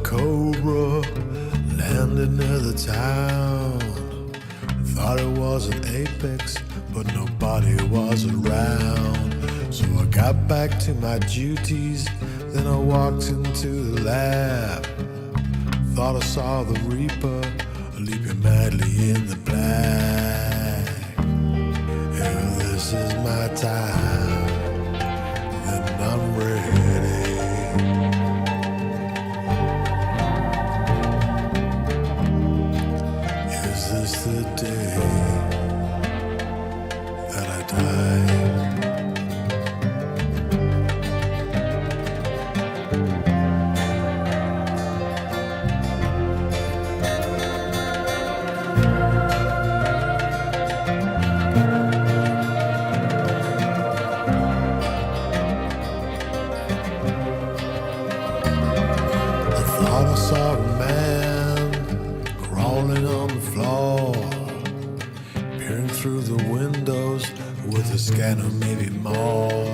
Cobra landed near the town. Thought it was an apex, but nobody was around. So I got back to my duties, then I walked into the lab. Thought I saw the Reaper leaping madly in the black. If this is my time, then I'm ready. Is this the day that I die? Thought I saw a man crawling on the floor, peering through the windows with a scanner, maybe more.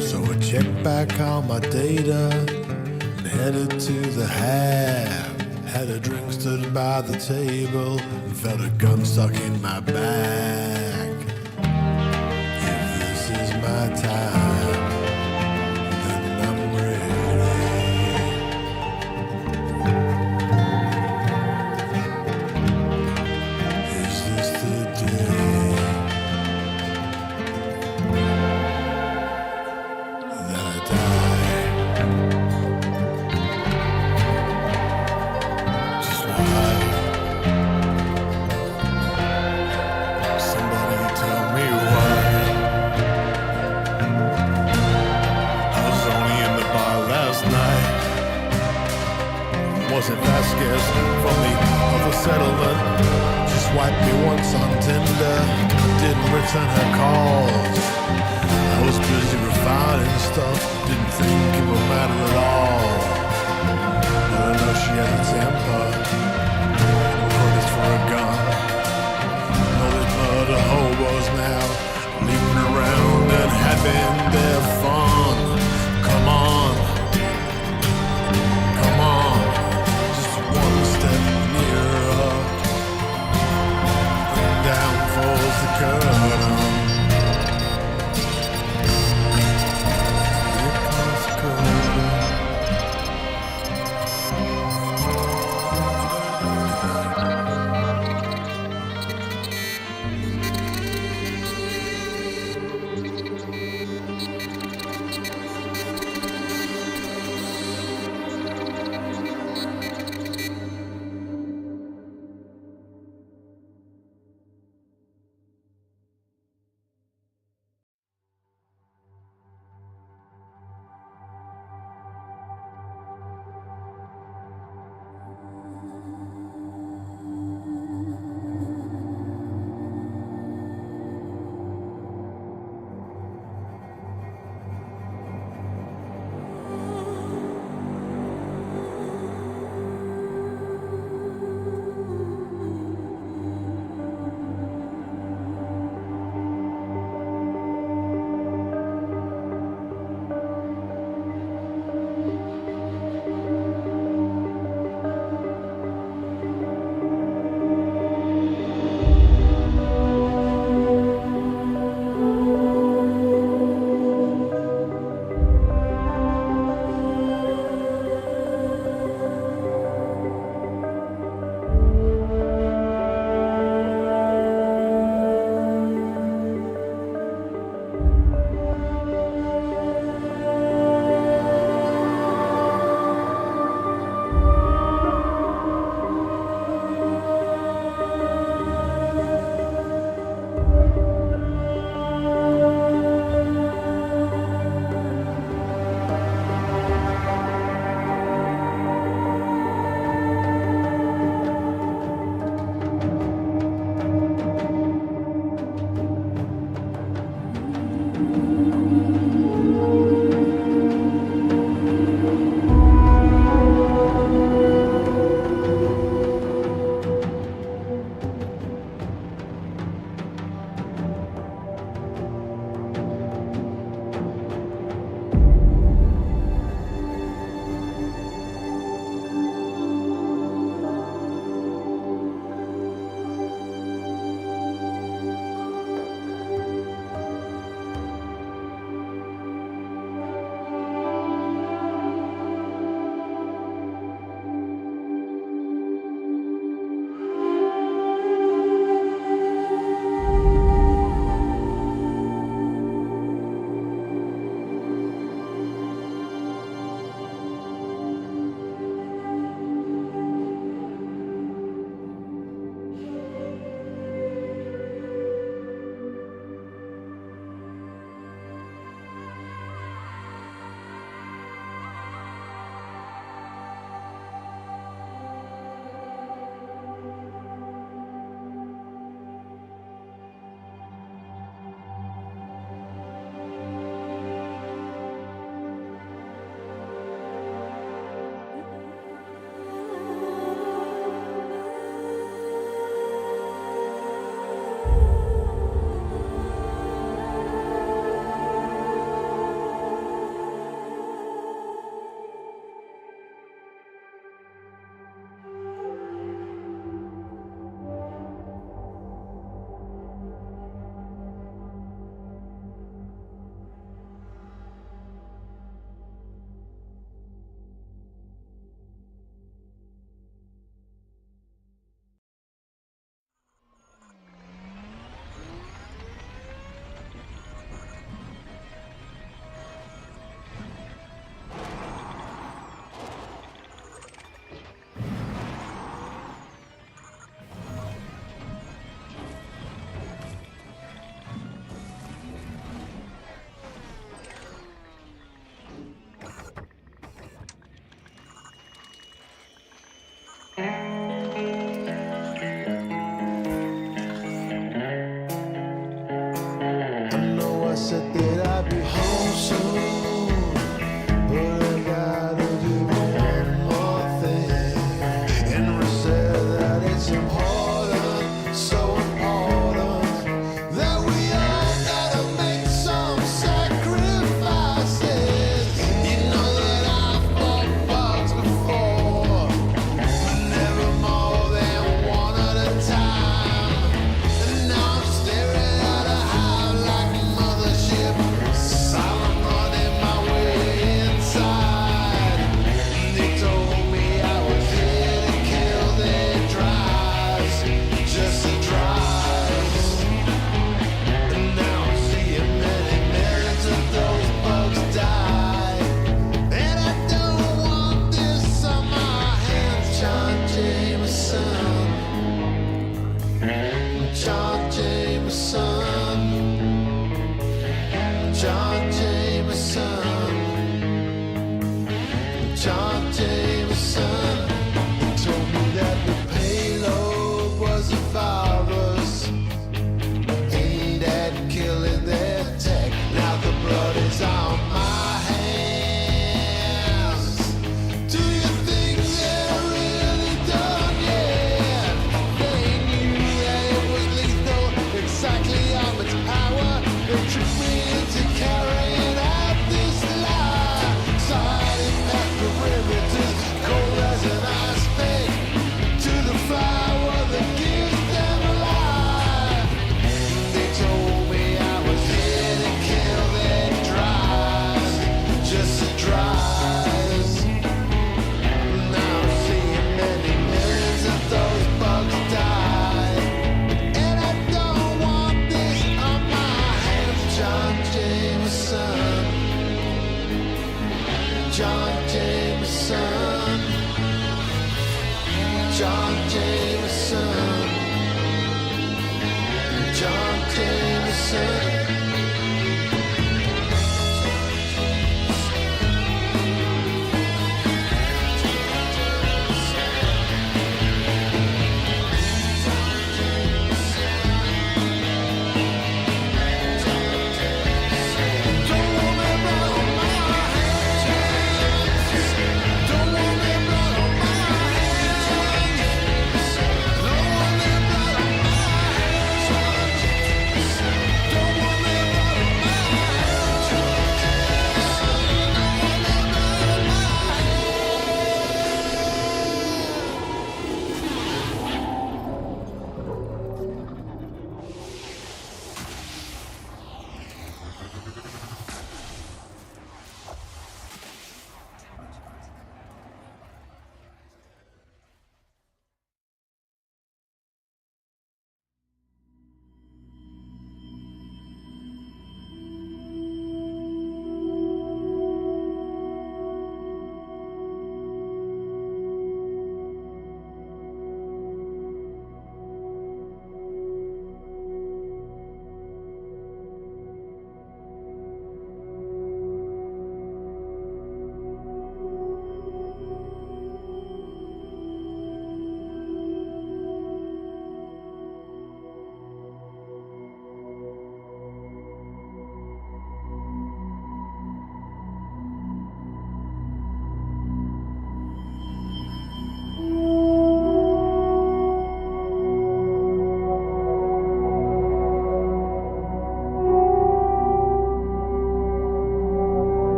So I checked back on my data and headed to the hab. Had a drink, stood by the table, and felt a gun stuck in my back. If this is my time, then I'm ready. Wasn't Vasquez from the other settlement. She swiped me once on Tinder, didn't return her calls. I was busy refining stuff, didn't think it would matter at all. But I know she had a temper, orders for a gun. All these murder hobos now, leaping around and having their fun. Come on. Down falls the curtain. Here comes the curtain. said that I'd be home soon, but I gotta do one more thing. Henry said that it's important, so important, that we all gotta make some sacrifices. You know that I've fought bugs before, but never more than one at a time. And now I'm staring at a hive like a mothership, silent running my way inside. They told me I was here to kill their drives, just the drives. And now I'm seeing many millions of those bugs die. And I don't want this on my hands. John Jameson, John Jameson, John Jameson, John Jameson. He told me that the payload was a virus aimed at killing their tech. Now the blood is on my hands. Do you think they're really done yet? They knew that it was lethal, exactly how much power they tricked me into carrying out this lie. Side impact perimeters, cold as an ice pick, to the flower that gives them life. They told me I was here to kill their drives, just the drives. Now I'm seeing many millions of those bugs die, and I don't want this on my hands. John Jameson, John Jameson, John Jameson, John Jameson. Don't want me blood on my hands. Don't want me blood on my hands. Don't want me blood on my hands. Don't want me blood on my hands.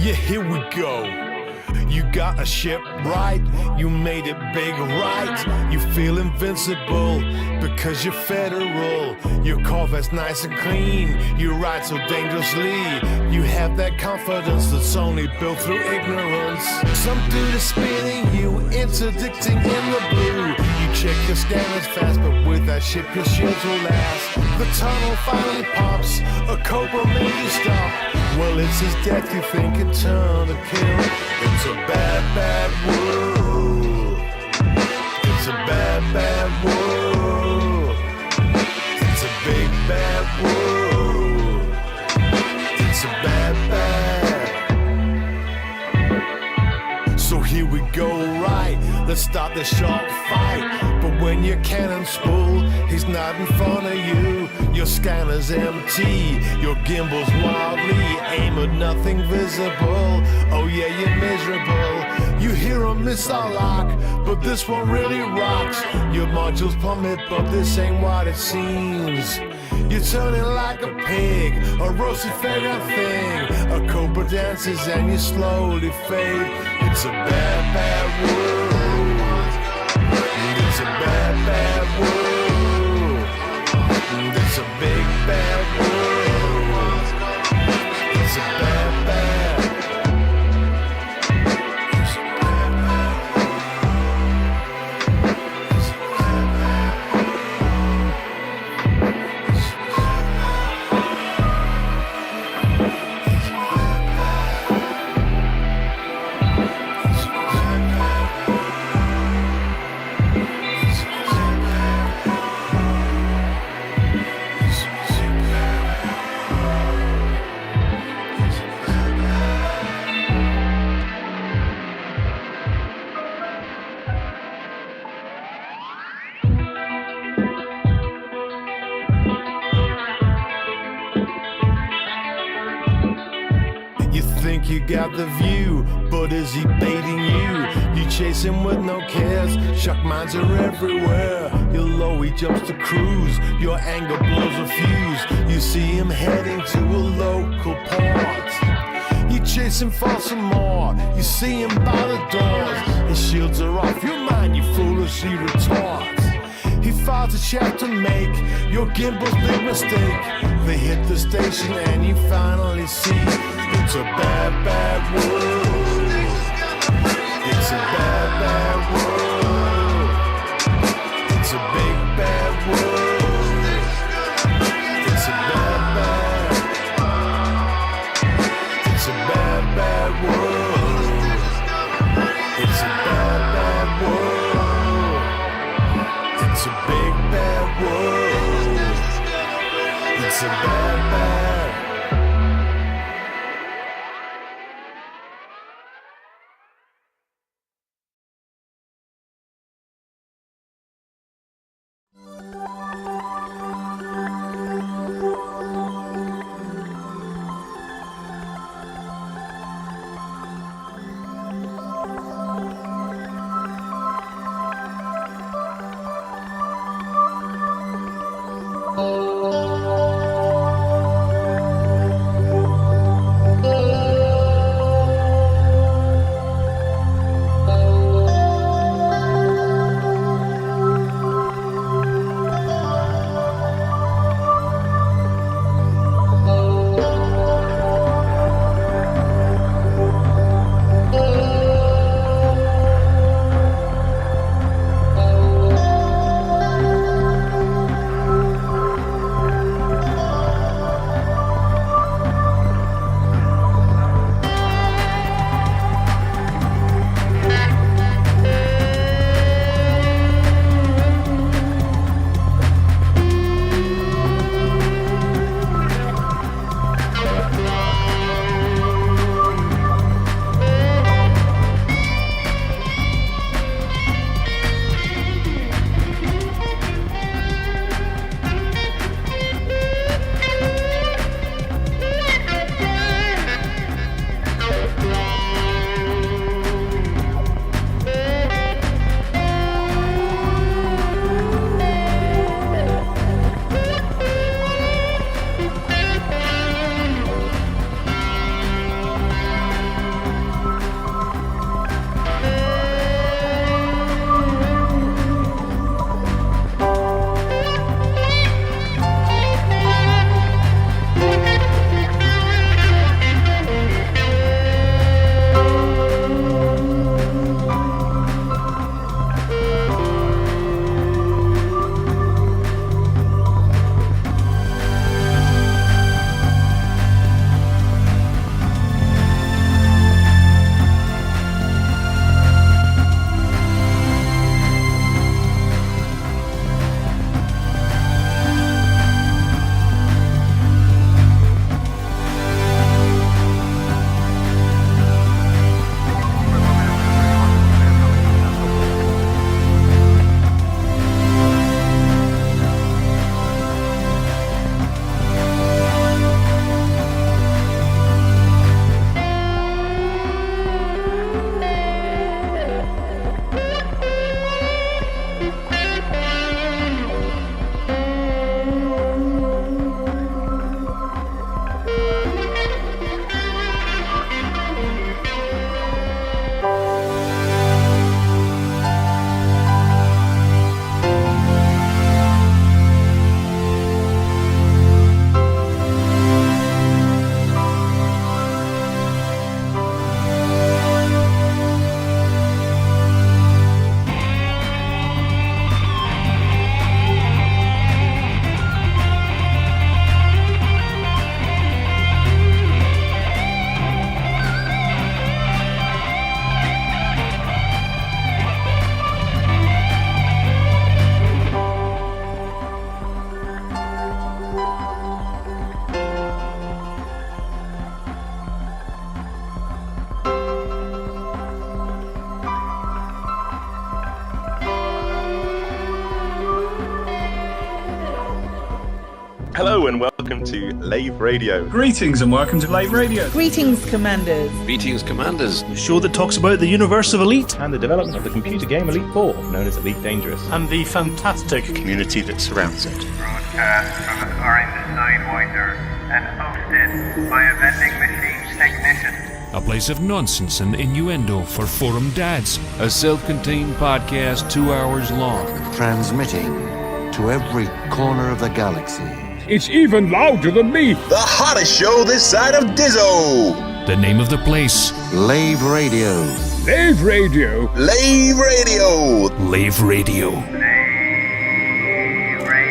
Yeah, here we go. You got a ship right, you made it big right. You feel invincible because you're federal. Your Corvette's nice and clean, you ride so dangerously. You have that confidence that's only built through ignorance. Some dude is spinning you, interdicting in the blue. You check your scanners fast, but with that ship your shields will last. The tunnel finally pops, a Cobra made you stop. Well, it's his death you think it turned to kill. It's a bad, bad world. It's a bad, bad world. It's a big bad world. It's a bad, bad. So here we go, right? Let's start the sharp fight. But when your cannon's full, he's not in front of you. Your scanner's empty, your gimbal's wildly aim at nothing visible. Oh yeah, you're miserable. You hear a missile lock, but this one really rocks. Your modules plummet, but this ain't what it seems. You're turning like a pig, a roasted faggot thing. A cobra dances and you slowly fade. It's a bad, bad world. It's a bad, bad world. It's a big bad world. It's a bad, bad. It's a bad, bad. It's a bad, bad. It's a bad, think you got the view, but is he baiting you? You chase him with no cares, shock mines are everywhere. You're low, he jumps to cruise, your anger blows a fuse. You see him heading to a local port. You chase him for some more, you see him by the doors. His shields are off your mind, you foolishly retort. He files a check to make your gimbal's big mistake. They hit the station and you finally see it's a bad, bad world. It's a bad, bad world. It's a big bad world. It's a bad, bad. It's a bad, bad world. It's a bad, bad world. It's a big bad world. It's a bad, bad. Hello and welcome to Lave Radio. Greetings and welcome to Lave Radio. Greetings, Commanders. Greetings, Commanders. The show that talks about the universe of Elite. And the development of the computer game Elite 4, known as Elite Dangerous. And the fantastic community that surrounds it. Broadcast from the Orange Sidewinder and hosted by a vending machine technician. A place of nonsense and innuendo for forum dads. A self-contained podcast 2 hours long. Transmitting to every corner of the galaxy. It's even louder than me. The hottest show this side of Dizzo. The name of the place. Lave Radio. Lave Radio. Lave Radio. Lave Radio. Lave Radio.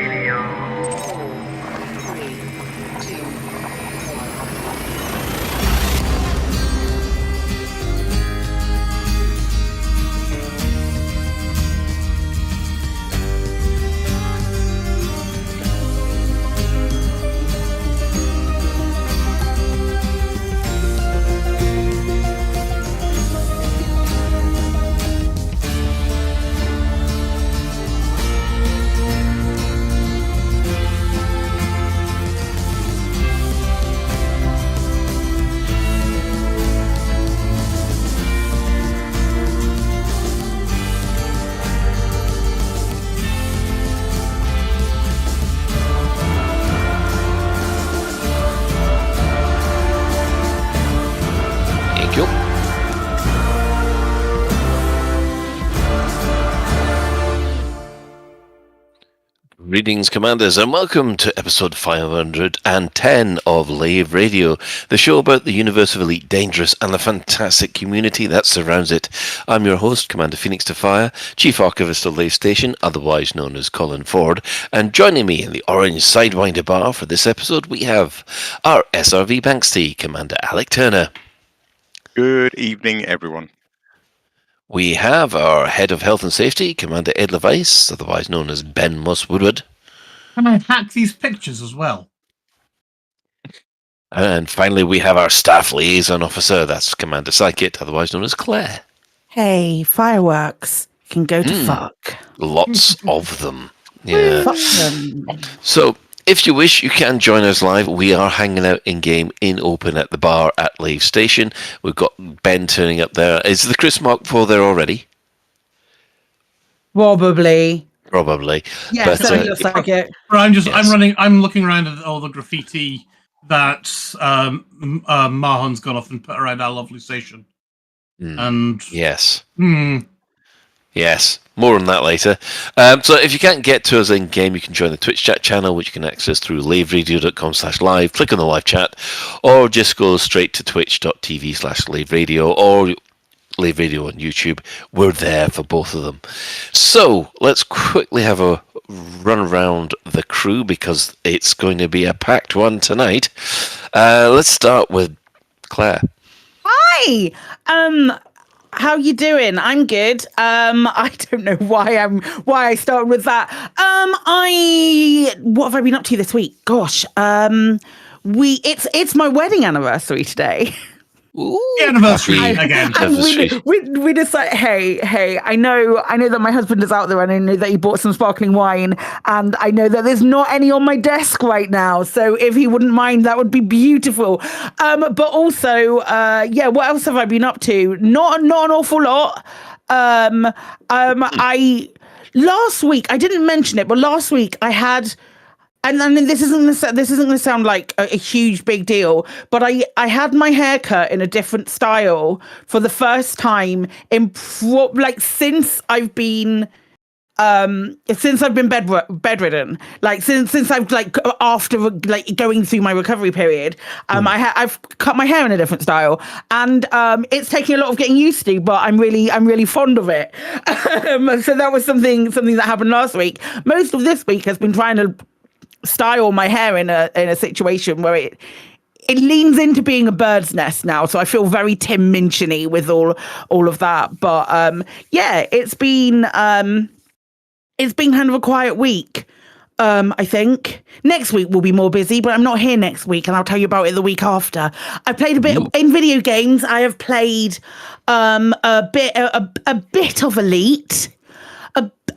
Greetings, Commanders, and welcome to episode 510 of Lave Radio, the show about the universe of Elite Dangerous and the fantastic community that surrounds it. I'm your host, Commander Phoenix to Fire, Chief Archivist of Lave Station, otherwise known as Colin Ford, and joining me in the Orange Sidewinder Bar for this episode, we have our SRV Banksy, Commander Alec Turner. Good evening, everyone. We have our Head of Health and Safety, Commander Ed Levice, otherwise known as Ben Moss Woodward. Can I hack these pictures as well? And finally, we have our Staff Liaison Officer, that's Commander Psychit, otherwise known as Claire. Hey, fireworks can go to fuck. Lots of them. Yeah. Fuck them. So, if you wish, you can join us live. We are hanging out in-game, in open at the bar at Lave Station. We've got Ben turning up there. Is the Chris Mark IV there already? Probably. Yeah, But, so it looks like it. I'm looking around at all the graffiti that Mahan's got off and put around our lovely station. And Yes. Yes, more on that later. So if you can't get to us in game, you can join the Twitch chat channel, which you can access through laveradio.com/live. Click on the live chat, or just go straight to twitch.tv/laveradio or Lave Radio on YouTube. We're there for both of them. So let's quickly have a run around the crew because it's going to be a packed one tonight. Let's start with Claire. Hi. How you doing? I'm good. I don't know why I started with that. What have I been up to this week? Gosh. It's my wedding anniversary today. Ooh, anniversary again. And we decided, hey, I know that my husband is out there, and I know that he bought some sparkling wine, and I know that there's not any on my desk right now. So if he wouldn't mind, that would be beautiful. But also, what else have I been up to? Not an awful lot. Last week I didn't mention it, but last week I had. And I mean, this isn't going to sound like a huge big deal, but I had my hair cut in a different style for the first time in since I've been bedridden, like since I've after going through my recovery period, I've cut my hair in a different style, and it's taking a lot of getting used to, but I'm really fond of it. So that was something that happened last week. Most of this week has been trying to style my hair in a situation where it leans into being a bird's nest now, so I feel very Tim Minchin-y with all of that. But it's been kind of a quiet week. I think next week will be more busy, but I'm not here next week, and I'll tell you about it the week after. I played a bit in video games. I have played a bit of Elite.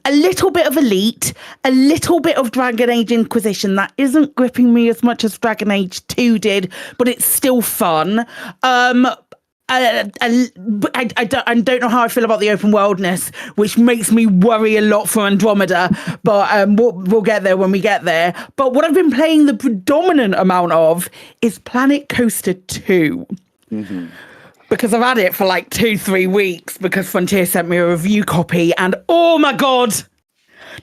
a little bit of Elite, a little bit of Dragon Age Inquisition. That isn't gripping me as much as Dragon Age 2 did, but it's still fun. I don't know how I feel about the open worldness, which makes me worry a lot for Andromeda, but we'll get there when we get there. But what I've been playing the predominant amount of is Planet Coaster 2. Mm-hmm. Because I've had it for like 2-3 weeks because Frontier sent me a review copy, and oh my God,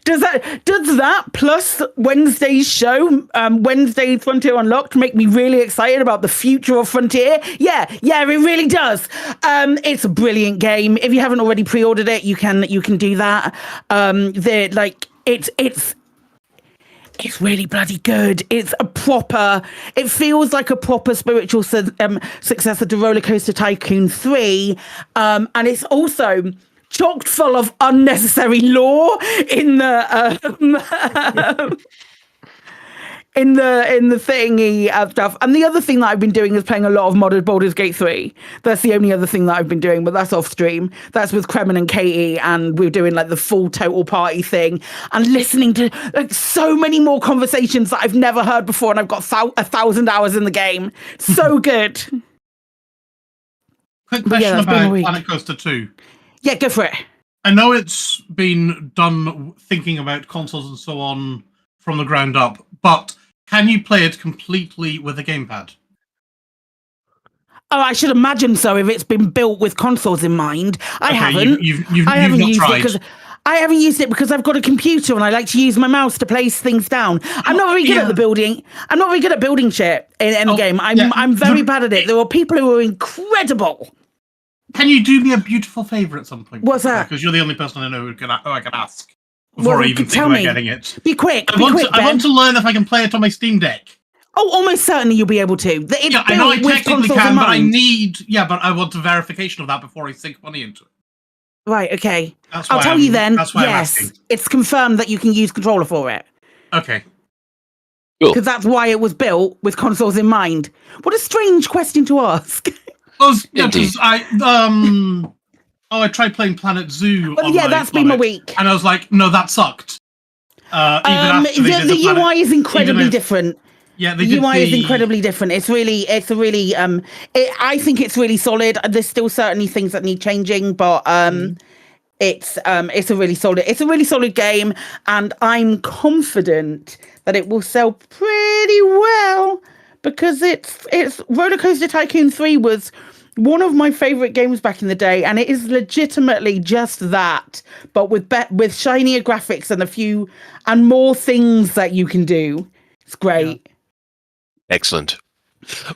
does that plus Wednesday's show, Wednesday Frontier Unlocked, make me really excited about the future of Frontier? Yeah, it really does. It's a brilliant game. If you haven't already pre-ordered it, you can do that. It's really bloody good. It feels like a proper spiritual successor to Roller Coaster Tycoon 3, and it's also chock full of unnecessary lore in the thingy stuff. And the other thing that I've been doing is playing a lot of modded Baldur's Gate 3. That's the only other thing that I've been doing, but that's off stream. That's with Kremen and Katie, and we're doing like the full total party thing and listening to like so many more conversations that I've never heard before, and I've got 1,000 hours in the game. So good. Quick question about Planet Coaster 2. Yeah, go for it. I know it's been done thinking about consoles and so on from the ground up, but can you play it completely with a gamepad? Oh, I should imagine so if it's been built with consoles in mind. I haven't. You've not tried. I haven't used it because I've got a computer and I like to use my mouse to place things down. I'm not very good at the building. I'm not very good at building shit in Endgame. I'm very bad at it. There are people who are incredible. Can you do me a beautiful favour at some point? What's that? Because you're the only person I know who I can ask before I even think about getting it. Be quick. I want to learn if I can play it on my Steam Deck. Oh, almost certainly you'll be able to. I know I technically can, but I want a verification of that before I sink money into it. Right, okay. I'll tell you then. Yes, it's confirmed that you can use controller for it. Okay. Because that's why it was built with consoles in mind. What a strange question to ask. I tried playing Planet Zoo. That's been my week. And I was like, no, that sucked. The UI is incredibly different. Yeah, the UI is incredibly different. I think it's really solid. There's still certainly things that need changing, but it's a really solid game, and I'm confident that it will sell pretty well because it's Roller Coaster Tycoon 3 was one of my favorite games back in the day, and it is legitimately just that, but with shinier graphics and more things that you can do. It's great. Yeah. Excellent.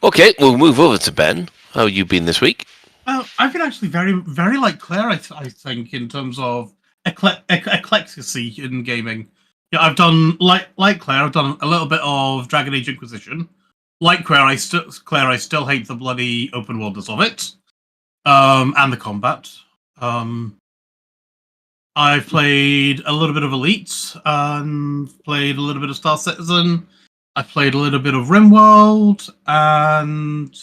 Okay, we'll move over to Ben. How have you been this week? I've been actually very, very like Claire, I think, in terms of eclecticity in gaming. Yeah, I've done, like Claire, I've done a little bit of Dragon Age Inquisition. Like Claire, I still hate the bloody open worldness of it, and the combat. I've played a little bit of Elite, and played a little bit of Star Citizen. I played a little bit of RimWorld, and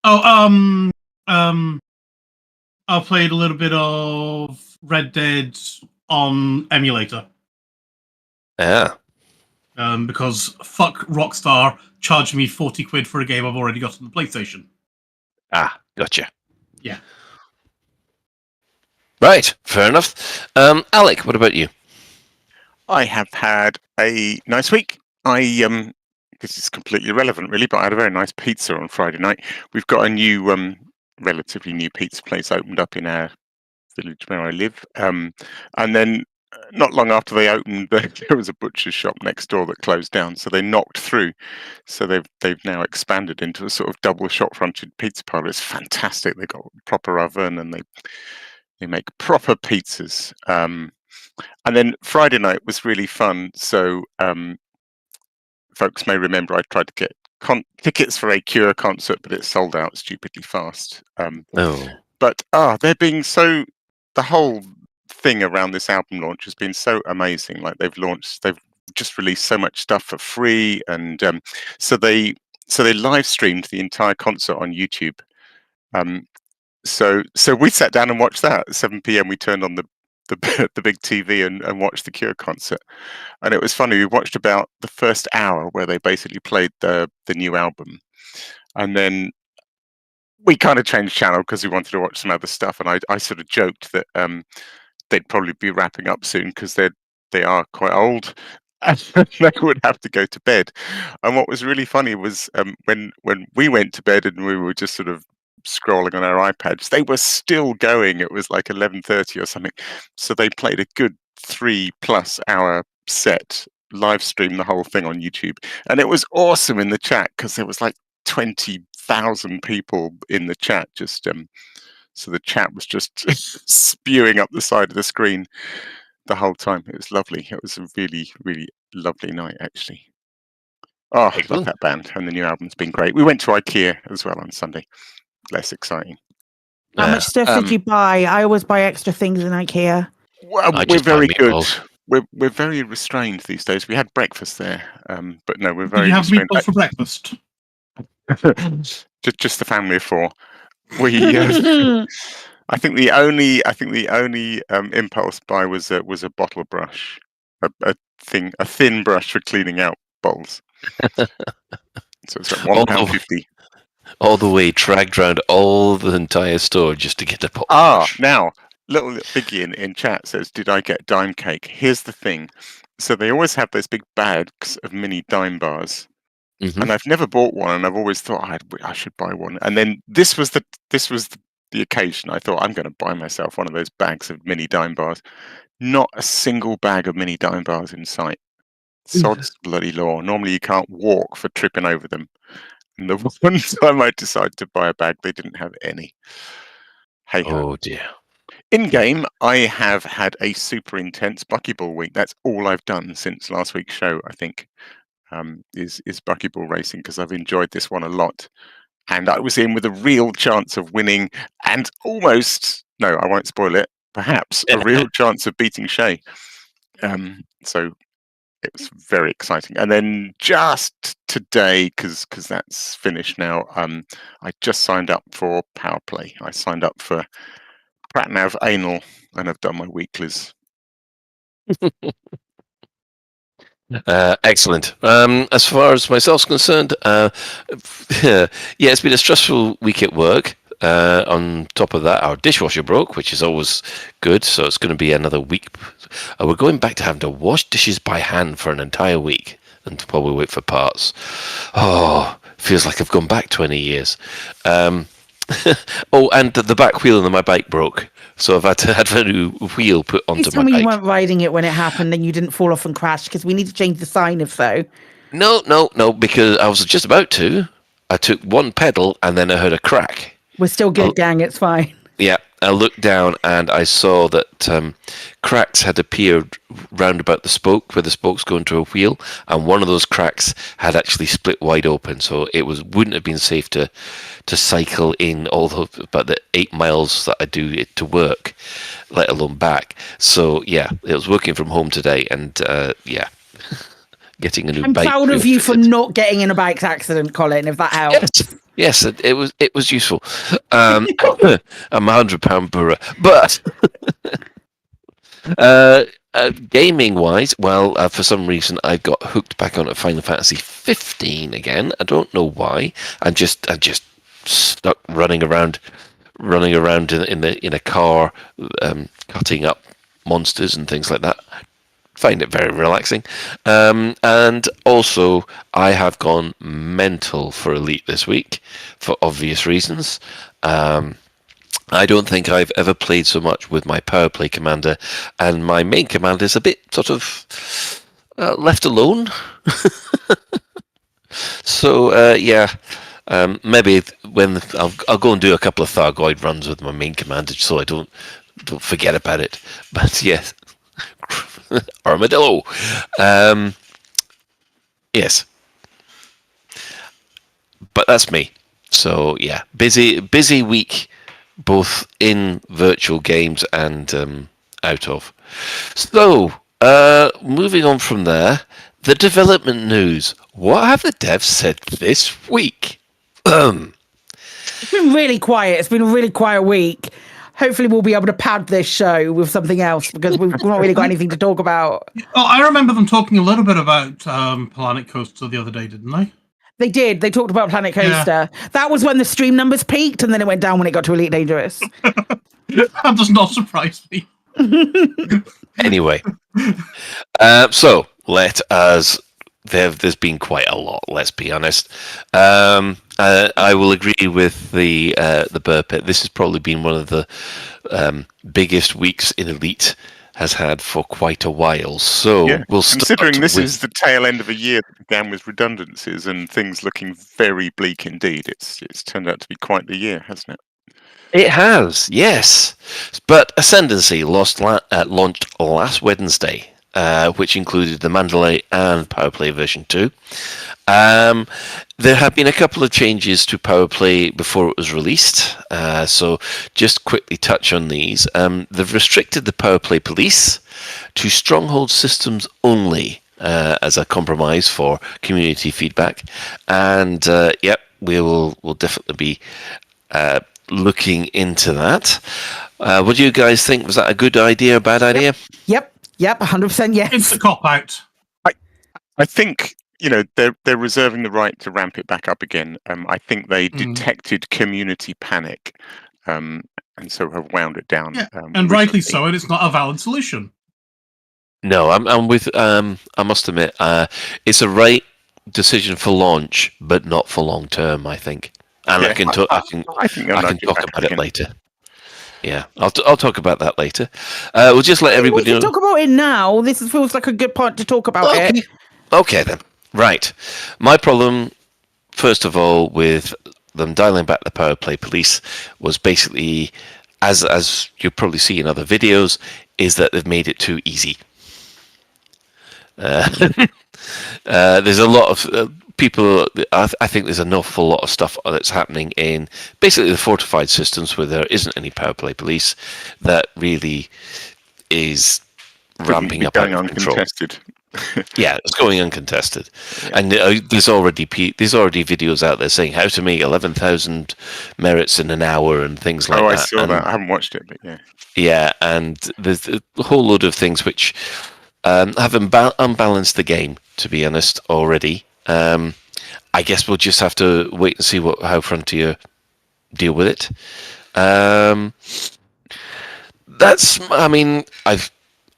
I played a little bit of Red Dead on emulator. Yeah. Because fuck Rockstar charged me 40 quid for a game I've already got on the PlayStation. Ah, gotcha. Yeah. Right, fair enough. Alec, what about you? I have had a nice week. This is completely irrelevant, really, but I had a very nice pizza on Friday night. We've got a new, relatively new pizza place opened up in our village where I live. And then not long after they opened, there was a butcher's shop next door that closed down, so they knocked through. So they've now expanded into a sort of double shop-fronted pizza parlour. It's fantastic. They've got a proper oven and they make proper pizzas. And then Friday night was really fun. So folks may remember I tried to get tickets for a Cure concert, but it sold out stupidly fast. But they're being so... The whole thing around this album launch has been so amazing. Like they've just released so much stuff for free, and so they live streamed the entire concert on YouTube. So we sat down and watched that at 7 p.m. We turned on the the big TV and watched the Cure concert. And it was funny. We watched about the first hour where they basically played the new album, and then we kind of changed channel because we wanted to watch some other stuff. And I sort of joked that they'd probably be wrapping up soon because they are quite old. And they would have to go to bed. And what was really funny was when we went to bed and we were just sort of scrolling on our iPads, they were still going. It was like 11:30 or something. So they played a good 3+ hour set, live streamed the whole thing on YouTube, and it was awesome in the chat because there was like 20,000 people in the chat. Just so the chat was just spewing up the side of the screen the whole time. It was lovely. It was a really, really lovely night, actually. Oh, I love that band, and the new album's been great. We went to IKEA as well on Sunday. Less exciting. How much stuff did you buy? I always buy extra things in IKEA. Well, we're very good. We're very restrained these days. We had breakfast there, but no, we're very. Did you have restrained. meatballs for breakfast? just the family of 4. We. I think the only impulse buy was a bottle brush, a thin brush for cleaning out bowls. So it's like £1.50. All the way dragged around all the entire store just to get a bottle brush. Now little Biggie in chat says, "Did I get dime cake?" Here's the thing: so they always have those big bags of mini dime bars. And I've never bought one, and I've always thought I should buy one. And then this was the occasion. I thought I'm going to buy myself one of those bags of mini dime bars. Not a single bag of mini dime bars in sight. Sod's bloody law. Normally you can't walk for tripping over them. And the one time I decided to buy a bag, they didn't have any. Hey ho. Oh dear. In game, I have had a super intense buckyball week. That's all I've done since last week's show, I think. Is buckyball racing, because I've enjoyed this one a lot, and I was in with a real chance of winning, and almost, no, I won't spoil it, perhaps a real chance of beating Shay. So it was very exciting. And then just today, because that's finished now, I just signed up for Powerplay. I signed up for Pratnav Anal, and I've done my weeklies. Excellent. As far as myself's concerned, it's been a stressful week at work. On top of that, our dishwasher broke, which is always good, so it's going to be another week. We're going back to having to wash dishes by hand for an entire week while we wait for parts. Oh, feels like I've gone back 20 years. Oh, and the back wheel on my bike broke, so I've had to have a new wheel put onto Please tell my me bike. you weren't riding it when it happened and you didn't fall off and crash, because we need to change the sign if so. No, because I was just about to. I took one pedal and then I heard a crack. We're still good, gang. It's fine. Yeah, I looked down and I saw that cracks had appeared round about the spoke, where the spokes go into a wheel, and one of those cracks had actually split wide open. So it wouldn't have been safe to cycle in about the 8 miles that I do to work, let alone back. So yeah, it was working from home today, and getting a new bike. I'm proud of you for not getting in a bike accident, Colin, if that helps. Yes, it was useful. I'm £100 poorer, but gaming wise, well, for some reason I got hooked back onto Final Fantasy 15 again. I don't know why. I'm just stuck running around in a car, cutting up monsters and things like that. Find it very relaxing. And also, I have gone mental for Elite this week, for obvious reasons. I don't think I've ever played so much with my Powerplay commander, and my main commander is a bit sort of left alone. So, maybe when I'll go and do a couple of Thargoid runs with my main commander, so I don't forget about it. But yes. Armadillo. Yes. But that's me. So yeah, busy week, both in virtual games and out of. So moving on from there, the development news. What have the devs said this week? It's been really quiet. It's been a really quiet week. hopefully we'll be able to pad this show with something else because we've not really got anything to talk about. Oh, I remember them talking a little bit about Planet Coaster the other day, didn't they? They did. They talked about Planet Coaster. Yeah. That was when the stream numbers peaked, and then it went down when it got to Elite Dangerous. That does not surprise me. Anyway, so let us. There's been quite a lot. Let's be honest. I will agree with the Burr Pit. This has probably been one of the biggest weeks in Elite has had for quite a while. So we'll start considering this is the tail end of a year that began with redundancies and things looking very bleak indeed. It's turned out to be quite the year, hasn't it? It has, yes. But Ascendancy launched last Wednesday, which included the Mandalay and Powerplay version 2. There have been a couple of changes to Powerplay before it was released, so just quickly touch on these. They've restricted the Powerplay police to stronghold systems only as a compromise for community feedback, and we'll definitely be looking into that. What do you guys think? Was that a good idea, a bad idea? Yep, 100% yes. It's a cop-out. I think, they're reserving the right to ramp it back up again. I think they detected community panic, and so have wound it down. Yeah, and rightly so, and it's not a valid solution. No, I'm with. I must admit, it's a right decision for launch, but not for long term. I think, and I can talk about it later. Yeah, I'll talk about that later. We'll just let everybody know. We can talk about it now. This feels like a good point to talk about it. Okay then. Right. My problem, first of all, with them dialing back the Powerplay police was basically, as you'll probably see in other videos, is that they've made it too easy. There's a lot of people. I think there's an awful lot of stuff that's happening in basically the fortified systems where there isn't any Powerplay police that really is ramping up out of control. Yeah, it's going uncontested, and there's already videos out there saying how to make 11,000 merits in an hour and things like that. I saw that. I haven't watched it, but yeah. Yeah, and there's a whole load of things which have unbalanced the game, to be honest, already. I guess we'll just have to wait and see how Frontier deal with it.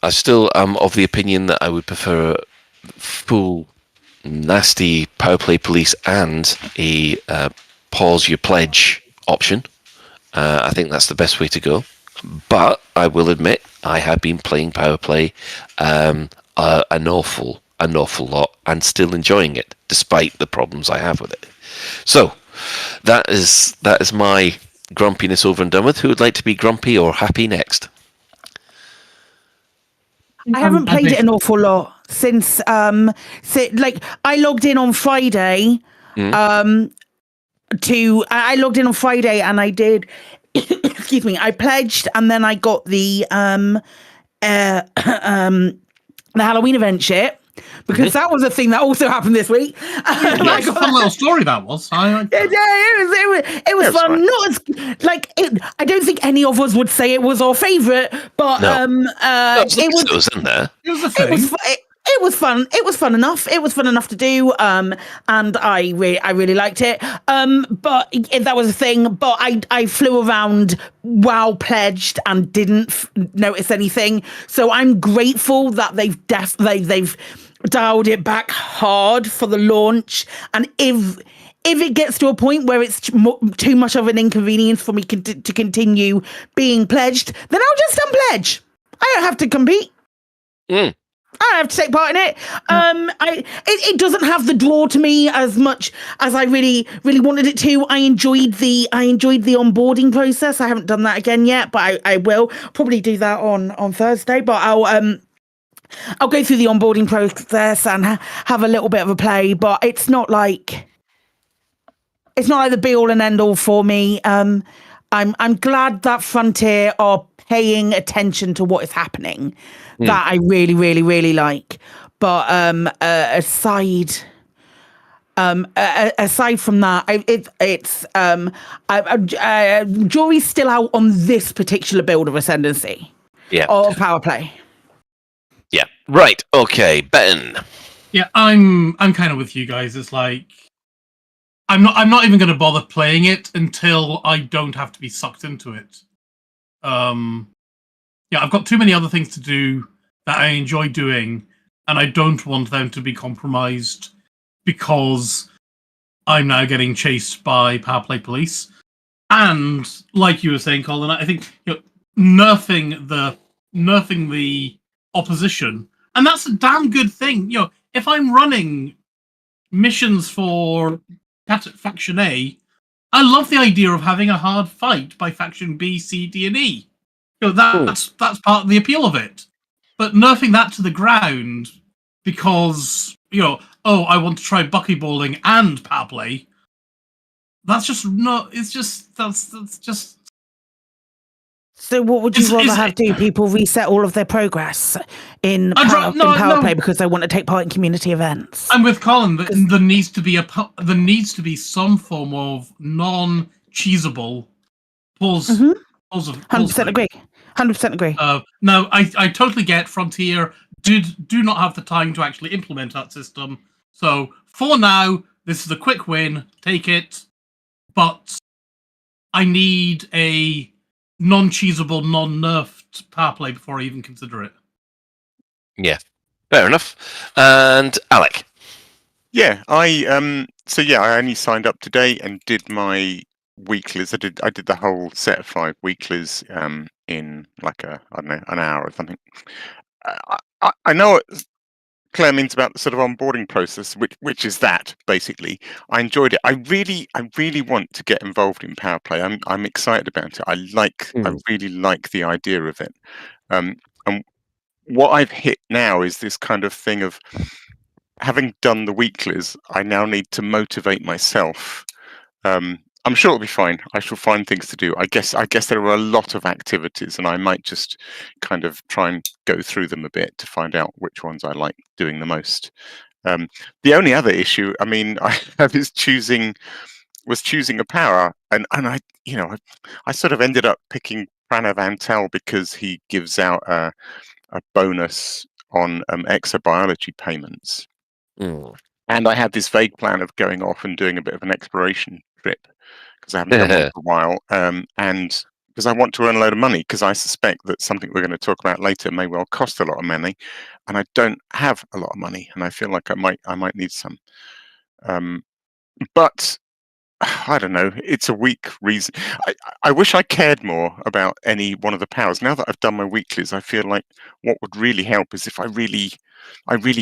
I still am of the opinion that I would prefer full nasty Powerplay police and a pause your pledge option. I think that's the best way to go. But I will admit I have been playing Powerplay an awful lot and still enjoying it, despite the problems I have with it. So that is my grumpiness over and done with. Who would like to be grumpy or happy next? I haven't played it an awful lot since I logged in on Friday. I logged in on Friday and I did excuse me, I pledged and then I got the Halloween event shit. Because that was a thing that also happened this week. That's a fun little story that was. It was fun. Fine. Not as I don't think any of us would say it was our favourite, but it was in there. It was a thing. It was fun. It was fun enough. It was fun enough to do. And I really liked it. But that was a thing. But I flew around while pledged and didn't notice anything. So I'm grateful that they've dialed it back hard for the launch. And if it gets to a point where it's too much of an inconvenience for me to continue being pledged, then I'll just unpledge. I don't have to compete. I don't have to take part in it. It doesn't have the draw to me as much as I really wanted it to. I enjoyed the onboarding process. I haven't done that again yet, but I will probably do that on Thursday. But I'll go through the onboarding process and have a little bit of a play. But it's not like the be all and end all for me. I'm glad that Frontier are paying attention to what is happening. That I really, really, really like. But aside Aside from that, jury's still out on this particular build of Ascendancy. Yeah. Or Powerplay. Yeah. Right. Okay. Ben. Yeah, I'm kind of with you guys. It's like I'm not even going to bother playing it until I don't have to be sucked into it. Yeah, I've got too many other things to do that I enjoy doing, and I don't want them to be compromised because I'm now getting chased by Powerplay police. And like you were saying, Colin, I think nerfing the opposition, and that's a damn good thing. If I'm running missions for Faction A, I love the idea of having a hard fight by Faction B, C, D, and E. That's part of the appeal of it. But nerfing that to the ground because I want to try buckyballing and Powerplay. That's just no. It's just that's just. So what would you rather have do? People reset all of their progress in Powerplay because they want to take part in community events? I'm with Colin. There needs to be some form of non-cheesable pause. 100% agree. 100% agree. No, I totally get Frontier do not have the time to actually implement that system. So for now, this is a quick win. Take it, but I need a non-cheesable, non-nerfed Powerplay before I even consider it. Yeah, fair enough. And Alec. Yeah, I only signed up today and did my weeklies. I did the whole set of 5 weeklies in like an hour or something. I know what Claire means about the sort of onboarding process, which is that basically. I enjoyed it. I really want to get involved in Powerplay. I'm excited about it. I really like the idea of it. And what I've hit now is this kind of thing of having done the weeklies, I now need to motivate myself. I'm sure it'll be fine. I shall find things to do. I guess there are a lot of activities, and I might just kind of try and go through them a bit to find out which ones I like doing the most. The only other issue, I mean, I have is choosing a power, and I sort of ended up picking Pranav Antel because he gives out a bonus on exobiology payments. And I had this vague plan of going off and doing a bit of an exploration trip because I haven't done one for a while, and because I want to earn a load of money, because I suspect that something we're going to talk about later may well cost a lot of money, and I don't have a lot of money, and I feel like I might need some. But I don't know. It's a weak reason. I wish I cared more about any one of the powers. Now that I've done my weeklies, I feel like what would really help is if I really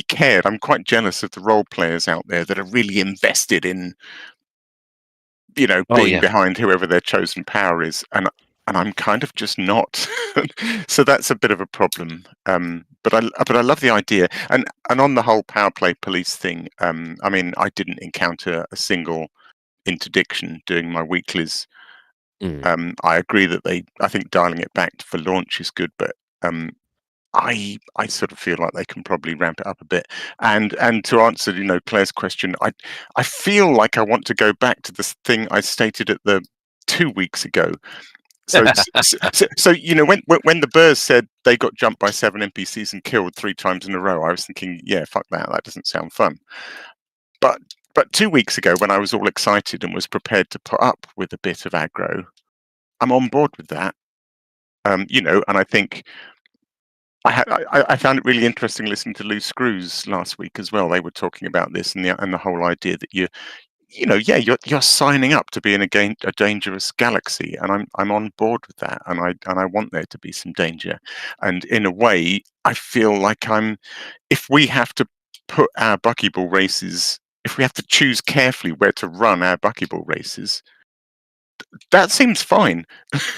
cared. I'm quite jealous of the role players out there that are really invested in, being behind whoever their chosen power is, and I'm kind of just not. So that's a bit of a problem. But I love the idea, and on the whole Powerplay police thing. I mean, I didn't encounter a single interdiction doing my weeklies. I agree that I think dialing it back for launch is good, but I sort of feel like they can probably ramp it up a bit. And to answer Claire's question, I feel like I want to go back to this thing I stated at the 2 weeks ago. So when the Burrs said they got jumped by 7 NPCs and killed 3 times in a row, I was thinking, yeah, fuck that doesn't sound fun. But 2 weeks ago, when I was all excited and was prepared to put up with a bit of aggro, I'm on board with that. And I think I found it really interesting listening to Loose Screws last week as well. They were talking about this and the whole idea that you're signing up to be in a dangerous galaxy, and I'm on board with that, and I want there to be some danger. And in a way, I feel like if we have to put our buckyball races, if we have to choose carefully where to run our buckyball races, that seems fine.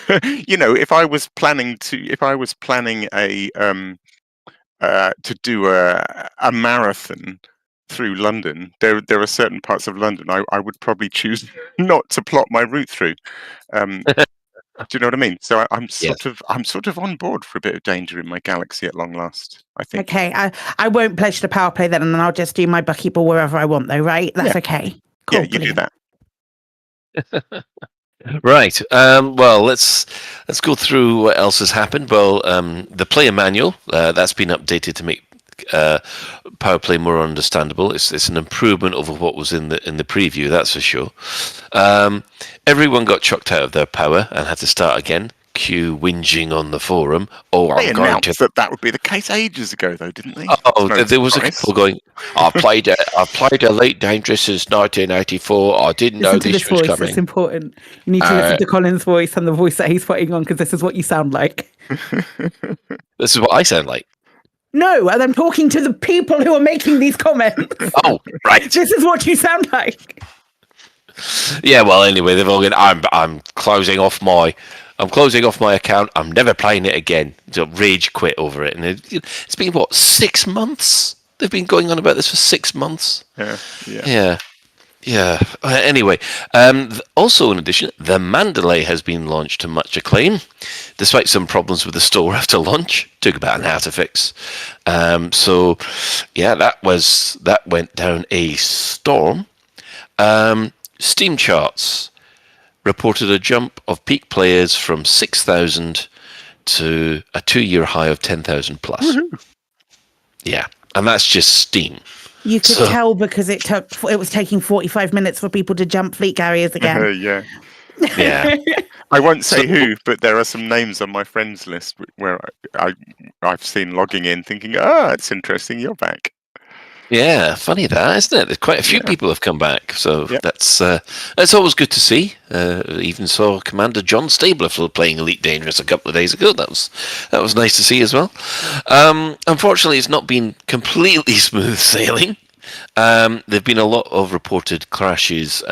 If I was planning to do a marathon through London, there are certain parts of London I would probably choose not to plot my route through. Do you know what I mean? So I'm Yes. sort of on board for a bit of danger in my galaxy at long last, I think. Okay, I won't pledge to Powerplay then, and then I'll just do my buckyball wherever I want, though, right? That's okay. Cool, Yeah, you do brilliant. that. Right. Well, let's go through what else has happened. Well, the player manual that's been updated to make Powerplay more understandable. It's an improvement over what was in the preview. That's for sure. Everyone got chucked out of their power and had to start again. Q whinging on the forum. Oh, They I'm going to. announced that would be the case ages ago, though, didn't they? Oh, No there was a surprise. couple going. I've played Elite Dangerous since 1984. I didn't know Listen to this this was voice. coming. It's important. You need to listen to Colin's voice and the voice that he's putting on, because this is what you sound like. This is what I sound like. No, and I'm talking to the people who are making these comments. Oh, right. This is what you sound like. Yeah, well, anyway, they've all gone. I'm closing off my account. I'm never playing it again. So rage quit over it, and it's been what, 6 months? They've been going on about this for 6 months. Yeah. Anyway, also in addition, the Mandalay has been launched to much acclaim, despite some problems with the store after launch. Took about an hour to fix. So, yeah, that went down a storm. Steam charts reported a jump of peak players from 6,000 to a 2-year high of 10,000 plus. Woo-hoo. Yeah, and that's just Steam. You could tell because it was taking 45 minutes for people to jump fleet carriers again. Yeah. I won't say who, but there are some names on my friends list where I've seen logging in thinking, it's interesting, you're back. Yeah, funny that, isn't it? There's quite a few people have come back, so that's always good to see. Even saw Commander John Stabler playing Elite Dangerous a couple of days ago. That was nice to see as well. Unfortunately, it's not been completely smooth sailing. There've been a lot of reported crashes,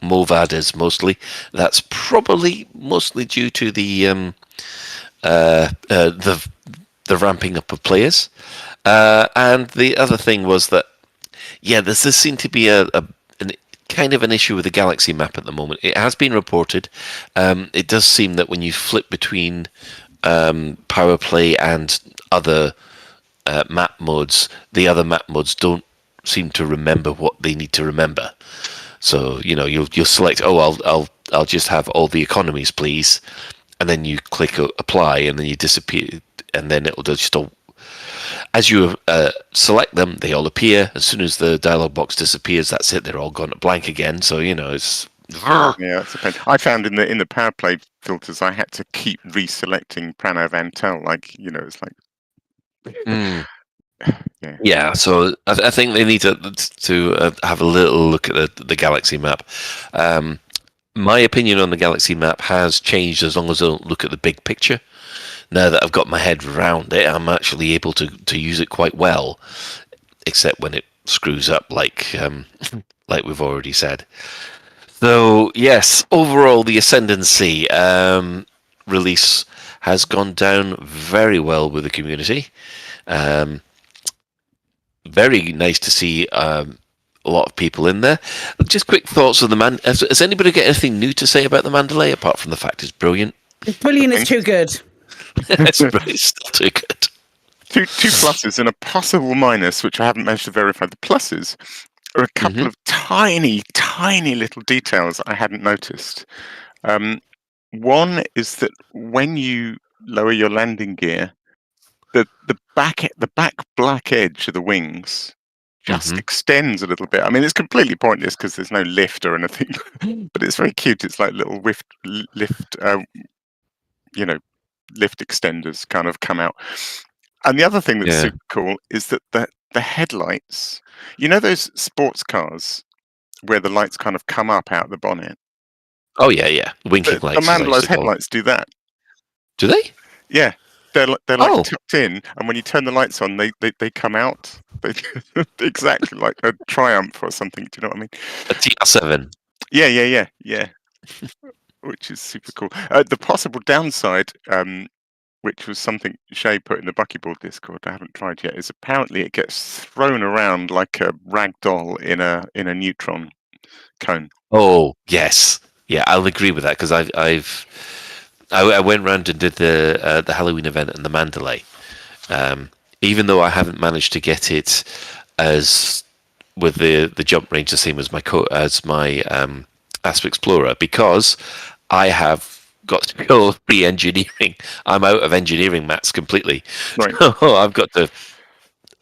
Movadas mostly. That's probably mostly due to the ramping up of players. And the other thing was that, there seemed to be a kind of an issue with the galaxy map at the moment. It has been reported. It does seem that when you flip between Powerplay and other map modes, the other map modes don't seem to remember what they need to remember. So you'll select, I'll just have all the economies, please, and then you click apply, and then you disappear, and then it'll just all. As you select them, they all appear. As soon as the dialog box disappears, that's it. They're all gone to blank again. So it's. Yeah, it's a pain. I found in the Powerplay filters, I had to keep reselecting Pranav Antel. It's like. Yeah. So I think they need to have a little look at the galaxy map. My opinion on the galaxy map has changed as long as I don't look at the big picture. Now that I've got my head around it, I'm actually able to use it quite well, except when it screws up, like we've already said. So yes, overall the Ascendancy release has gone down very well with the community. Very nice to see a lot of people in there. Just quick thoughts on the Has anybody got anything new to say about the Mandalay apart from the fact it's brilliant? It's brilliant. It's too good. It's still too good. Two pluses and a possible minus, which I haven't managed to verify. The pluses are a couple of tiny little details I hadn't noticed. One is that when you lower your landing gear, the back black edge of the wings just extends a little bit. I mean, it's completely pointless because there's no lift or anything, but it's very cute. It's like little lift extenders kind of come out. And the other thing that's super cool is that the headlights, those sports cars where the lights kind of come up out the bonnet? Oh yeah. Winking lights. The Mandalay's headlights do that. Do they? Yeah. They're like tucked in, and when you turn the lights on, they come out. Exactly like a Triumph or something. Do you know what I mean? A TR7. Yeah. Which is super cool. The possible downside, which was something Shay put in the Buckyball Discord, I haven't tried yet, is apparently it gets thrown around like a rag doll in a neutron cone. Oh yes, yeah, I'll agree with that because I've I went round and did the Halloween event in the Mandalay. Even though I haven't managed to get it as with the jump range the same as my Asp Explorer, because I have got to go re-engineering. I'm out of engineering mats completely. Right. So I've got to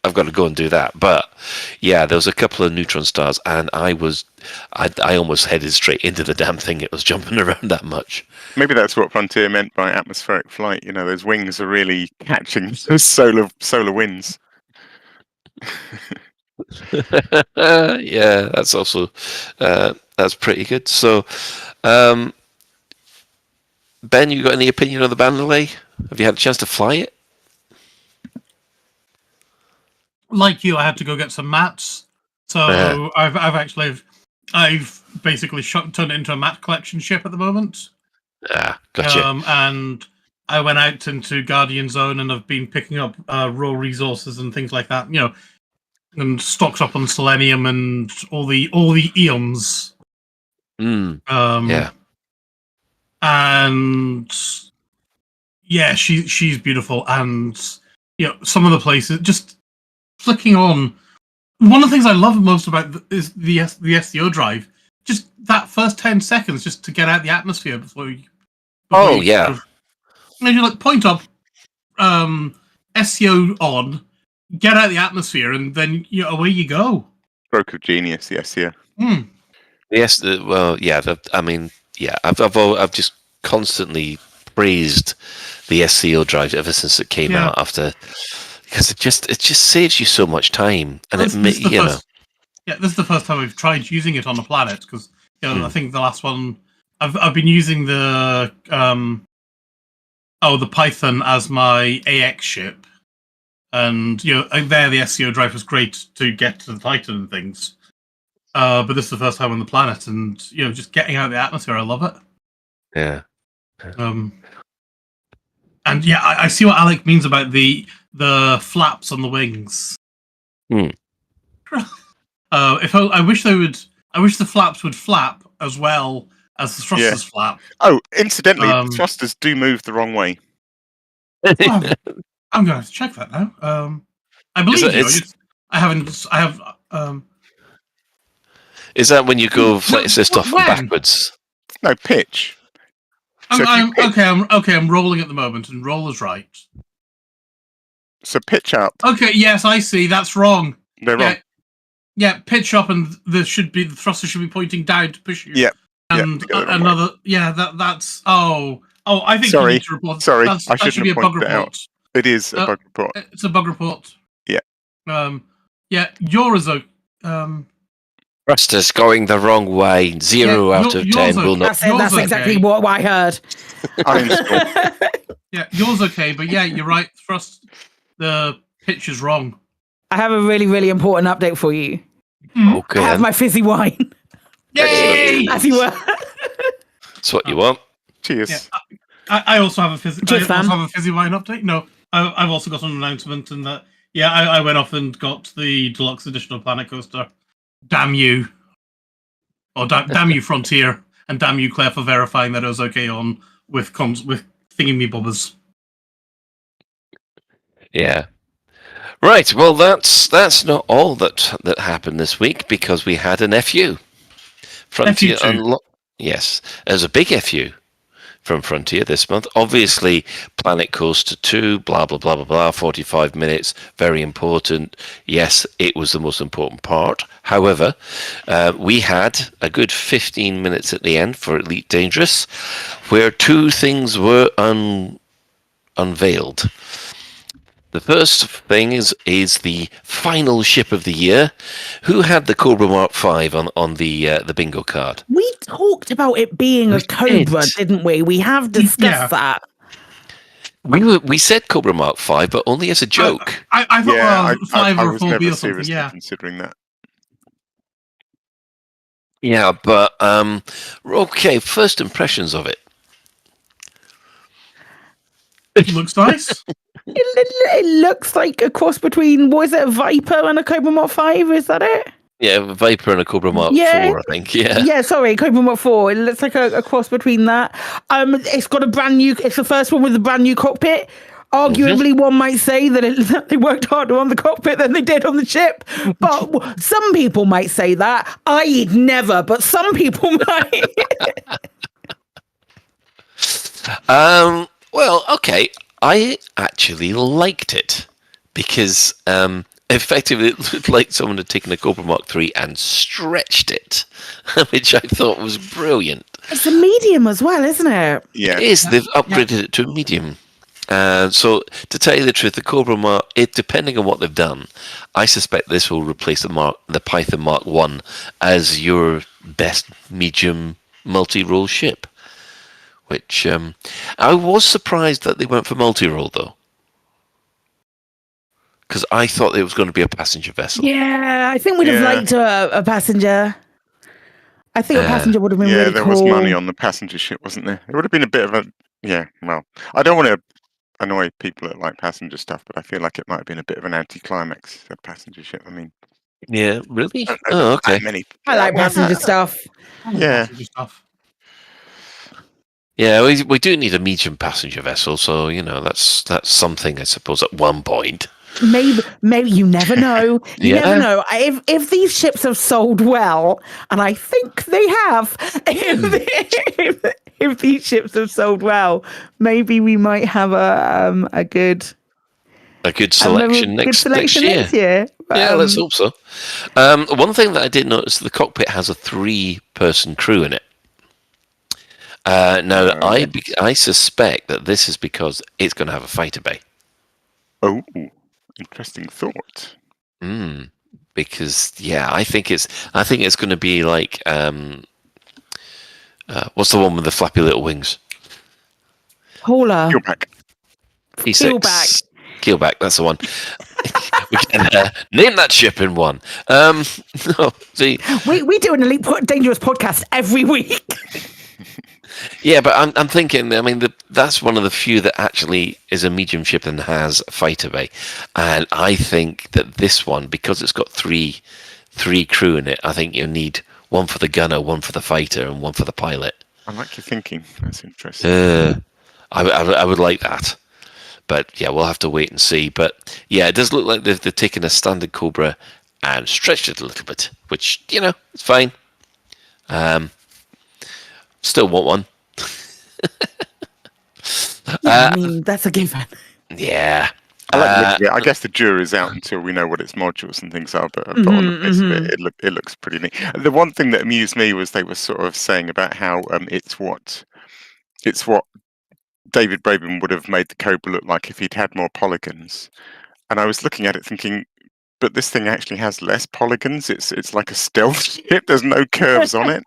go and do that. But yeah, there was a couple of neutron stars, and I almost headed straight into the damn thing. It was jumping around that much. Maybe that's what Frontier meant by atmospheric flight. You know, those wings are really catching those solar winds. Yeah, that's also that's pretty good. So, Ben, you got any opinion on the Mandalay? Have you had a chance to fly it? Like you, I had to go get some mats. So I've basically turned it into a mat collection ship at the moment. Gotcha. And I went out into Guardian Zone and I've been picking up raw resources and things like that. You know, and stocked up on selenium and all the eons. Yeah. And yeah, she's beautiful, and you know, some of the places just flicking on. One of the things I love most about is the SCO drive. Just that first 10 seconds, just to get out the atmosphere before you. Yeah. And you like point up, SCO on, get out the atmosphere, and then away you go. Stroke of genius, yes, yeah. Yes, I've just constantly praised the SCO drive ever since it came out because it just saves you so much time, and this is the first time I've tried using it on a planet, because I think the last one I've been using the Python as my AX ship, and there the SCO drive was great to get to the Titan and things. But this is the first time on the planet, and just getting out of the atmosphere, I love it. Yeah. And yeah, I see what Alec means about the flaps on the wings. I wish the flaps would flap as well as the thrusters flap. Oh, incidentally, the thrusters do move the wrong way. I'm going to have to check that now. I believe you. I have. Is that when you go flight assist off and backwards? No, pitch. I'm rolling at the moment, and roll is right. So pitch up. Okay, yes, I see. That's wrong. They're wrong. Yeah, pitch up, and the thruster should be pointing down to push you. Yeah. And another. Yeah, that's. Oh, I think sorry. You need to report. Sorry, that should be a bug report. Out. It is a bug report. It's a bug report. Yeah. Yeah, yours is Thruster's going the wrong way. 0 out of 10 will not. That's exactly what I heard. Yeah, yours okay, but yeah, you're right. The pitch is wrong. I have a really, really important update for you. Okay. I have my fizzy wine. Yay! As you were. That's what you want. Cheers. Yeah, I also have a fizzy wine update. No, I've also got an announcement, and that I went off and got the deluxe edition of Planet Coaster. Damn you! Or damn you, Frontier, and damn you, Claire, for verifying that it was okay on with thingy-me-bobbers. Yeah. Right. Well, that's not all that happened this week, because we had an FU. Frontier yes, there's a big FU from Frontier this month. Obviously, Planet Coaster 2, blah, blah, blah, blah, blah, 45 minutes, very important. Yes, it was the most important part. However, we had a good 15 minutes at the end for Elite Dangerous, where two things were unveiled. The first thing is the final ship of the year. Who had the Cobra Mk V on the bingo card? We talked about it being a Cobra, didn't we? We have discussed that. We said Cobra Mk V, but only as a joke. I thought 5 or 4B or something. Seriously considering that. Yeah, but okay. First impressions of it. It looks nice. It looks like a cross between, what is it, a Viper and a Cobra Mk V? Is that it? Yeah, a Viper and a Cobra Mark Yeah. 4, I think. Yeah. Yeah, sorry, Cobra Mk 4. It looks like a cross between that. It's got a brand new. It's the first one with a brand new cockpit. Arguably, one might say that they worked harder on the cockpit than they did on the ship. But some people might say that. I'd never, but some people might. Well, okay. I actually liked it because effectively it looked like someone had taken a Cobra Mark 3 and stretched it, which I thought was brilliant. It's a medium as well, isn't it? Yeah. It is. They've upgraded it to a medium. So, to tell you the truth, the Cobra Mark, depending on what they've done, I suspect this will replace the Python Mark 1 as your best medium multi-role ship. Which I was surprised that they went for multi-role, though. Because I thought it was going to be a passenger vessel. Yeah, I think we'd have liked a passenger. I think a passenger would have been really cool. Yeah, there was money on the passenger ship, wasn't there? It would have been a bit of a... Yeah, well, I don't want to annoy people that like passenger stuff, but I feel like it might have been a bit of an anticlimax, a passenger ship. I mean... Yeah, really? Oh, okay. I like passenger stuff. Yeah. Passenger stuff. Yeah, we do need a medium passenger vessel, so, that's something, I suppose, at one point. Maybe you never know. You never know. If these ships have sold well, and I think they have, if these ships have sold well, maybe we might have a good selection next year. Yeah, let's hope so. One thing that I did notice, the cockpit has a 3-person crew in it. Now, I suspect that this is because it's going to have a fighter bay. Oh, interesting thought. Because I think it's going to be like what's the one with the flappy little wings? Hauler. Keelback. Keelback. That's the one. We can name that ship in one. No, see, we do an Elite Dangerous podcast every week. Yeah, but I'm thinking, I mean, that's one of the few that actually is a medium ship and has a fighter bay. And I think that this one, because it's got three crew in it, I think you need one for the gunner, one for the fighter, and one for the pilot. I like your thinking. That's interesting. I would like that. But yeah, we'll have to wait and see. But yeah, it does look like they've taken a standard Cobra and stretched it a little bit, which, it's fine. Still want one. I mean, that's a given. Yeah. I guess the jury's out until we know what its modules and things are, but on the face of it looks pretty neat. The one thing that amused me was they were sort of saying about how it's what David Braben would have made the Cobra look like if he'd had more polygons. And I was looking at it thinking, but this thing actually has less polygons. It's like a stealth ship. There's no curves on it.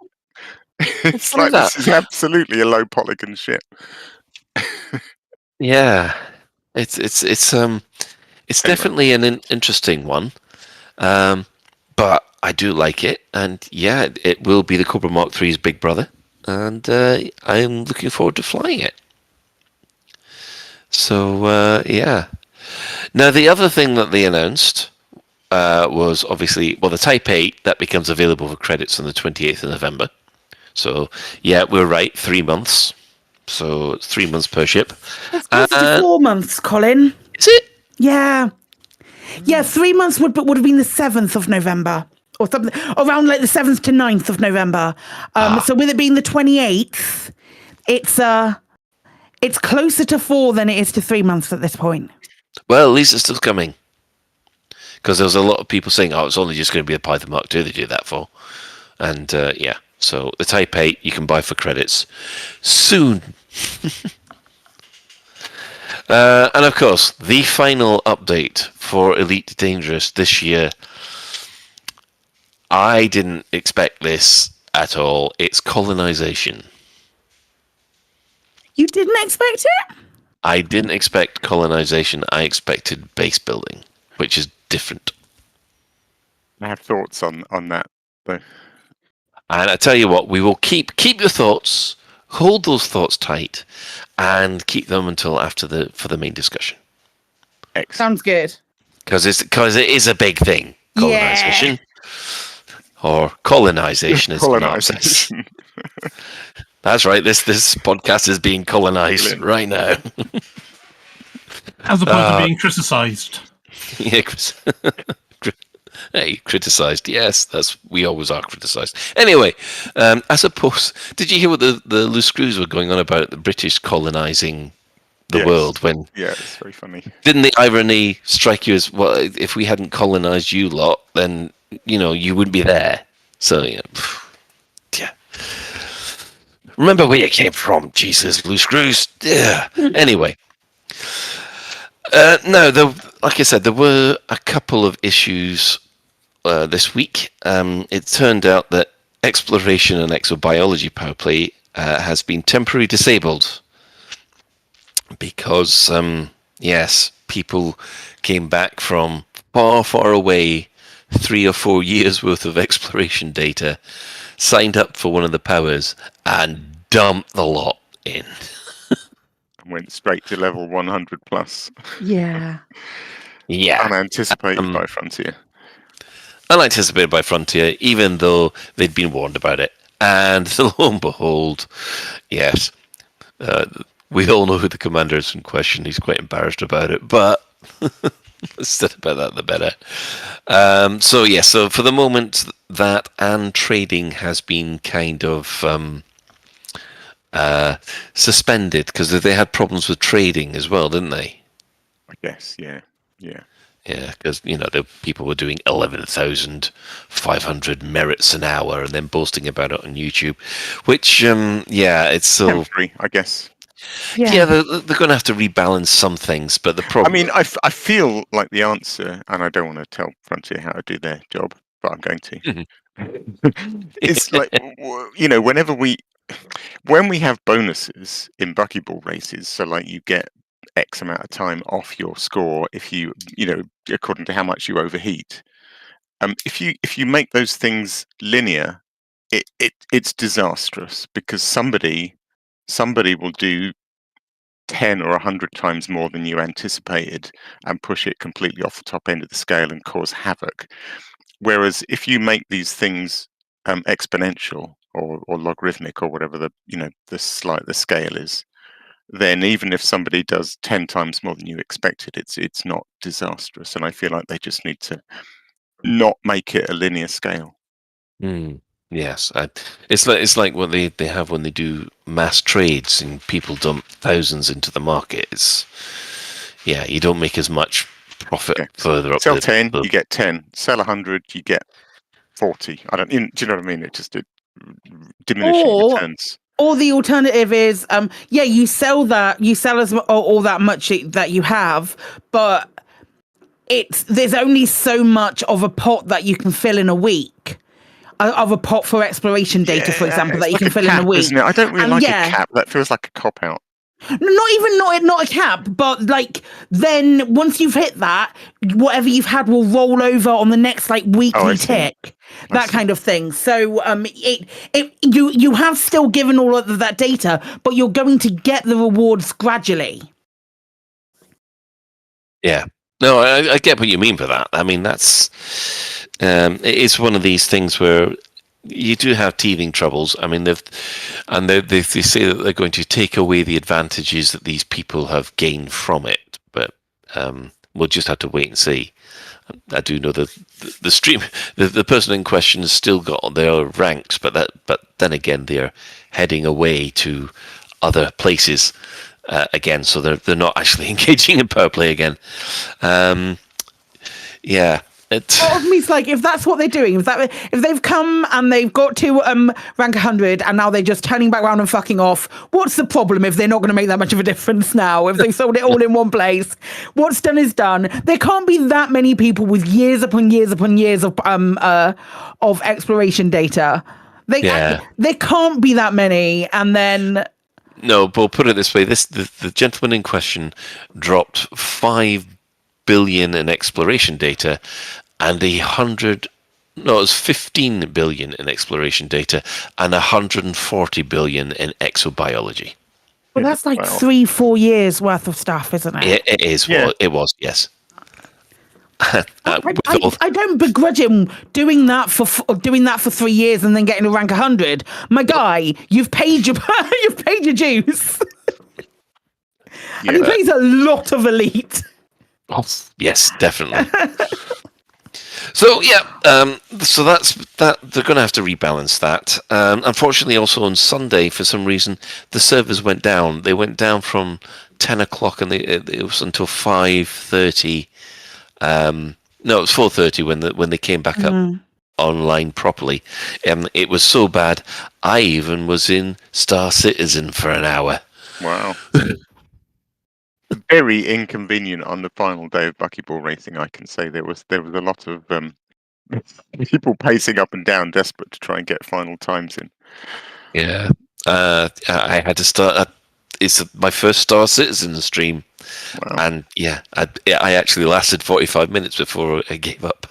It's like this is absolutely a low polygon ship. Yeah, it's definitely an interesting one, but I do like it, and yeah, it will be the Cobra Mark III's big brother, and I'm looking forward to flying it. So yeah. Now the other thing that they announced was obviously the Type 8 that becomes available for credits on the 28th of November. So, yeah, we're right, 3 months. So, it's 3 months per ship. It's close to 4 months, Colin. Is it? Yeah. Yeah, 3 months would have been the 7th of November. Or something, around like the 7th to 9th of November. So, with it being the 28th, it's closer to 4 than it is to 3 months at this point. Well, at least it's still coming. Because there was a lot of people saying, it's only just going to be a Python Mark II they do that for. And, yeah. So the Type 8 you can buy for credits soon. And of course, the final update for Elite Dangerous this year. I didn't expect this at all. It's Colonisation. You didn't expect it? I didn't expect Colonisation. I expected base building, which is different. I have thoughts on that, though. And I tell you what, we will keep your thoughts, hold those thoughts tight, and keep them until for the main discussion. Excellent. Sounds good. Because it is a big thing, Colonisation. Yeah. or colonisation, as Mark says. Colonisation. That's right. This podcast is being colonised right now. As opposed to being criticised. Yeah, hey, criticised. Yes, we always are criticised. Anyway, I suppose, did you hear what the loose screws were going on about the British colonising the world? When it's very funny. Didn't the irony strike you as, well, if we hadn't colonised you lot, then you wouldn't be there. So yeah. Remember where you came from, Jesus, loose screws. Yeah. Anyway. No, like I said, there were a couple of issues this week. It turned out that exploration and exobiology Powerplay has been temporarily disabled because, yes, people came back from far, far away, 3 or 4 years worth of exploration data, signed up for one of the powers, and dumped the lot in. Went straight to level 100 plus. Yeah. Yeah. Unanticipated by Frontier. Unanticipated by Frontier, even though they'd been warned about it. And lo and behold, yes, we all know who the commander is in question. He's quite embarrassed about it, but instead about that, the better. So for the moment, that and trading has been kind of suspended because they had problems with trading as well, didn't they? I guess, yeah. Yeah, because the people were doing 11,500 merits an hour and then boasting about it on YouTube, which it's so temporary, I guess. Yeah, they're going to have to rebalance some things, but the problem. I mean, I feel like the answer, and I don't want to tell Frontier how to do their job, but I'm going to. It's like when we have bonuses in buckyball races, so like you get X amount of time off your score if you according to how much you overheat. If you make those things linear, it's disastrous because somebody will do 10 or 100 times more than you anticipated and push it completely off the top end of the scale and cause havoc. Whereas if you make these things exponential or logarithmic or whatever the scale is, then even if somebody does 10 times more than you expected, it's not disastrous. And I feel like they just need to not make it a linear scale. Yes, it's like what they have when they do mass trades and people dump thousands into the market. You don't make as much profit further up. Sell 10, you get 10. Sell 100, you get 40. Do you know what I mean? It diminishing returns. Or the alternative is, you sell as all that much that you have, but there's only so much of a pot that you can fill in a week. Of a pot for exploration data, for example, that you can fill in a week. Isn't it? I don't really like a cap. That feels like a cop out. Not a cap, but like then once you've hit that, whatever you've had will roll over on the next weekly tick, that kind of thing. So you have still given all of that data, but you're going to get the rewards gradually. Yeah, no, I get what you mean by that. I mean that's it's one of these things where you do have teething troubles. I mean, they say that they're going to take away the advantages that these people have gained from it, but we'll just have to wait and see. I do know that the person in question has still got their ranks, but then again they're heading away to other places again, so they're not actually engaging in Powerplay again. Part of me is like, if that's what they're doing, if they've come and they've got to rank 100 and now they're just turning back around and fucking off, what's the problem if they're not going to make that much of a difference now? If they've sold it all in one place, what's done is done. There can't be that many people with years upon years upon years of exploration data. There can't be that many, and then. No, but put it this way: the gentleman in question dropped 5 billion in exploration data and 15 billion in exploration data and 140 billion in exobiology. Well, that's 3-4 years worth of stuff, isn't it? It is. Yeah. Well, it was, yes. I don't begrudge him doing that for 3 years and then getting a rank 100. My guy, you've paid your dues. And he plays a lot of Elite. Oh, yes, definitely. So so that's that. They're going to have to rebalance that. Unfortunately, also on Sunday, for some reason, the servers went down. They went down from 10 o'clock, and it was until 5:30. No, it was 4:30 when they came back up online properly. It was so bad, I even was in Star Citizen for an hour. Wow. Very inconvenient on the final day of buckyball racing. I can say there was a lot of people pacing up and down, desperate to try and get final times in. Yeah, I had to start. It's my first Star Citizen stream, and I actually lasted 45 minutes before I gave up.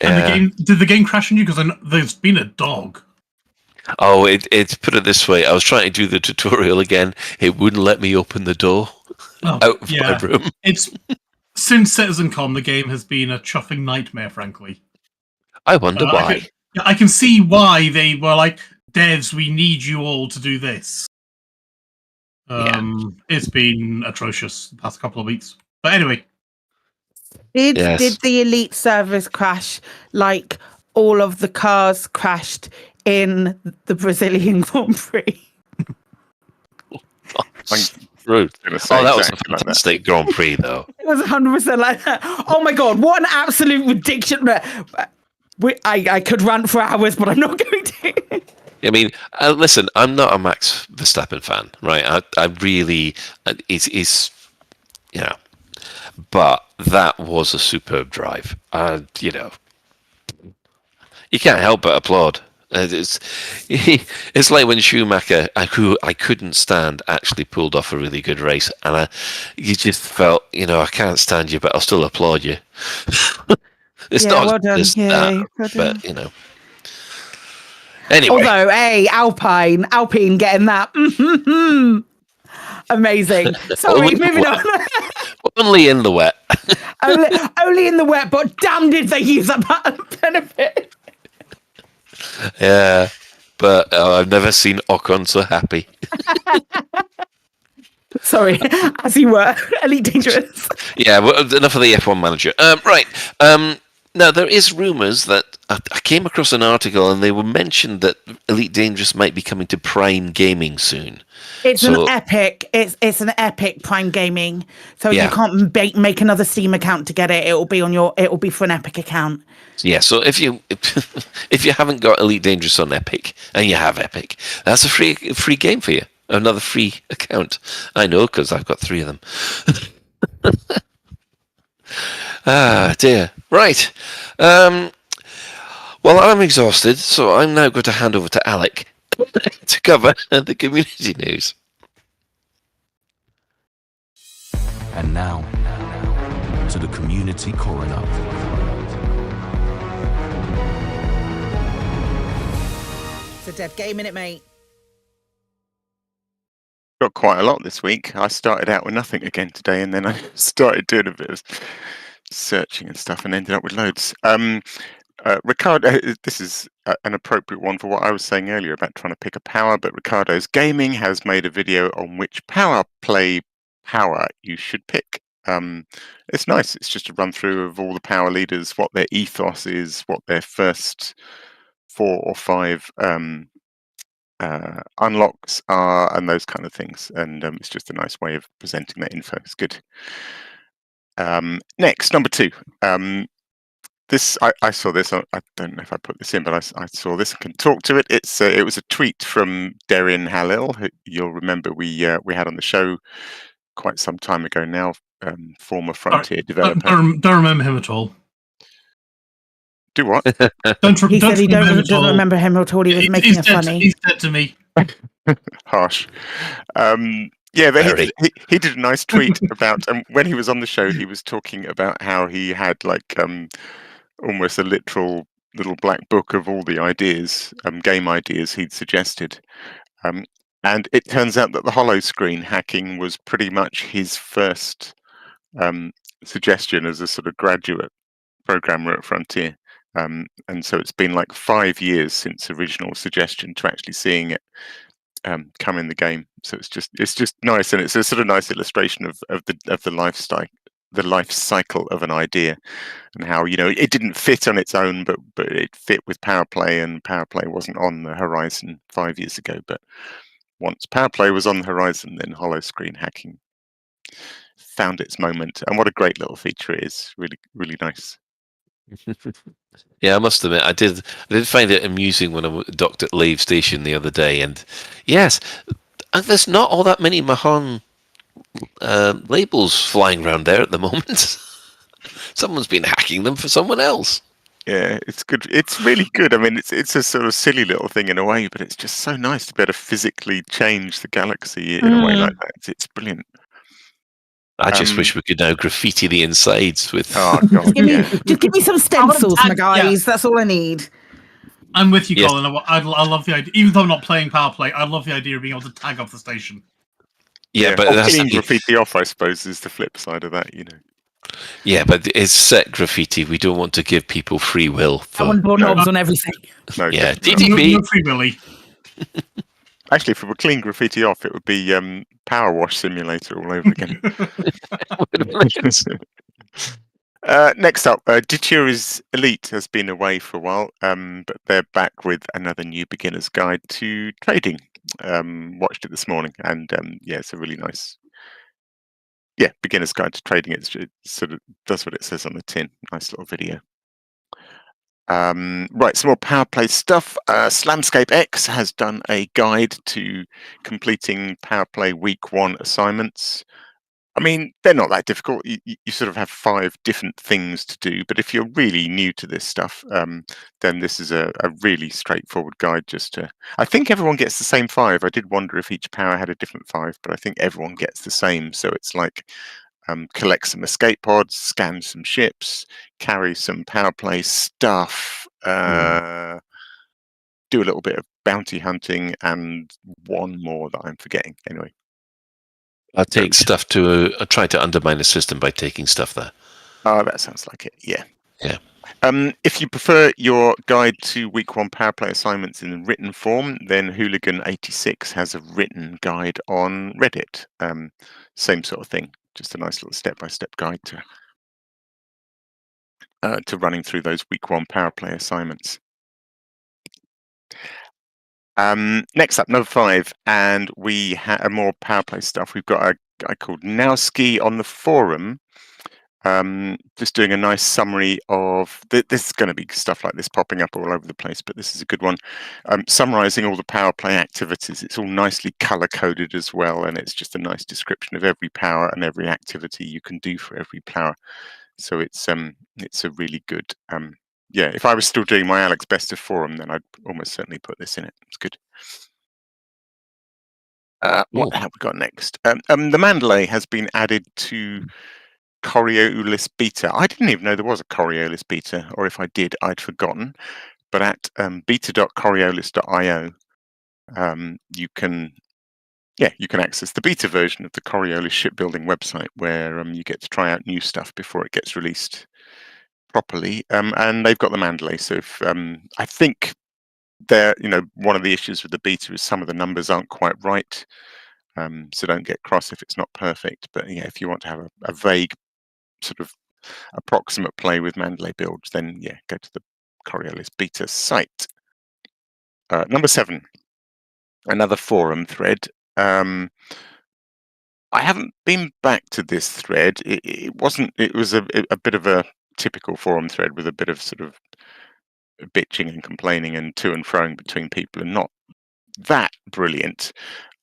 And did the game crash on you? Because there's been a dog. Oh, it put it this way. I was trying to do the tutorial again. It wouldn't let me open the door out of my room. It's since CitizenCon, the game has been a chuffing nightmare, frankly. I wonder why. I can see why they were like, devs, we need you all to do this. It's been atrocious the past couple of weeks. But anyway. Did the Elite servers crash like all of the cars crashed in the Brazilian Grand Prix? Rude. That was a fantastic Grand Prix, though. It was 100% like that. Oh my god, what an absolute ridiculous... I could rant for hours, but I'm not going to. I mean, listen, I'm not a Max Verstappen fan, right? I really... He's but that was a superb drive. You can't help but applaud. It's like when Schumacher, who I couldn't stand, actually pulled off a really good race, and you just felt, I can't stand you, but I'll still applaud you. It's not well done. But anyway. Although, Alpine getting that. Amazing. Sorry, moving on. Only in the wet. only in the wet, but damn did they use that benefit. Yeah, but I've never seen Ocon so happy. Sorry, as you were, Elite Dangerous. Yeah, well, enough of the F1 manager. Right. Now, there is rumours that I came across an article, and they were mentioned that Elite Dangerous might be coming to Prime Gaming soon. It's an epic. It's an epic Prime Gaming. So you can't make another Steam account to get it. It'll be for an Epic account. Yeah. So if you haven't got Elite Dangerous on Epic, and you have Epic, that's a free game for you. Another free account. I know, because I've got 3 of them. Ah, dear. Right. Well, I'm exhausted, so I'm now going to hand over to Alec to cover the community news. And now, to the community coroner. It's a dead game, innit, mate? Got quite a lot this week. I started out with nothing again today, and then I started doing a bit of searching and stuff, and ended up with loads. Ricardo, this is an appropriate one for what I was saying earlier about trying to pick a power, but Ricardo's Gaming has made a video on which Powerplay power you should pick. It's nice. It's just a run through of all the power leaders, what their ethos is, what their first 4 or 5 unlocks are, and those kind of things. And it's just a nice way of presenting that info. It's good. Next, number 2. I saw this. I don't know if I put this in, but I saw this and can talk to it. It was a tweet from Derin Halil, who you'll remember we had on the show quite some time ago now. Former Frontier developer. Don't remember him at all. Do what? He said he doesn't remember him at all. He was making it funny. He's dead to me. Harsh. Yeah, but he did a nice tweet about when he was on the show. He was talking about how he had like almost a literal little black book of all the ideas, game ideas he'd suggested. And it turns out that the hollow screen hacking was pretty much his first suggestion as a sort of graduate programmer at Frontier. And so it's been like 5 years since original suggestion to actually seeing it come in the game. So it's just nice, and it's a sort of nice illustration of the life cycle of an idea, and how it didn't fit on its own, but it fit with Powerplay, and Powerplay wasn't on the horizon 5 years ago. But once Powerplay was on the horizon, then hollow screen hacking found its moment, and what a great little feature it is. Really, really nice. Yeah, I must admit, I did find it amusing when I docked at Lave Station the other day, and yes, there's not all that many Mahan labels flying around there at the moment. Someone's been hacking them for someone else. Yeah, it's good. It's really good. I mean, it's a sort of silly little thing in a way, but it's just so nice to be able to physically change the galaxy in a way like that. It's brilliant. I just wish we could now graffiti the insides with. Oh God! Just give me some stencils, my guys. Yeah. That's all I need. I'm with you, Yes. Colin. I love the idea. Even though I'm not playing Powerplay, I love the idea of being able to tag off the station. Yeah, but that's killing graffiti off, I suppose, is the flip side of that. Yeah, but it's set graffiti. We don't want to give people free will. I want knobs on everything. No, yeah, definitely No free willy. Actually, if we were clean graffiti off, it would be Power Wash Simulator all over again. Next up, Ditura's Elite has been away for a while, but they're back with another new beginner's guide to trading. Watched it this morning, and it's a really nice, beginner's guide to trading. It sort of does what it says on the tin. Nice little video. Right, some more Powerplay stuff. Slamscape X has done a guide to completing Powerplay Week 1 assignments. I mean, they're not that difficult. You sort of have 5 different things to do, but if you're really new to this stuff, then this is a really straightforward guide. I think everyone gets the same 5. I did wonder if each power had a different 5, but I think everyone gets the same. So it's like collect some escape pods, scan some ships, carry some Powerplay stuff, do a little bit of bounty hunting, and one more that I'm forgetting. Anyway. I take stuff to try to undermine the system by taking stuff there. Oh, that sounds like it. Yeah. Yeah. If you prefer your guide to Week 1 Powerplay assignments in written form, then Hooligan86 has a written guide on Reddit. Same sort of thing. Just a nice little step-by-step guide to running through those Week 1 Powerplay assignments. Next up, number 5, and we have more Powerplay stuff. We've got a guy called Nowski on the forum, just doing a nice summary of this is going to be stuff like this popping up all over the place, but this is a good one. Summarizing all the Powerplay activities. It's all nicely color coded as well, and it's just a nice description of every power and every activity you can do for every power. So it's a really good. If I was still doing my Alex Bester forum, then I'd almost certainly put this in it. It's good. What have we got next? The Mandalay has been added to Coriolis beta. I didn't even know there was a Coriolis beta, or if I did, I'd forgotten. But at beta.coriolis.io, you can access the beta version of the Coriolis shipbuilding website, where you get to try out new stuff before it gets released properly. And they've got the Mandalay. So if I think one of the issues with the beta is some of the numbers aren't quite right. So don't get cross if it's not perfect. But if you want to have a vague sort of approximate play with Mandalay builds, then go to the Coriolis beta site. Number 7, another forum thread. I haven't been back to this thread. It was a bit of a typical forum thread with a bit of sort of bitching and complaining and to and froing between people, and not that brilliant.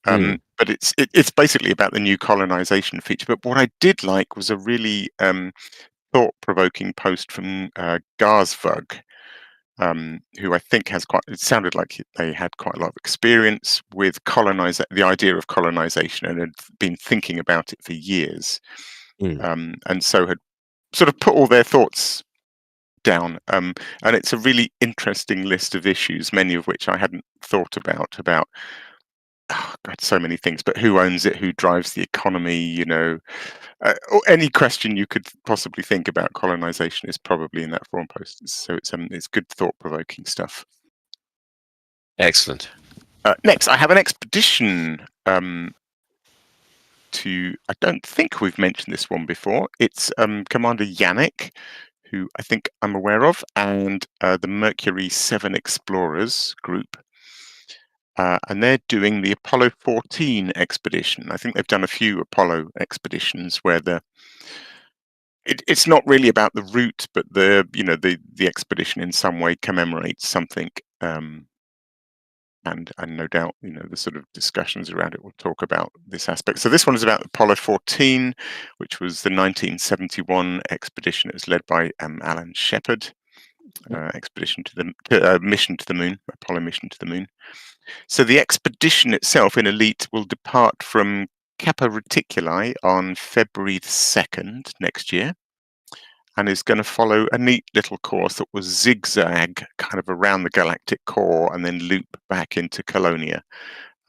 But it's basically about the new colonization feature. But what I did like was a really thought-provoking post from Garsvug, who I think it sounded like they had quite a lot of experience with the idea of colonization, and had been thinking about it for years, and so had sort of put all their thoughts down. And it's a really interesting list of issues, many of which I hadn't thought about oh God, so many things. But who owns it? Who drives the economy? You know, or any question you could possibly think about colonization is probably in that forum post. So it's good thought-provoking stuff. Excellent. Next, I have an expedition. I don't think we've mentioned this one before. It's Commander Yannick, who I think I'm aware of, and the Mercury 7 Explorers group. And they're doing the Apollo 14 expedition. I think they've done a few Apollo expeditions where it's not really about the route, but the expedition in some way commemorates something. And no doubt, the sort of discussions around it will talk about this aspect. So this one is about Apollo 14, which was the 1971 expedition. It was led by Alan Shepard. Expedition to the mission to the moon, Apollo mission to the moon. So the expedition itself in Elite will depart from Kappa Reticuli on February 2nd next year, and is going to follow a neat little course that will zigzag kind of around the galactic core and then loop back into Colonia.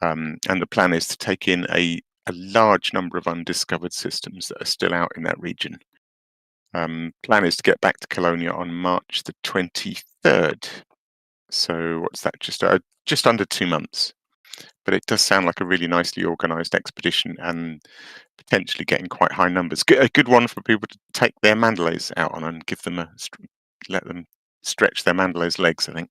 And the plan is to take in a large number of undiscovered systems that are still out in that region. Plan is to get back to Colonia on March the 23rd. So what's that? Just under 2 months. But it does sound like a really nicely organised expedition and potentially getting quite high numbers. A good one for people to take their Mandalays out on and give them let them stretch their Mandalay's legs, I think.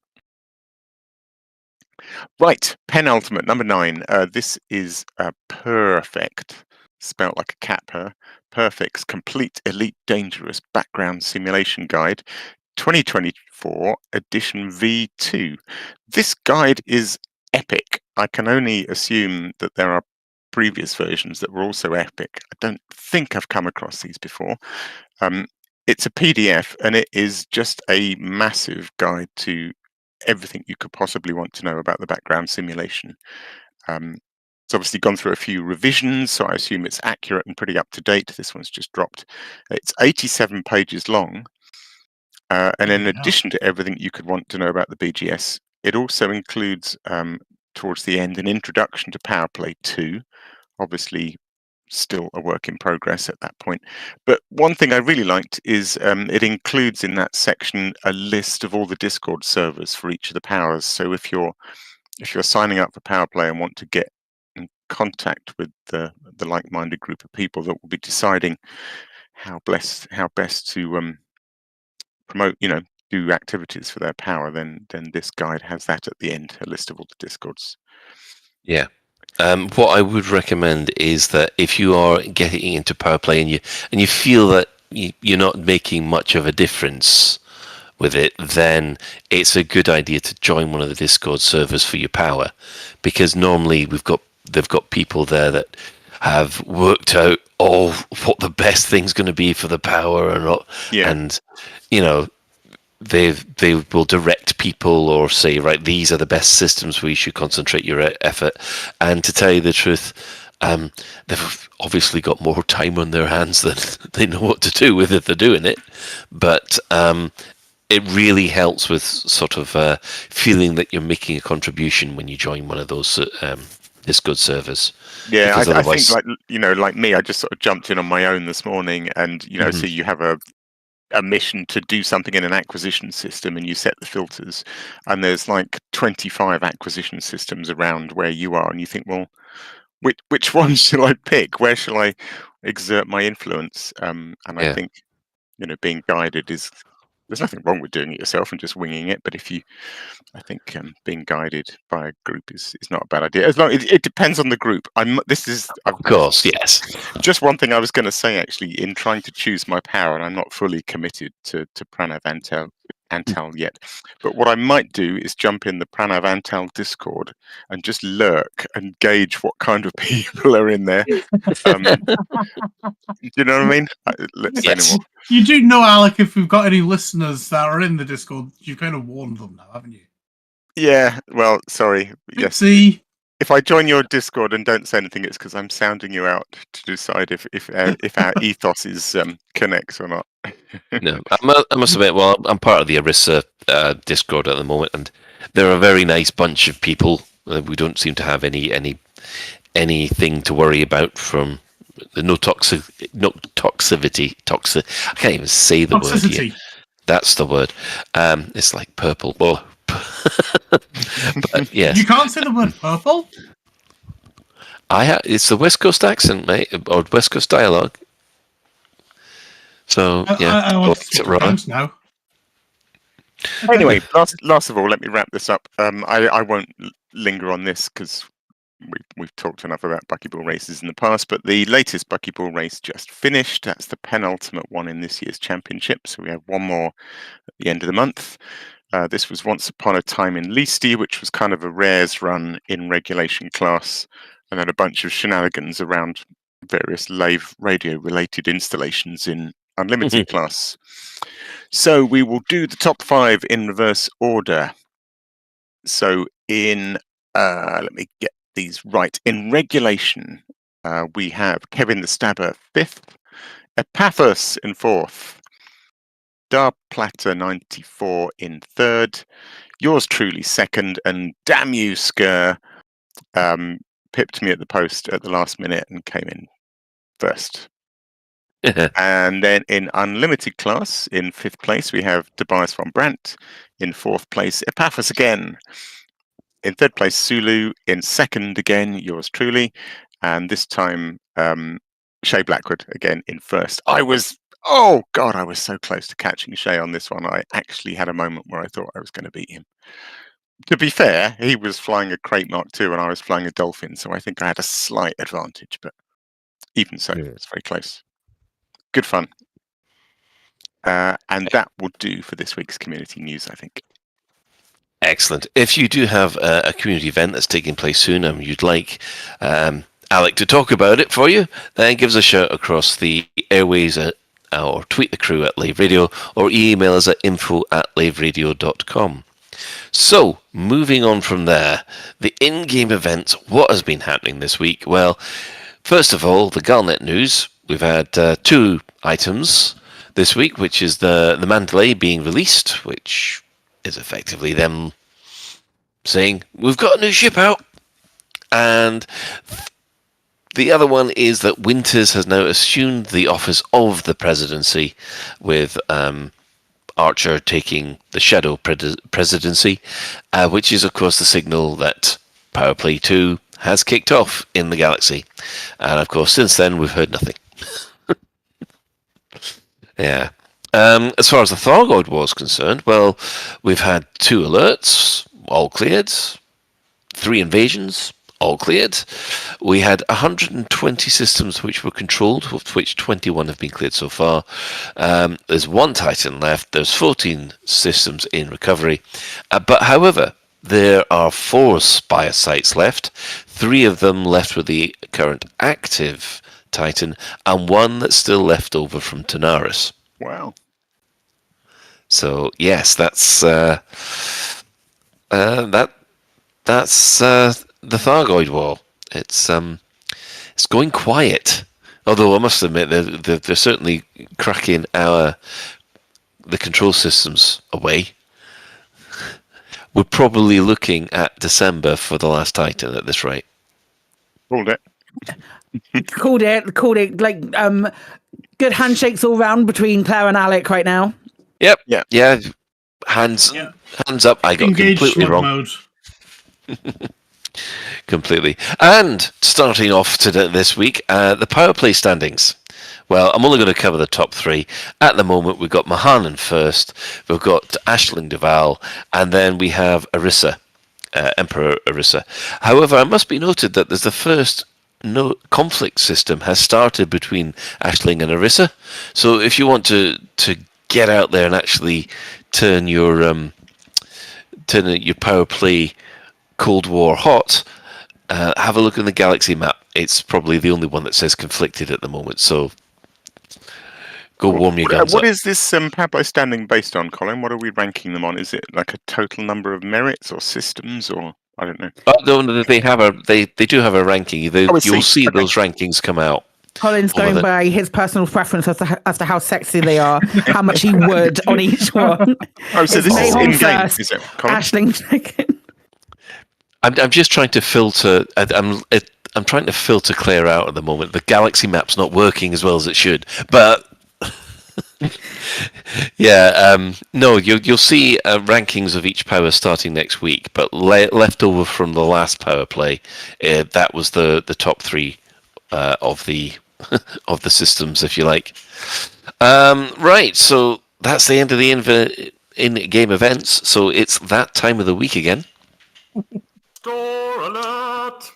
Right, penultimate, number 9. This is Perfect, spelt like a cat purr. Perfect's Complete Elite Dangerous Background Simulation Guide, 2024 edition V2. This guide is epic. I can only assume that there are previous versions that were also epic. I don't think I've come across these before. It's a PDF, and it is just a massive guide to everything you could possibly want to know about the background simulation. It's obviously gone through a few revisions, so I assume it's accurate and pretty up to date. This one's just dropped. It's 87 pages long. And in addition to everything you could want to know about the BGS, it also includes, towards the end, an introduction to Powerplay 2, obviously still a work in progress at that point. But one thing I really liked is it includes in that section a list of all the Discord servers for each of the powers. So if you're signing up for Powerplay and want to get in contact with the like-minded group of people that will be deciding how best to promote, do activities for their power, then this guide has that at the end, a list of all the Discords. Yeah. What I would recommend is that if you are getting into Powerplay and you feel that you're not making much of a difference with it, then it's a good idea to join one of the Discord servers for your power, because normally they've got people there that have worked out what the best thing's going to be for the power or not, and they will direct people or say, right, these are the best systems where you should concentrate your effort. And to tell you the truth, they've obviously got more time on their hands than they know what to do with if they're doing it. But it really helps with sort of feeling that you're making a contribution when you join one of those Discord servers. Yeah, I think like me, I just sort of jumped in on my own this morning, and so you have a mission to do something in an acquisition system, and you set the filters, and there's like 25 acquisition systems around where you are, and you think, well, which one shall I pick? Where shall I exert my influence? And I think being guided there's nothing wrong with doing it yourself and just winging it, but I think being guided by a group is not a bad idea. As long it depends on the group. Of course, yes. Just one thing I was going to say, actually, in trying to choose my power, and I'm not fully committed to Pranav Antal yet. But what I might do is jump in the Pranav Antal Discord and just lurk and gauge what kind of people are in there. Do you know what I mean? Let's say no more. You do know, Alec, if we've got any listeners that are in the Discord, you've kind of warned them now, haven't you? Yeah, well, sorry. Yes. See? If I join your Discord and don't say anything, it's because I'm sounding you out to decide if our ethos is connects or not. No, I must admit, well, I'm part of the Arissa Discord at the moment, and they're a very nice bunch of people. We don't seem to have anything to worry about from the toxicity. I can't even say the word here. That's the word. It's like purple. Oh. But yes. You can't say the word purple? It's the West Coast accent, mate, or West Coast dialogue. So I want to speak French now. Anyway, last of all, let me wrap this up. I won't linger on this because we've talked enough about buckyball races in the past, but the latest buckyball race just finished. That's the penultimate one in this year's championship. So we have one more at the end of the month. This was Once Upon a Time in Leasty, which was kind of a rares run in regulation class, and then a bunch of shenanigans around various Lave radio related installations in unlimited class. So we will do the top 5 in reverse order. So in let me get these right. In regulation, we have Kevin the Stabber 5th, Epaphras in 4th, Dar Platter 94 in 3rd, yours truly 2nd, and damn you, Skr, pipped me at the post at the last minute and came in 1st. And then in unlimited class, in 5th place, we have Tobias von Brandt. In 4th place, Epaphras again. In 3rd place, Sulu. In 2nd again, yours truly. And this time, Shay Blackwood again in 1st. I was so close to catching Shay on this one. I actually had a moment where I thought I was going to beat him. To be fair, he was flying a Crate Mark II and I was flying a Dolphin, so I think I had a slight advantage, but even so, it's very close. Good fun. And that will do for this week's community news, I think. Excellent. If you do have a community event that's taking place soon and you'd like Alec to talk about it for you, then give us a shout across the airways or tweet the crew at Lave Radio or email us at info@laveradio.com. So, moving on from there, the in-game events, what has been happening this week? Well, first of all, the Galnet news. We've had 2 items this week, which is the Mandalay being released, which is effectively them saying, we've got a new ship out. And the other one is that Winters has now assumed the office of the presidency, with Archer taking the shadow presidency, which is, of course, the signal that Powerplay 2 has kicked off in the galaxy. And, of course, since then, we've heard nothing. Yeah. As far as the Thargoid War is concerned, well, we've had 2 alerts, all cleared, 3 invasions, all cleared. We had 120 systems which were controlled, of which 21 have been cleared so far. There's 1 Titan left. There's 14 systems in recovery. But however, there are 4 Spire sites left, 3 of them left with the current active Titan, and 1 that's still left over from Tanaris. Wow. So yes, that's the Thargoid War. It's going quiet. Although I must admit they're certainly cracking the control systems away. We're probably looking at December for the last Titan at this rate. Called it. Called it. Like, good handshakes all round between Claire and Alec right now. Yep. Yeah. Hands up. I got completely wrong. Mode. Completely. And starting off this week, the Powerplay standings. Well, I'm only going to cover the top 3. At the moment, we've got Mahanan first, we've got Aisling Duval, and then we have Arissa, Emperor Arissa. However, it must be noted that there's the first conflict system has started between Aisling and Arissa. So if you want to get out there and actually turn your Powerplay Cold War hot, have a look in the galaxy map. It's probably the only one that says conflicted at the moment. So go warm your guns up. What is this Powerplay standing based on, Colin? What are we ranking them on? Is it like a total number of merits or systems, or I don't know? They do have a ranking. You'll see those rankings come out. Colin's going by his personal preference as to how sexy they are, how much he would on each one. Oh, so this is in game, is it, Colin? Aisling second. I'm just trying to filter. I'm trying to filter clear out at the moment. The galaxy map's not working as well as it should, but. Yeah, no, you'll see rankings of each power starting next week, but left over from the last power play, that was the top 3 of the of the systems, if you like. Right, so that's the end of the in-game events. So it's that time of the week again. Store alert!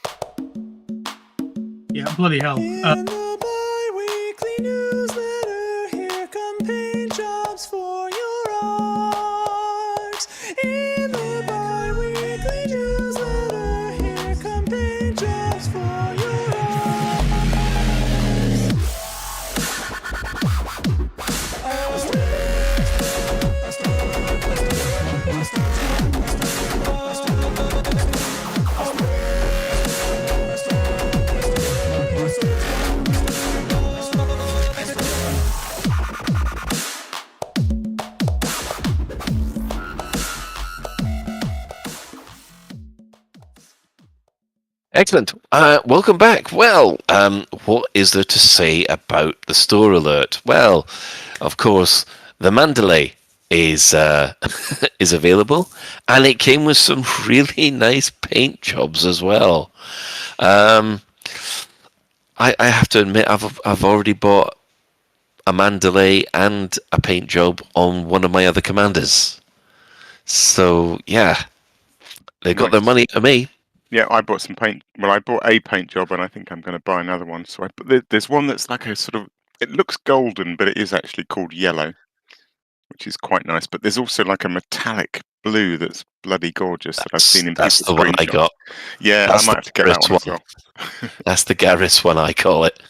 Yeah, bloody hell. In the bi-weekly newsletter, here come paint jobs for your art. In the bi-weekly newsletter, here come paint jobs for your art. Excellent. Welcome back. Well, what is there to say about the store alert? Well, of course, the Mandalay is is available, and it came with some really nice paint jobs as well. I have to admit, I've already bought a Mandalay and a paint job on one of my other commanders. So yeah, they got their money to me. Yeah, I bought some paint. Well, I bought a paint job, and I think I'm going to buy another one. So there's one that's like a sort of. It looks golden, but it is actually called yellow, which is quite nice. But there's also like a metallic blue that's bloody gorgeous that I've seen in That's people's the one I screenshots. got. Yeah, That's I might have to get that Garrus one as well. That's the Garrus one, I call it.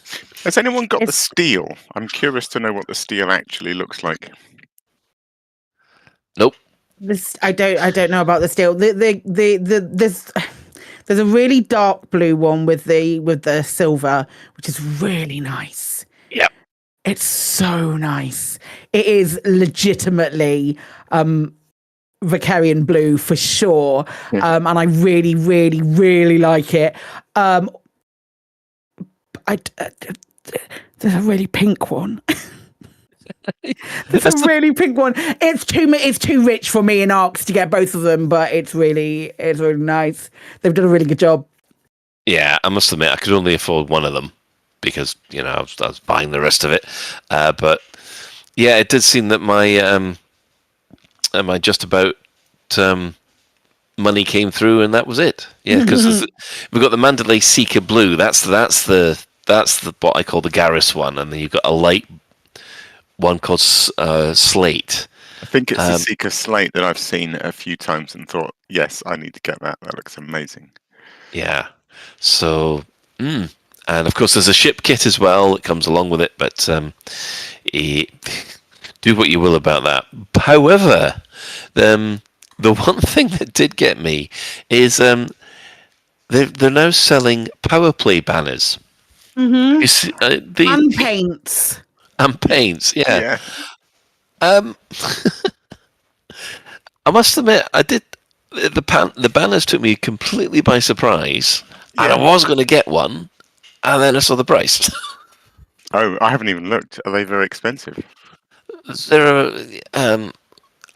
Has anyone got the steel? I'm curious to know what the steel actually looks like. Nope. I don't know about the steel. There's a really dark blue one with the silver, which is really nice. Yep. It's so nice. It is legitimately Vicarian blue for sure. And I really, really, really like it. There's a really pink one. There's a really pink one. It's too rich for me in ARCs to get both of them, but it's really nice. They've done a really good job. Yeah, I must admit, I could only afford one of them because I was buying the rest of it. But yeah, it did seem that my my just about money came through, and that was it. Yeah, because we've got the Mandalay Seeker Blue. That's the what I call the Garrus one, and then you've got a light one called Slate. I think it's the Seeker Slate that I've seen a few times and thought, yes, I need to get that. That looks amazing. Yeah. So, and of course, there's a ship kit as well that comes along with it. But do what you will about that. However, the one thing that did get me is they're now selling Powerplay banners. Mm-hmm. You see, and paints. And paints, yeah. I must admit, I did the banners took me completely by surprise, and I was going to get one, and then I saw the price. Oh, I haven't even looked. Are they very expensive? There are.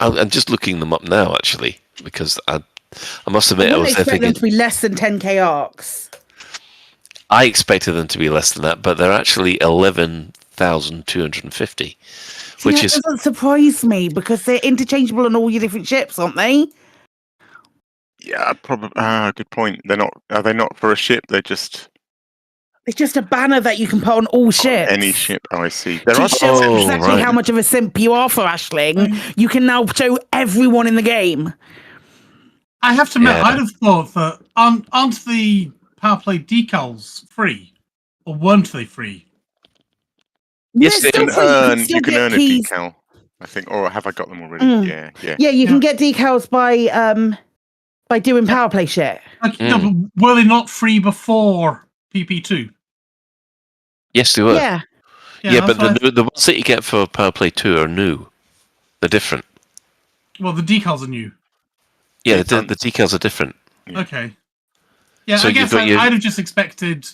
I'm just looking them up now, actually, because I must admit, I was expect them to be less than 10k arcs. I expected them to be less than that, but they're actually 11,250, which is doesn't surprise me because they're interchangeable on all your different ships, aren't they? Yeah, probably. Good point. They're not. Are they not for a ship? They're just. It's just a banner that you can put on all ships. Any ship. Oh, I see. To show exactly how much of a simp you are for Ashling, you can now show everyone in the game. I have to admit, I'd have thought that aren't the Powerplay decals free, or weren't they free? Yes, you can earn a decal, I think, or have I got them already? Yeah. Yeah, you can get decals by doing Powerplay shit. No, but were they not free before PP2? Yes, they were. Yeah, but the ones that you get for Powerplay 2 are new. They're different. Well, the decals are new. Yeah, the decals are different. Okay. Yeah, So I you've guess got your- I'd have just expected,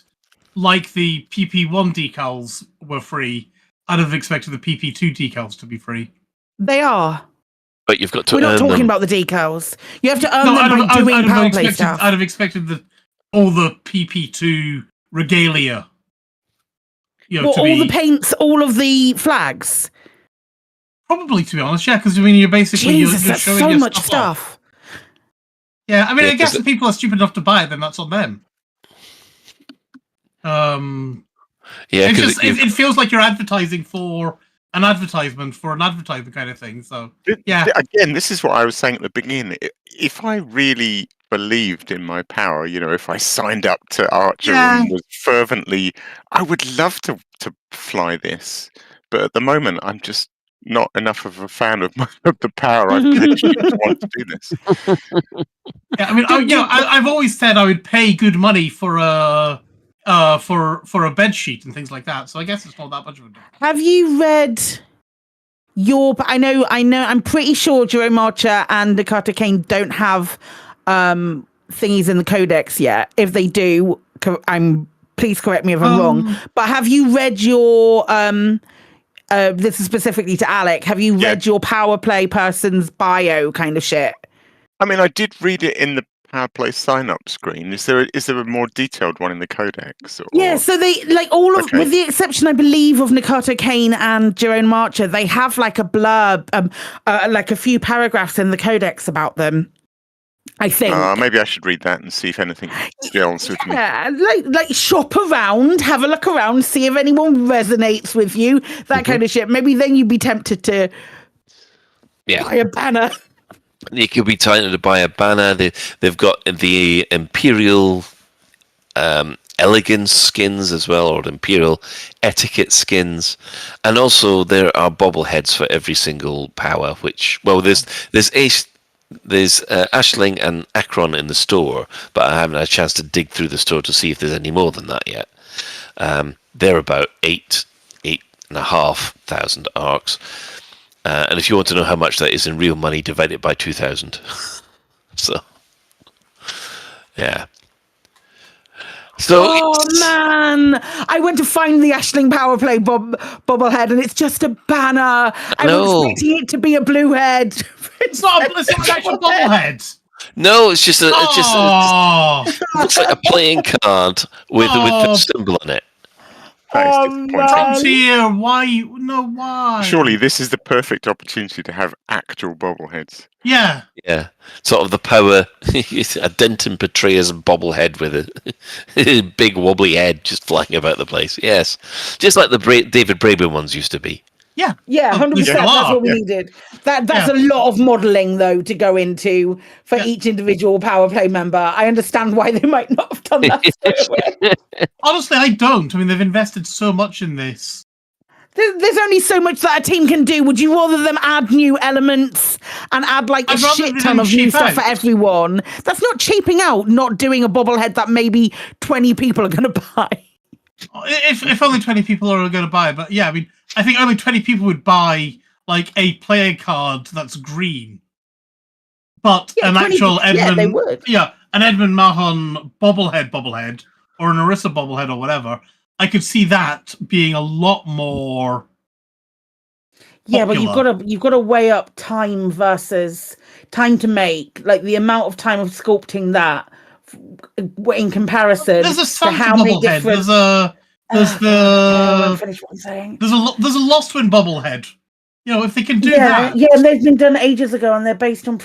like the PP1 decals were free, I'd have expected the PP2 decals to be free. They are. But you've got to We're not earn talking them. about the decals. You have to earn No, them by doing power play expected, stuff. I'd have expected all the PP2 regalia. Well, all the paints, all of the flags. Probably, to be honest, yeah, because I mean, you're basically Jesus, you're that's showing so your much off. stuff. Yeah, I mean, Yeah, I guess 'cause if people are stupid enough to buy it, then that's on them. Yeah, It's because just it feels like you're advertising for an advertisement for an advertisement kind of thing. So yeah, Again, this is what I was saying at the beginning. If I really believed in my power, if I signed up to Archer and was fervently, I would love to fly this. But at the moment, I'm just not enough of a fan of the power I've pitched to want to do this. yeah. I mean, I've always said I would pay good money for a bed sheet and things like that. So I guess it's not that much of a difference. Have you read I know, I'm pretty sure Jerome Archer and Nakata Kane don't have thingies in the codex yet. If they do, please correct me if I'm wrong. But have you read your this is specifically to Alec, have you read your power play person's bio kind of shit? I mean, I did read it in the Powerplay sign-up screen. Is there a more detailed one in the codex? Yeah, so they with the exception, I believe, of Nakata Kane and Jerome Archer, they have like a blurb, like a few paragraphs in the codex about them. I think maybe I should read that and see if anything gels with me. Yeah, like shop around, have a look around, see if anyone resonates with you, that kind of shit. Maybe then you'd be tempted to buy a banner. You could be tempted to buy a banner. They've got the Imperial elegance skins as well, or Imperial etiquette skins, and also there are bobbleheads for every single power. Which there's Ashling and Akron in the store, but I haven't had a chance to dig through the store to see if there's any more than that yet. They're about 8,500 arcs. And if you want to know how much that is in real money, divide it by 2,000. So, yeah. So, man, I went to find the Ashling Powerplay bobblehead, and it's just a banner. I was expecting it to be a blue head. It's not an actual bobblehead. No, it's just it looks like a playing card with a symbol on it. Frontier, why? Surely this is the perfect opportunity to have actual bobbleheads. Yeah. Yeah. Sort of the power. A Denton Petraeus bobblehead with a big wobbly head just flying about the place. Yes. Just like the David Braben ones used to be. Yeah. Yeah, 100%. That's what we needed. That's a lot of modelling, though, to go into for each individual power play member. I understand why they might not have done that straight away. Honestly, I don't. I mean, they've invested so much in this. There's only so much that a team can do. Would you rather them add new elements and add like a shit ton of new stuff for everyone? That's not cheaping out, not doing a bobblehead that maybe 20 people are going to buy. If only 20 people are going to buy it. But yeah, I mean, I think only 20 people would buy like a player card that's green. But an actual Edmund, they would. Yeah, an Edmund Mahon bobblehead, or an Orisa bobblehead or whatever. I could see that being a lot more. Yeah, but you've got to weigh up time versus time to make, like the amount of time of sculpting that in comparison. There's a to how many bobblehead. different. There's Finish what I'm saying. There's a Lost Twin bobblehead. You know, if they can do that. Yeah, and they've been done ages ago, and they're based on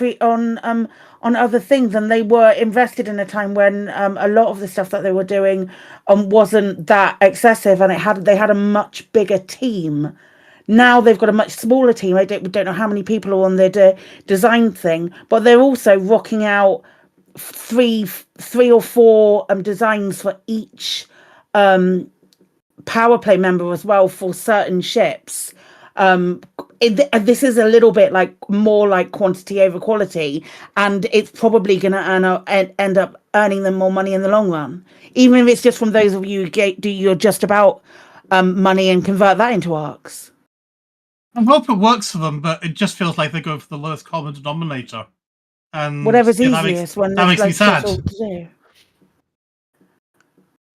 other things, and they were invested in a time when a lot of the stuff that they were doing wasn't that excessive, and they had a much bigger team. Now they've got a much smaller team. We don't know how many people are on their design thing, but they're also rocking out three or four designs for each power play member as well for certain ships. This is a little bit more like quantity over quality, and it's probably going to end up earning them more money in the long run, even if it's just from those of you who do your just about money and convert that into arcs. I hope it works for them, but it just feels like they go for the lowest common denominator. And whatever's easiest when that makes me sad. To do.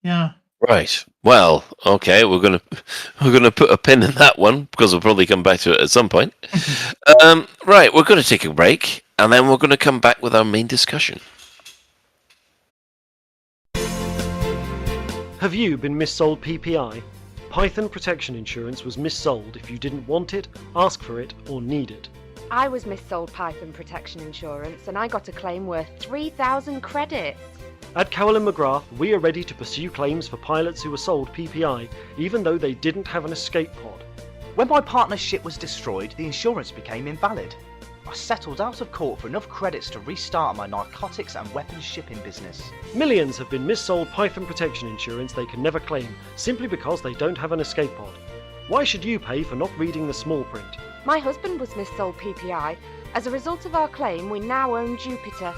Yeah. Right. Well, okay, we're gonna put a pin in that one because we'll probably come back to it at some point. Right, we're gonna take a break and then we're gonna come back with our main discussion. Have you been missold PPI? Python Protection Insurance was missold if you didn't want it, ask for it, or need it. I was missold Python Protection Insurance and I got a claim worth 3,000 credits. At Cowell & McGrath, we are ready to pursue claims for pilots who were sold PPI, even though they didn't have an escape pod. When my partner's ship was destroyed, the insurance became invalid. I settled out of court for enough credits to restart my narcotics and weapons shipping business. Millions have been missold Python Protection Insurance they can never claim, simply because they don't have an escape pod. Why should you pay for not reading the small print? My husband was missold PPI. As a result of our claim, we now own Jupiter.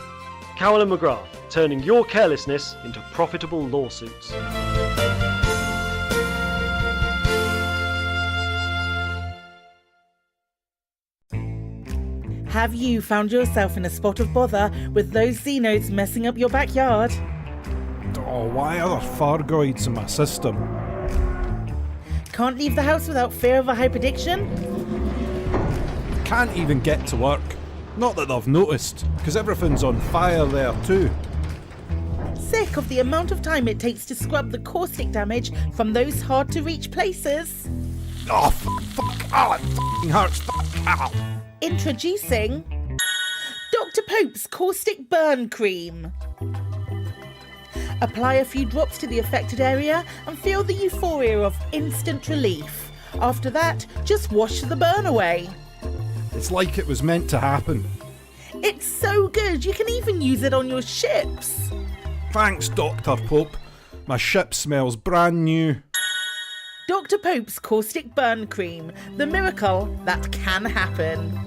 Cowell & McGrath, turning your carelessness into profitable lawsuits. Have you found yourself in a spot of bother with those Xenos messing up your backyard? Oh, why are there Fargoids in my system? Can't leave the house without fear of a hyperdiction? Can't even get to work. Not that they've noticed, because everything's on fire there too. Sick of the amount of time it takes to scrub the caustic damage from those hard-to-reach places? Oh, fuck, oh, it fucking hurts, fuck, ow. Introducing Dr. Pope's Caustic Burn Cream. Apply a few drops to the affected area and feel the euphoria of instant relief. After that, just wash the burn away. It's like it was meant to happen. It's so good, you can even use it on your ships. Thanks, Dr. Pope. My ship smells brand new. Dr. Pope's Caustic Burn Cream, the miracle that can happen.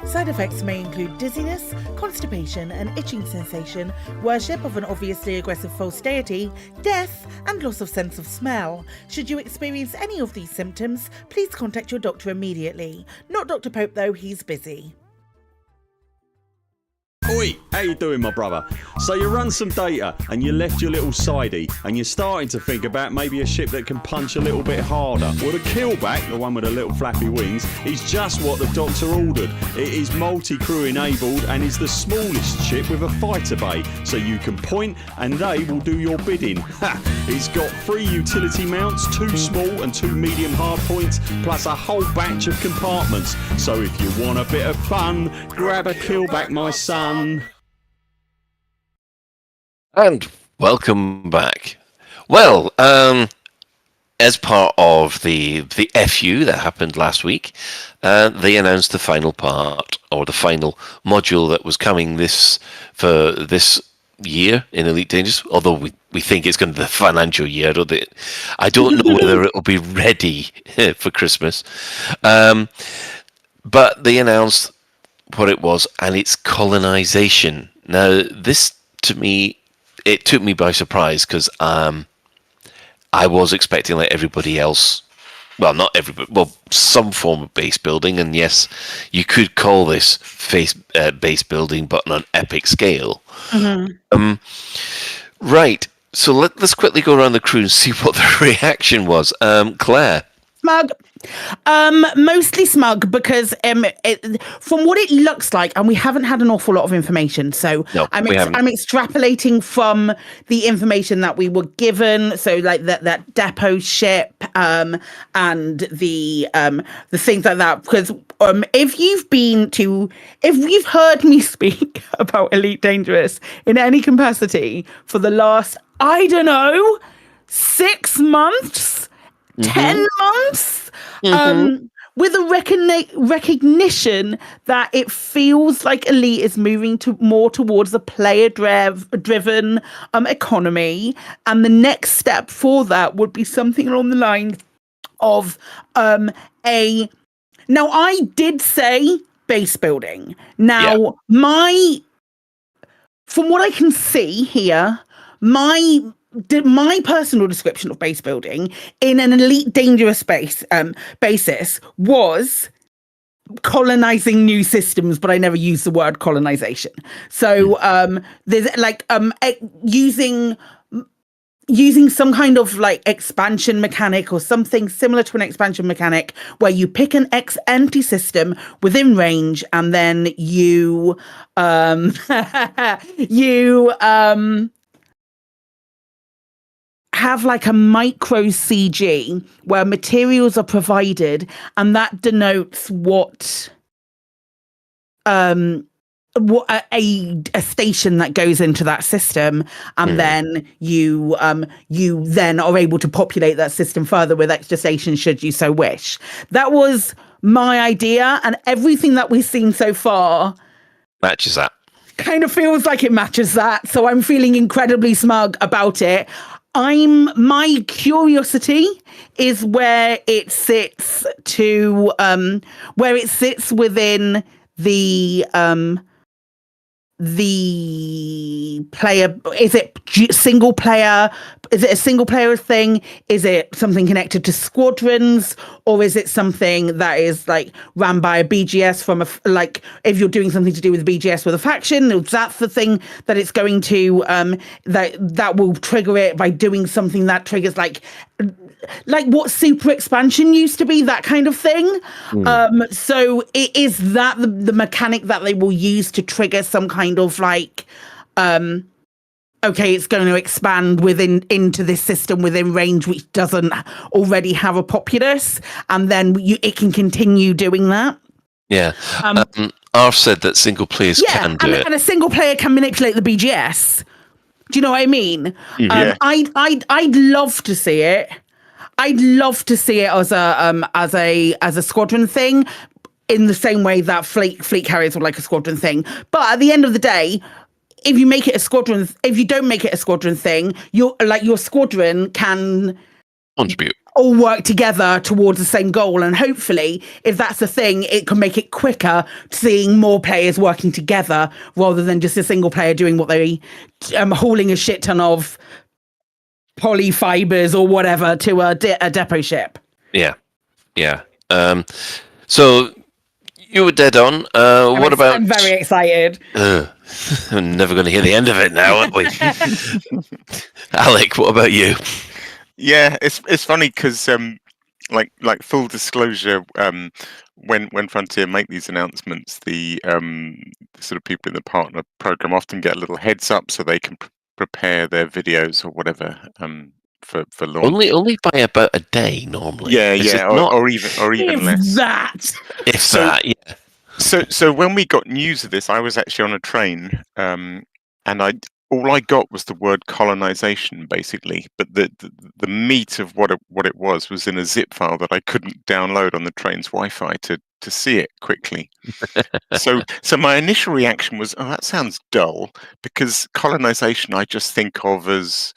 Side effects may include dizziness, constipation, an itching sensation, worship of an obviously aggressive false deity, death, and loss of sense of smell. Should you experience any of these symptoms, please contact your doctor immediately. Not Dr. Pope though, he's busy. Oi, how you doing, my brother? So you run some data and you left your little sidey and you're starting to think about maybe a ship that can punch a little bit harder. Well, the Killback, the one with the little flappy wings, is just what the doctor ordered. It is multi-crew enabled and is the smallest ship with a fighter bay, so you can point and they will do your bidding. Ha! It's got 3 utility mounts, 2 small and 2 medium hard points, plus a whole batch of compartments. So if you want a bit of fun, grab a Killback, my son. And welcome back. Well, as part of the FU that happened last week, they announced the final part, or the final module that was coming for this year in Elite Dangerous, although we think it's going to be the financial year. I don't know whether it will be ready for Christmas. But they announced what it was, and it's Colonisation. Now, this, to me, it took me by surprise, because I was expecting, like everybody else, well, not everybody, well, some form of base building, and yes, you could call this base building, but on an epic scale. Mm-hmm. Right, so let's quickly go around the crew and see what the reaction was. Claire? Smug. Mostly smug, because from what it looks like, and we haven't had an awful lot of information, so no, I'm extrapolating from the information that we were given, so like that depot ship and the things like that, because if you've heard me speak about Elite Dangerous in any capacity for the last, I don't know, 6 months, 10 months, with a recognition that it feels like Elite is moving more towards a player-driven economy, and the next step for that would be something along the lines of now I did say base building. Now, from what I can see here, my personal description of base building in an Elite Dangerous basis was colonizing new systems, but I never used the word colonization. So there's like using using some kind of like expansion mechanic or something similar to an expansion mechanic where you pick an empty system within range and then you you have like a micro CG where materials are provided and that denotes what a station that goes into that system, and then you then are able to populate that system further with extra stations should you so wish. That was my idea, and everything that we've seen so far matches that. Kind of feels like it matches that, so I'm feeling incredibly smug about it. My curiosity is where it sits within the player. Is it single player? Is it a single player thing? Is it something connected to squadrons, or is it something that is like ran by a BGS from like if you're doing something to do with BGS with a faction, that's the thing that it's going to that will trigger it by doing something that triggers like what super expansion used to be, that kind of thing. So it is that the mechanic that they will use to trigger some kind of like okay, it's going to expand into this system within range which doesn't already have a populace, and then it can continue doing that. Yeah. Arf said that single players can do it. And a single player can manipulate the BGS. Do you know what I mean? Yeah. I'd love to see it. I'd love to see it as a squadron thing, in the same way that fleet carriers were like a squadron thing. But at the end of the day, if you don't make it a squadron thing, your squadron can contribute, all work together towards the same goal. And hopefully, if that's a thing, it can make it quicker, seeing more players working together rather than just a single player doing what they hauling a shit ton of polyfibers or whatever to a depot ship. Yeah. So you were dead on. I'm very excited. I'm never going to hear the end of it now, are we? Alec, what about you? Yeah, it's funny because like full disclosure, when Frontier make these announcements, the sort of people in the partner program often get a little heads up so they can prepare their videos or whatever for launch. Only by about a day normally. Yeah, or even less. If that, yeah. So when we got news of this, I was actually on a train, and all I got was the word colonization, basically. But the meat of what it was in a zip file that I couldn't download on the train's Wi-Fi to see it quickly. So my initial reaction was, oh, that sounds dull, because colonization I just think of as,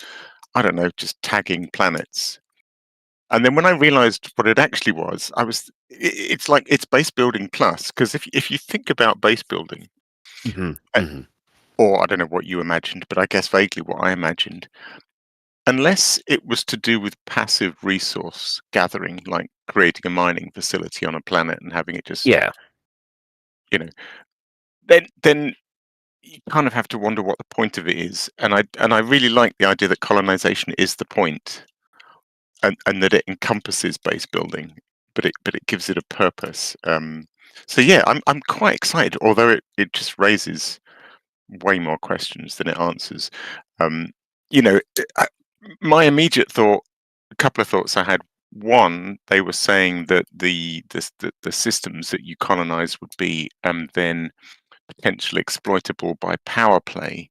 I don't know, just tagging planets. And then when I realized what it actually was, it's like it's base building plus, because if you think about base building, or I don't know what you imagined, but I guess vaguely what I imagined, unless it was to do with passive resource gathering, like creating a mining facility on a planet and having it just, then you kind of have to wonder what the point of it is. And I really like the idea that colonization is the point, and that it encompasses base building, but it gives it a purpose. So yeah, I'm quite excited, although it just raises way more questions than it answers. My immediate thought, a couple of thoughts I had. One, they were saying that the systems that you colonize would be then potentially exploitable by Powerplay,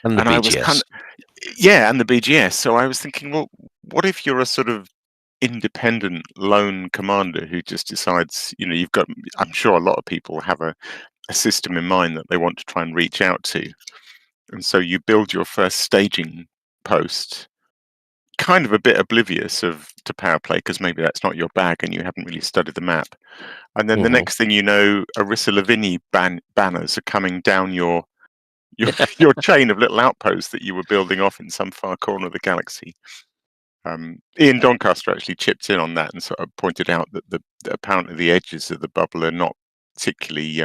and the BGS. I was and the BGS. So I was thinking, well, what if you're a sort of independent lone commander who just decides, you've got, I'm sure a lot of people have a system in mind that they want to try and reach out to, and so you build your first staging post, kind of a bit oblivious to Powerplay, because maybe that's not your bag and you haven't really studied the map, and then the next thing you know, Arissa Lavinie banners are coming down your chain of little outposts that you were building off in some far corner of the galaxy. Ian Doncaster actually chipped in on that and sort of pointed out that apparently the edges of the bubble are not particularly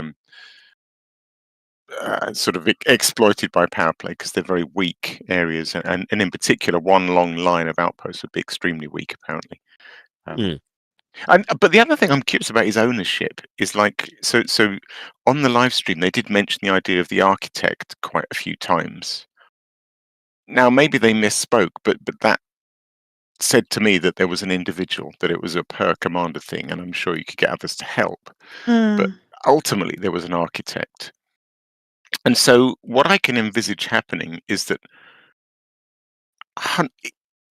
sort of exploited by Powerplay because they're very weak areas, and in particular, one long line of outposts would be extremely weak, apparently. But the other thing I'm curious about is ownership. Is like so on the live stream they did mention the idea of the architect quite a few times. Now maybe they misspoke, but that said to me that there was an individual, that it was a per commander thing, and I'm sure you could get others to help. But ultimately there was an architect. And so what I can envisage happening is that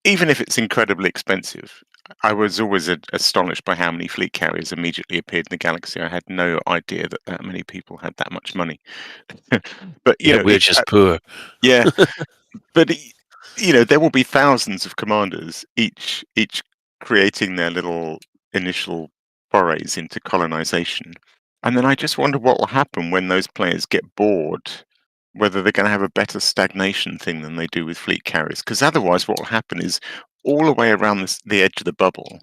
even if it's incredibly expensive, I was always astonished by how many fleet carriers immediately appeared in the galaxy. I had no idea that many people had that much money. But we're just poor. Yeah, but there will be thousands of commanders, each creating their little initial forays into colonization, and then I just wonder what will happen when those players get bored. Whether they're going to have a better stagnation thing than they do with fleet carriers. Because otherwise what will happen is all the way around the edge of the bubble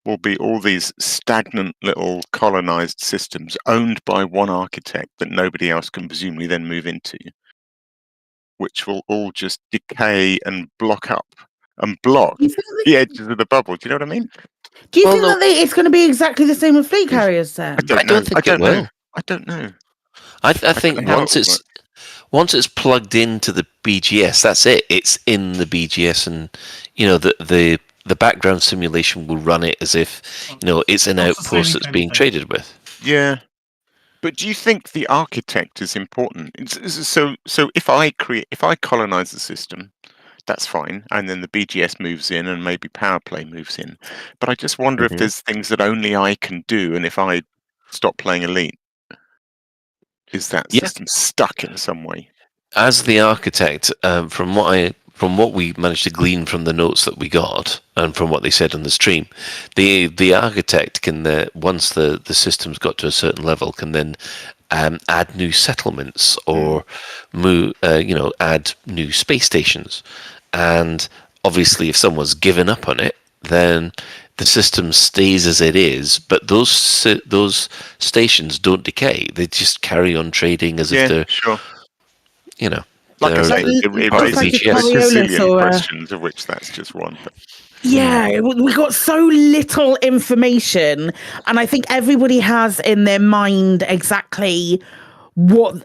will be all these stagnant little colonized systems owned by one architect that nobody else can presumably then move into, which will all just decay and block up and block the edges of the bubble. Do you know what I mean? Do you think that it's going to be exactly the same with fleet carriers then? I don't think it will. I don't know. I think once it's plugged into the BGS, that's it. It's in the BGS, and the background simulation will run it as if it's an outpost that's being traded with. Yeah, but do you think the architect is important? So if I colonize the system, that's fine, and then the BGS moves in, and maybe Powerplay moves in. But I just wonder if there's things that only I can do, and if I stop playing Elite, is that system stuck in some way? As the architect, from what we managed to glean from the notes that we got, and from what they said on the stream, the architect can, once the system's got to a certain level, can then add new settlements or add new space stations. And obviously, if someone's given up on it, then the system stays as it is, but those stations don't decay. They just carry on trading as if they're sure. Like I say, it raises gazillion questions, of which that's just one. But. Yeah, we got so little information, and I think everybody has in their mind exactly what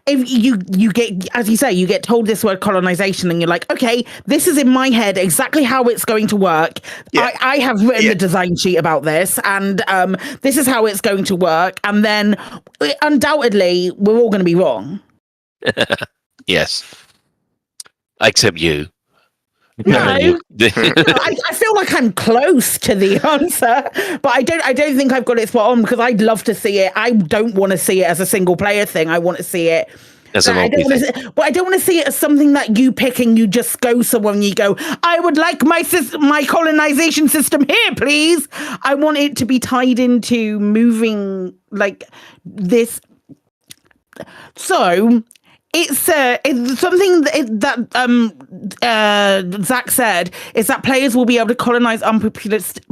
if you get, as you say, you get told this word colonization, and you're like, okay, this is in my head exactly how it's going to work. I have written the design sheet about this, and this is how it's going to work, and then undoubtedly we're all going to be wrong. Yes, except you. No, I feel like I'm close to the answer, but I don't think I've got it spot on, because I'd love to see it. I don't want to see it as a single player thing. I want to see it as an multi thing. But I don't want to see it as something that you pick and you just go somewhere and you go, I would like my colonization system here, please. I want it to be tied into moving like this. So it's something that Zach said, is that players will be able to colonize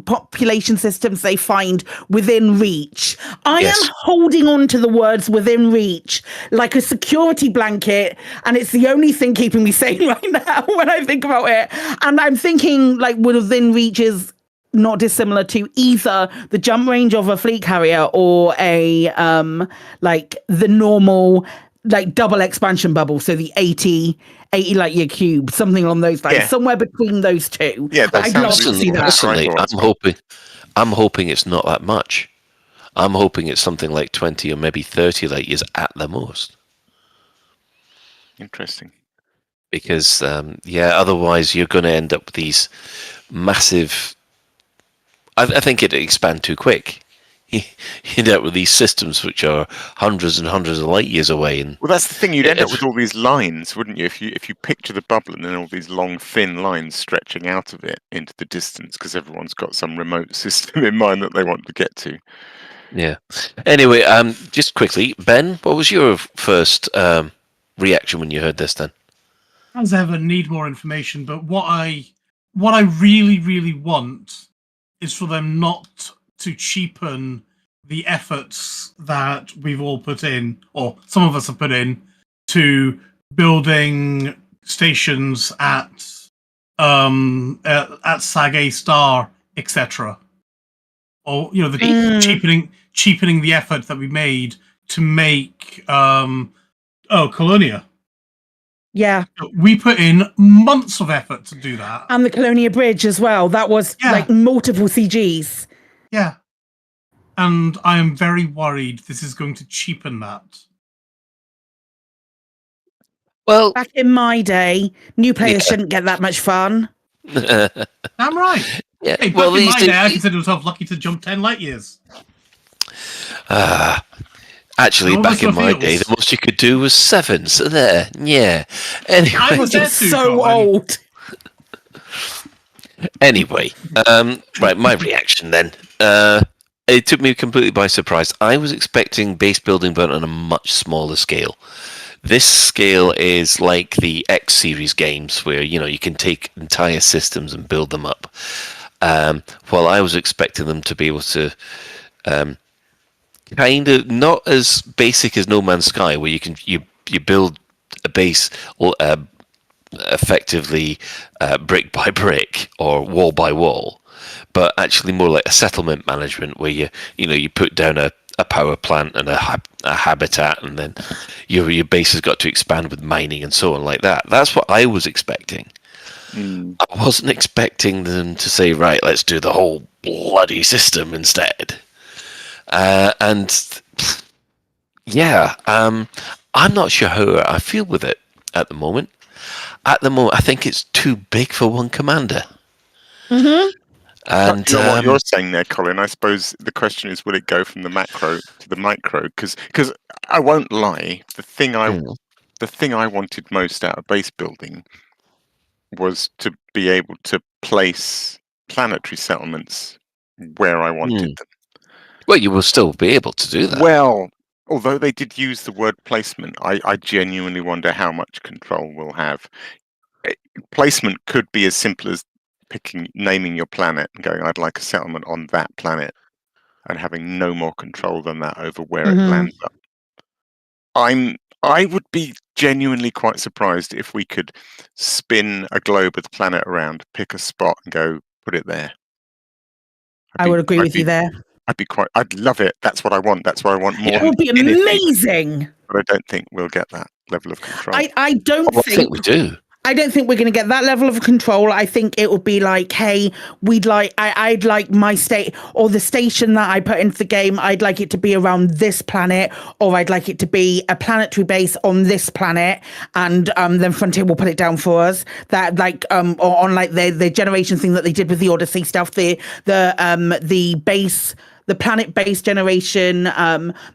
population systems they find within reach. I am holding on to the words within reach like a security blanket, and it's the only thing keeping me sane right now when I think about it. And I'm thinking like within reach is not dissimilar to either the jump range of a fleet carrier or a like the normal like double expansion bubble, so the 80 light year cube, something on those lines, somewhere between those two. Yeah, I'd love to see that. Personally, I'm hoping it's not that much. I'm hoping it's something like 20 or maybe 30 light years at the most. Interesting. Because otherwise you're going to end up with these massive. I think it'd expand too quick. You end up with these systems which are hundreds and hundreds of light years away. And well, that's the thing. You'd end up with all these lines, wouldn't you? If you picture the bubble and then all these long, thin lines stretching out of it into the distance, because everyone's got some remote system in mind that they want to get to. Yeah. Anyway, just quickly, Ben, what was your first reaction when you heard this? Then, as ever, need more information. But what I really, really want is for them not to cheapen the efforts that we've all put in, or some of us have put in, to building stations at Sag A Star, etc. Or the cheapening the effort that we made to make Colonia. Yeah. We put in months of effort to do that. And the Colonia Bridge as well. That was like multiple CGs. Yeah. And I am very worried this is going to cheapen that. Well, back in my day, new players shouldn't get that much fun. I'm right. Yeah. Hey, back in my day, I considered myself lucky to jump 10 light years. Actually, back in my day, the most you could do was 7. So there, yeah. Anyway, I was so old. Anyway, right, my reaction then. It took me completely by surprise. I was expecting base building, but on a much smaller scale. This scale is like the X series games, where you can take entire systems and build them up. While I was expecting them to be able to, kind of not as basic as No Man's Sky, where you build a base effectively brick by brick or wall by wall, but actually more like a settlement management, where you put down a power plant and a habitat, and then your base has got to expand with mining and so on like that. That's what I was expecting. I wasn't expecting them to say, right, let's do the whole bloody system instead. I'm not sure how I feel with it at the moment. At the moment, I think it's too big for one commander. Mm-hmm. And what you're saying there, Colin, I suppose the question is, will it go from the macro to the micro? Because I won't lie, the thing I wanted most out of base building was to be able to place planetary settlements where I wanted them. Well, you will still be able to do that. Well, although they did use the word placement, I genuinely wonder how much control we'll have. Placement could be as simple as naming your planet and going, I'd like a settlement on that planet, and having no more control than that over where it lands up. I would be genuinely quite surprised if we could spin a globe of the planet around, pick a spot, and go put it there. I would agree with you there. I'd love it. That's what I want. That's what I want more. It would be amazing. But I don't think we'll get that level of control. I don't think we do. I don't think we're going to get that level of control. I think it will be like, hey, I'd like my state, or the station that I put into the game, I'd like it to be around this planet, or I'd like it to be a planetary base on this planet, and then Frontier will put it down for us. That or on like the generation thing that they did with the Odyssey stuff, the base. The planet-based generation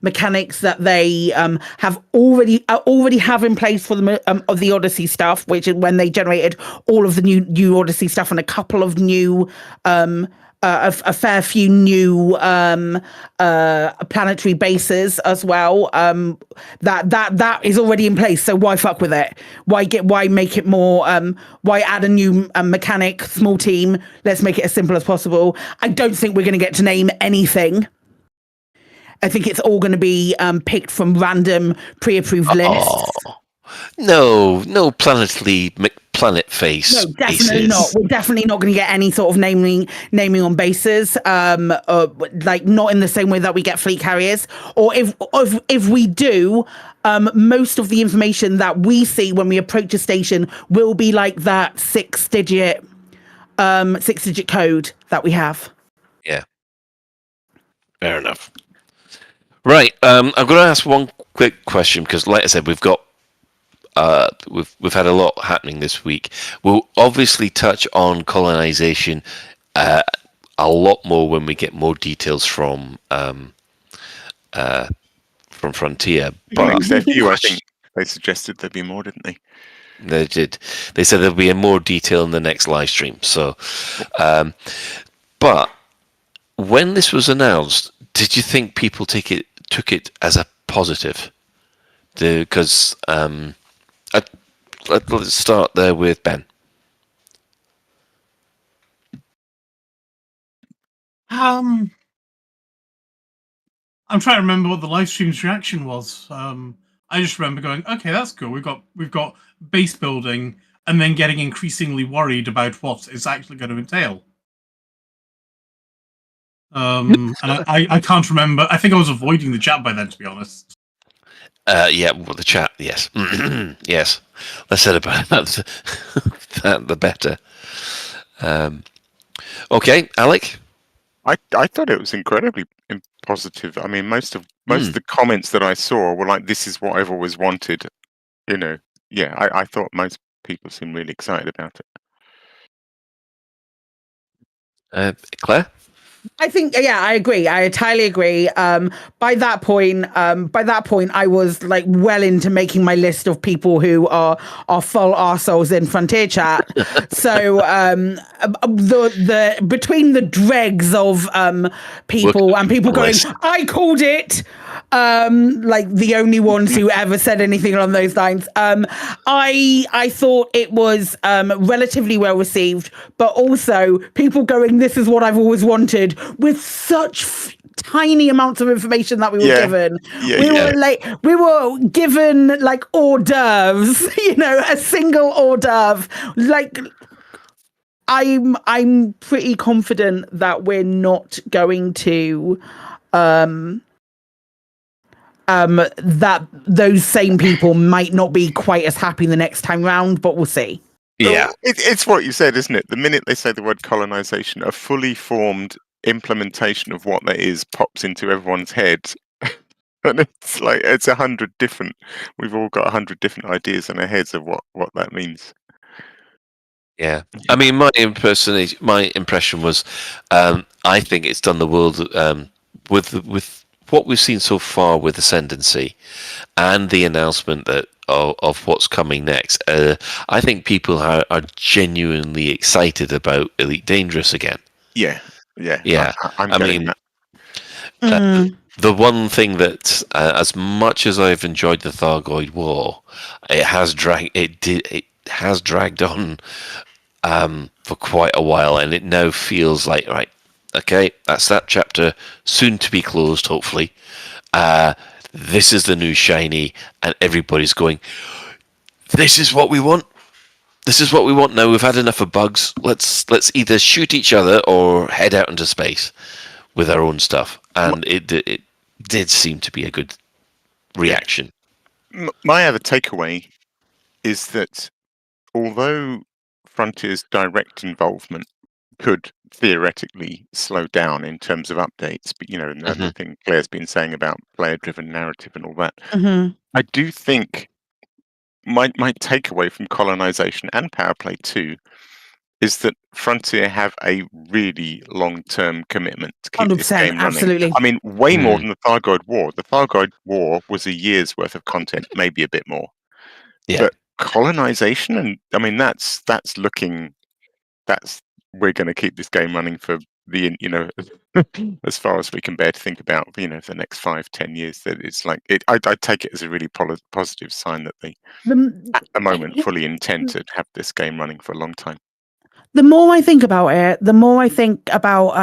mechanics that they have already have in place for the of the Odyssey stuff, which is when they generated all of the new Odyssey stuff and a couple of new a fair few new planetary bases as well. That is already in place. So why fuck with it? Why make it more? Why add a new mechanic? Small team. Let's make it as simple as possible. I don't think we're going to get to name anything. I think it's all going to be picked from random pre-approved lists. No planet face. No, definitely not. We're definitely not going to get any sort of naming on bases. Like not in the same way that we get fleet carriers. Or if we do, most of the information that we see when we approach a station will be like that 6-digit code that we have. Yeah. Fair enough. Right. I'm going to ask one quick question because, like I said, we've had a lot happening this week. We'll obviously touch on colonization a lot more when we get more details from Frontier. But I think they suggested there'd be more, didn't they? They did. They said there'll be more detail in the next live stream. So, but when this was announced, did you think people took it as a positive? Because let's start there with Ben. I'm trying to remember what the live stream's reaction was. I just remember going, "Okay, that's cool. We've got base building," and then getting increasingly worried about what it's actually going to entail. And I can't remember. I think I was avoiding the chat by then, to be honest. Yeah, well, the chat, yes. Yes. Less said about that, the better. Okay, Alec? I thought it was incredibly positive. I mean, most of the comments that I saw were like, "This is what I've always wanted." You know, yeah. I thought most people seemed really excited about it. Claire? I think, yeah, I agree. I entirely agree. By that point, I was like well into making my list of people who are full arseholes in Frontier chat. So the between the dregs of people and people going, "I called it," like the only ones who ever said anything along those lines. I thought it was relatively well received, but also people going, "This is what I've always wanted," with such tiny amounts of information that we were given. We were given like hors d'oeuvres, a single hors d'oeuvre. Like, I'm pretty confident that we're not going to that those same people might not be quite as happy the next time round, but we'll see. Yeah, it's what you said, isn't it? The minute they say the word colonization, a fully formed implementation of what that is pops into everyone's head, and it's like it's 100 different. We've all got 100 different ideas in our heads of what that means. Yeah, I mean, my impression was, I think it's done the world with what we've seen so far with Ascendancy, and the announcement that of what's coming next. I think people are genuinely excited about Elite Dangerous again. Yeah. I mean, the one thing that, as much as I've enjoyed the Thargoid War, it has dragged on for quite a while, and it now feels like, right, okay, that's that chapter, soon to be closed, hopefully. This is the new shiny, and everybody's going, "This is what we want. This is what we want now. We've had enough of bugs. Let's either shoot each other or head out into space with our own stuff." And it did seem to be a good reaction. My other takeaway is that although Frontier's direct involvement could theoretically slow down in terms of updates, but and everything Claire's been saying about player-driven narrative and all that, I do think my takeaway from Colonization and Powerplay 2 is that Frontier have a really long-term commitment to keep this game running. Absolutely. I mean, way more than the Thargoid War. The Thargoid War was a year's worth of content, maybe a bit more. Yeah. But Colonization, and I mean, we're going to keep this game running for the as far as we can bear to think about the next 5-10 years. That it's like I take it as a really positive sign that they at the moment fully intend to have this game running for a long time. The more I think about it, the more I think about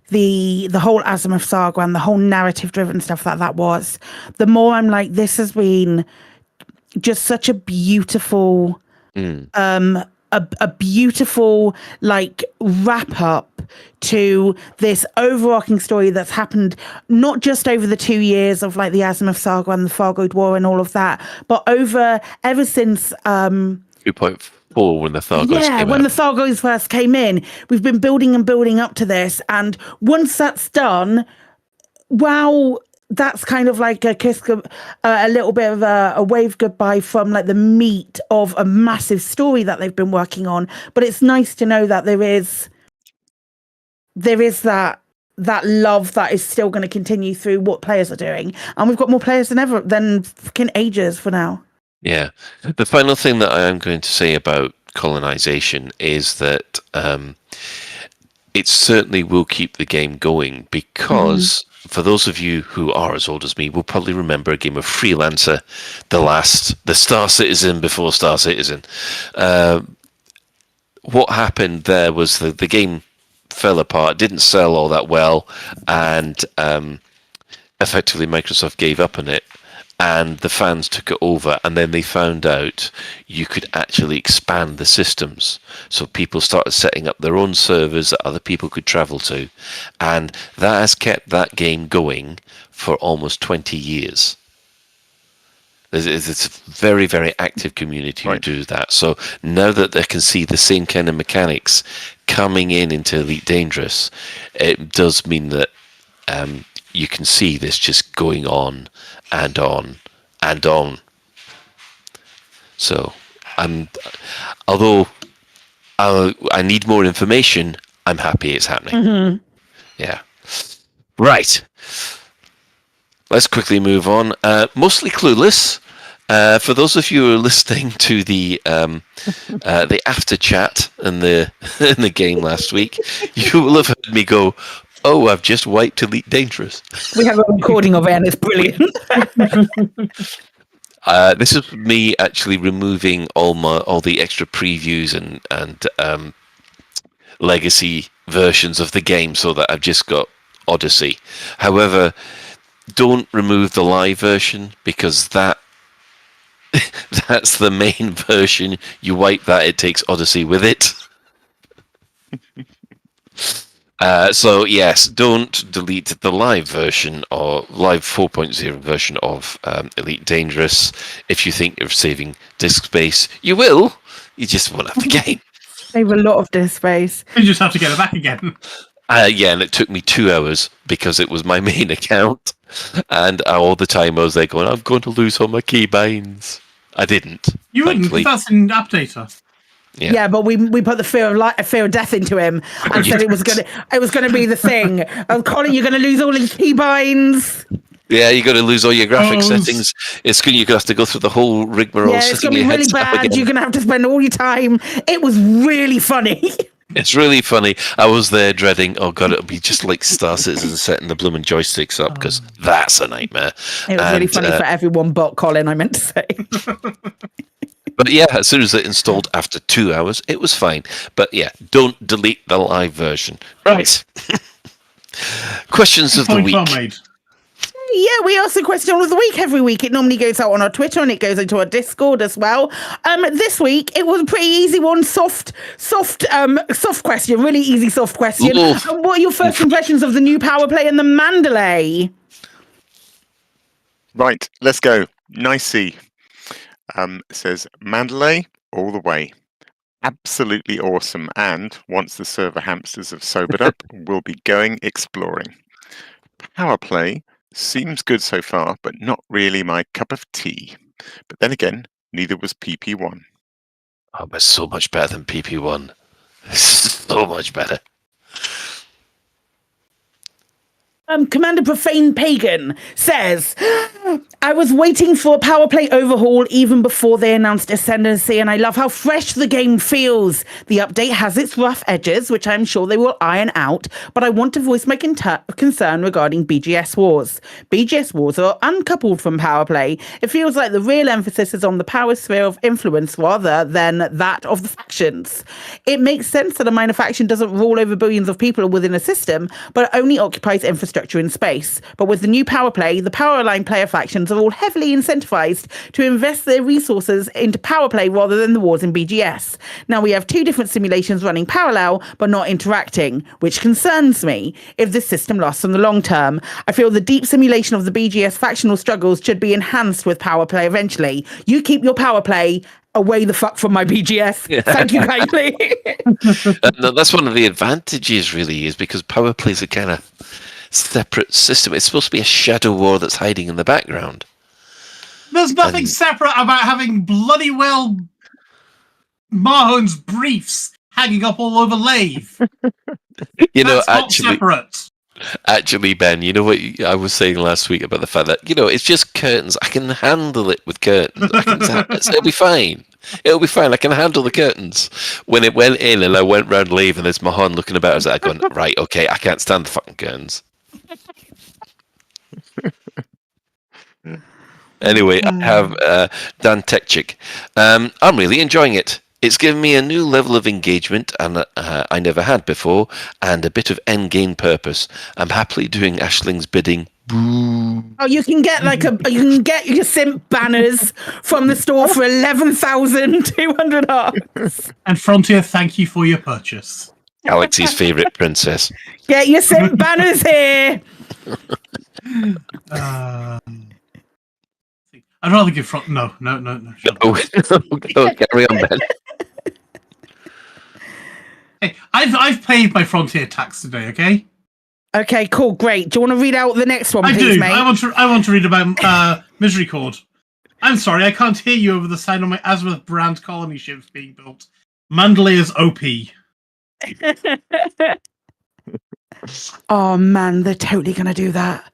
the whole Azimuth saga and the whole narrative-driven stuff that was, the more I'm like, this has been just such a beautiful, a beautiful like wrap up to this overarching story that's happened not just over the 2 years of like the Azimuth saga and the Thargoid War and all of that, but ever since 2.4 when the Thargoids came when out. the Thargoids first came in. We've been building and building up to this, and once that's done, wow, that's kind of like a little bit of a wave goodbye from like the meat of a massive story that they've been working on. But it's nice to know that there is that love that is still going to continue through what players are doing, and we've got more players than fucking ages for now. Yeah. The final thing that I am going to say about Colonization is that it certainly will keep the game going, because for those of you who are as old as me will probably remember a game of Freelancer, the Star Citizen before Star Citizen. What happened there was the game fell apart, didn't sell all that well, and effectively Microsoft gave up on it, and the fans took it over, and then they found out you could actually expand the systems. So people started setting up their own servers that other people could travel to, and that has kept that game going for almost 20 years. It's a very, very active community who do that. So now that they can see the same kind of mechanics coming into Elite Dangerous, it does mean that you can see this just going on and on and on. So, although I need more information, I'm happy it's happening. Mm-hmm. Yeah. Right. Let's quickly move on. Mostly Clueless. For those of you who are listening to the after chat in the game last week, you will have heard me go, "Oh, I've just wiped Elite Dangerous." We have a recording of it, and it's brilliant. This is me actually removing all the extra previews and legacy versions of the game, so that I've just got Odyssey. However, don't remove the live version, because that's the main version. You wipe that, it takes Odyssey with it. So yes, don't delete the live version or live 4.0 version of Elite Dangerous. If you think you're saving disk space, you will. You just won't have the game. Save a lot of disk space. You just have to get it back again. Yeah, and it took me 2 hours because it was my main account, and all the time I was there going, "I'm going to lose all my keybinds." I didn't. You wouldn't, because that's an updater. Yeah, but we put the fear of death into him and said it was gonna be the thing. Oh, Colin, you're gonna lose all his keybinds. Yeah, you're going to lose all your graphic settings. You're going to have to go through the whole rigmarole. Yeah, it's going to be really bad. You're going to have to spend all your time. It was really funny. It's really funny. I was there dreading, oh God, it'll be just like Star Citizen setting the blooming joysticks up, because that's a nightmare. It was really funny for everyone but Colin, I meant to say. But yeah, as soon as it installed after 2 hours, it was fine. But yeah, don't delete the live version. Right. Questions of the week. Well made. Yeah, we ask the question of the week every week. It normally goes out on our Twitter and it goes into our Discord as well. This week it was a pretty easy one, soft question, really easy soft question. What are your first impressions of the new Powerplay and the Mandalay? Right, let's go. Nicey says Mandalay all the way. Absolutely awesome. And once the server hamsters have sobered up, we'll be going exploring. Powerplay seems good so far, but not really my cup of tea. But then again, neither was PP1. Oh, but so much better than PP1. So much better. Commander Profane Pagan says, I was waiting for a Powerplay overhaul even before they announced Ascendancy, and I love how fresh the game feels. The update has its rough edges, which I'm sure they will iron out, but I want to voice my concern regarding BGS Wars. BGS Wars are uncoupled from Powerplay. It feels like the real emphasis is on the power sphere of influence rather than that of the factions. It makes sense that a minor faction doesn't rule over billions of people within a system, but only occupies infrastructure in space. But with the new Powerplay, the Powerline player factions are all heavily incentivized to invest their resources into Powerplay rather than the wars in BGS. Now we have two different simulations running parallel but not interacting, which concerns me if this system lasts in the long term. I feel the deep simulation of the BGS factional struggles should be enhanced with Powerplay eventually. You keep your Powerplay away the fuck from my BGS. Thank you kindly. No, that's one of the advantages, really, is because Powerplay is a kind of separate system. It's supposed to be a shadow war that's hiding in the background. There's nothing separate about having bloody well Mahone's briefs hanging up all over Lave. You know, That's not separate. Actually, Ben, you know what I was saying last week about the fact that, you know, it's just curtains. I can handle it with curtains. It'll be fine. It'll be fine. I can handle the curtains. When it went in and I went round Lave and there's Mahon looking about us, I going, right, okay, I can't stand the fucking curtains. Anyway, I have Dan Tekchik. I'm really enjoying it. It's given me a new level of engagement and I never had before, and a bit of endgame purpose. I'm happily doing Ashling's bidding Oh, you can get your simp banners from the store for 11,200 arcs. And Frontier, thank you for your purchase. Galaxy's favourite princess. Get your simp banners here. I'd rather give No. Go, carry on, Ben. Hey, I've paid my Frontier tax today. Okay. Okay, cool, great. Do you want to read out the next one, please, mate? I want to read about Misery Cord. I'm sorry, I can't hear you over the sound of my Azimuth brand colony ships being built. Mandalay is OP. Oh man, they're totally gonna do that.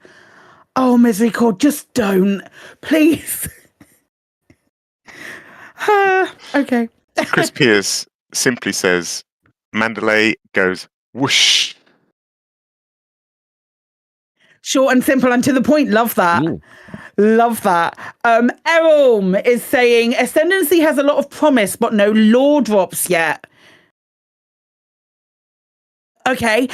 Oh, Misery Cord, just don't, please. Okay. Chris Pierce simply says, Mandalay goes whoosh. Short and simple and to the point. Love that. Love that. Errol is saying Ascendancy has a lot of promise, but no lore drops yet. Okay.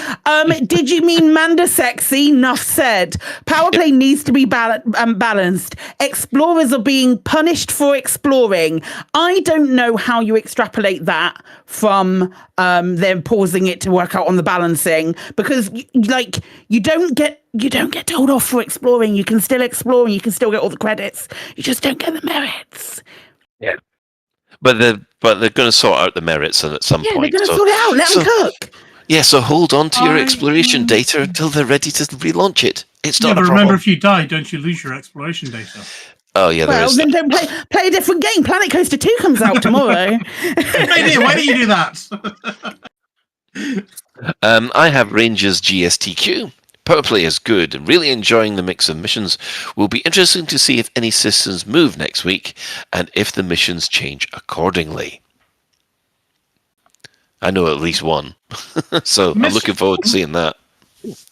Did you mean Manda sexy? Enough said. Powerplay needs to be balanced. Explorers are being punished for exploring. I don't know how you extrapolate that from them pausing it to work out on the balancing, because you don't get told off for exploring. You can still explore and you can still get all the credits. You just don't get the merits. Yeah. But they're going to sort out the merits at some point. Yeah, they're going to sort it out. Let them cook. Yeah, so hold on to your exploration data until they're ready to relaunch it. It's not a but problem. Remember, if you die, don't you lose your exploration data? Oh yeah, well, then don't play a different game. Planet Coaster 2 comes out tomorrow. Why do you do that? I have Rangers GSTQ. Powerplay is good. Really enjoying the mix of missions. Will be interesting to see if any systems move next week and if the missions change accordingly. I know at least one, so I'm looking forward to seeing that.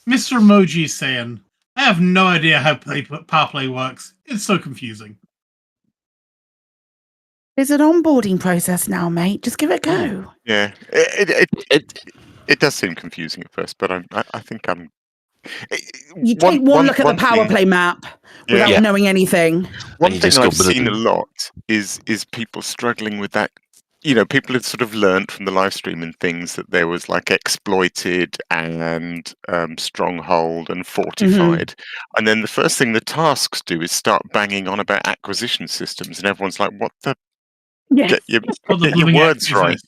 Mr. Emoji is saying, I have no idea how Powerplay works. It's so confusing. There's an onboarding process now, mate. Just give it a go. Yeah, it does seem confusing at first, but I think I'm. You take one look at the Powerplay map without knowing anything. One thing I've seen a lot is people struggling with that. You know, people had sort of learnt from the live stream and things that there was like exploited and stronghold and fortified. And then the first thing the tasks do is start banging on about acquisition systems, and everyone's like, what the? Get your words right.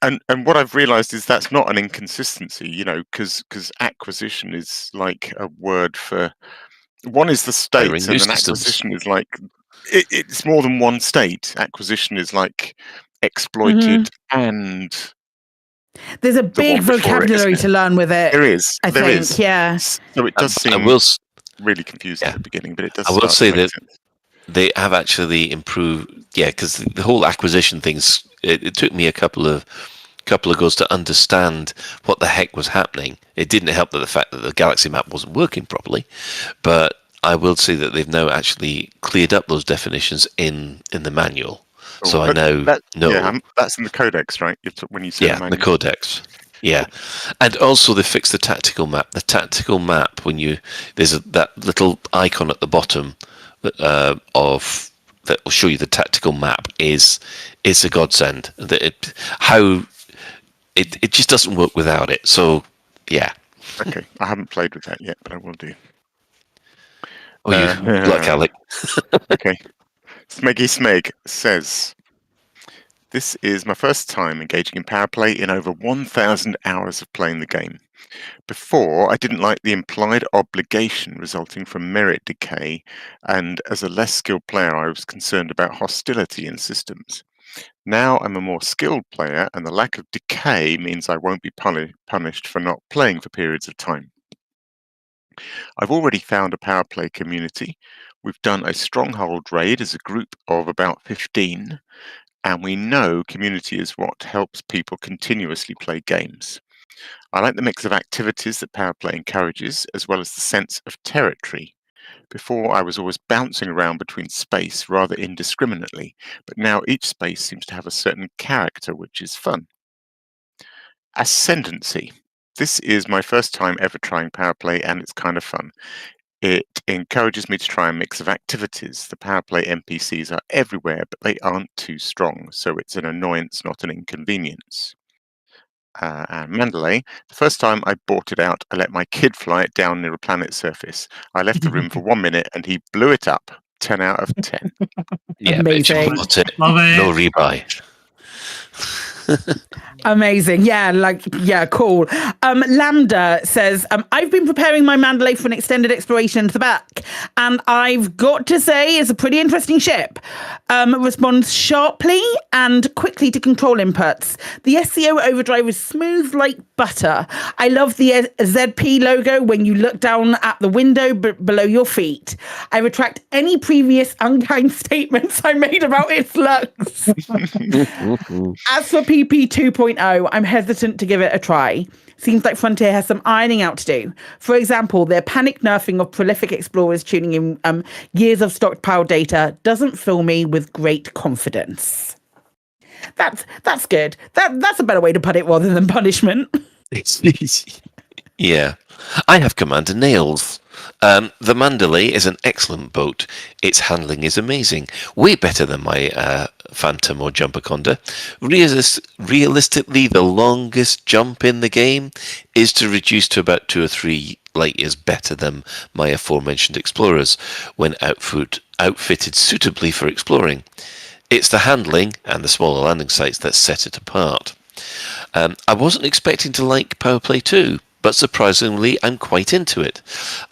And what I've realised is that's not an inconsistency, you know, because acquisition is like a word for one is the state, and an acquisition is like it's more than one state. Acquisition is like exploited and there's a big vocabulary to learn with it. There is. I think. Yeah. So it does seem really confusing at the beginning, but it does. I will say that they have actually improved. Yeah, because the whole acquisition things. It took me a couple of goes to understand what the heck was happening. It didn't help that the fact that the galaxy map wasn't working properly, but I will say that they've now actually cleared up those definitions in the manual. So I now know. Yeah, that's in the codex, right? When you say the codex. Yeah, and also they fixed the tactical map. The tactical map, there's that little icon at the bottom that will show you the tactical map is a godsend. It just doesn't work without it. So yeah. Okay, I haven't played with that yet, but I will do. Oh, you luck, Alec. Okay. Smeggy Smeg says, this is my first time engaging in Powerplay in over 1,000 hours of playing the game. Before, I didn't like the implied obligation resulting from merit decay, and as a less skilled player, I was concerned about hostility in systems. Now I'm a more skilled player, and the lack of decay means I won't be punished for not playing for periods of time. I've already found a Powerplay community. We've done a stronghold raid as a group of about 15, and we know community is what helps people continuously play games. I like the mix of activities that Powerplay encourages, as well as the sense of territory. Before, I was always bouncing around between space rather indiscriminately, but now each space seems to have a certain character, which is fun. Ascendancy. This is my first time ever trying Powerplay, and it's kind of fun. It encourages me to try a mix of activities. The Powerplay NPCs are everywhere, but they aren't too strong, so it's an annoyance, not an inconvenience. And Mandalay, the first time I bought it out, I let my kid fly it down near a planet's surface. I left the room for 1 minute and he blew it up. 10 out of 10. Yeah, but if you bought it, Love it. no rebuy. Amazing. Yeah, cool. Lambda says, I've been preparing my Mandalay for an extended exploration into the back, and I've got to say it's a pretty interesting ship. Responds sharply and quickly to control inputs. The SCO overdrive is smooth like butter. I love the ZP logo when you look down at the window below your feet. I retract any previous unkind statements I made about its looks. As for PP 2.0, I'm hesitant to give it a try. Seems like Frontier has some ironing out to do. For example, their panic nerfing of prolific explorers tuning in years of stockpile data doesn't fill me with great confidence. That's good. That's a better way to put it rather than punishment. Yeah. I have Commander Nails. The Mandalay is an excellent boat. Its handling is amazing. Way better than my Phantom or Jumperconda. Realistically, the longest jump in the game is to reduce to about 2 or 3 light years better than my aforementioned Explorers when outfitted suitably for exploring. It's the handling and the smaller landing sites that set it apart. I wasn't expecting to like Powerplay 2, but surprisingly, I'm quite into it.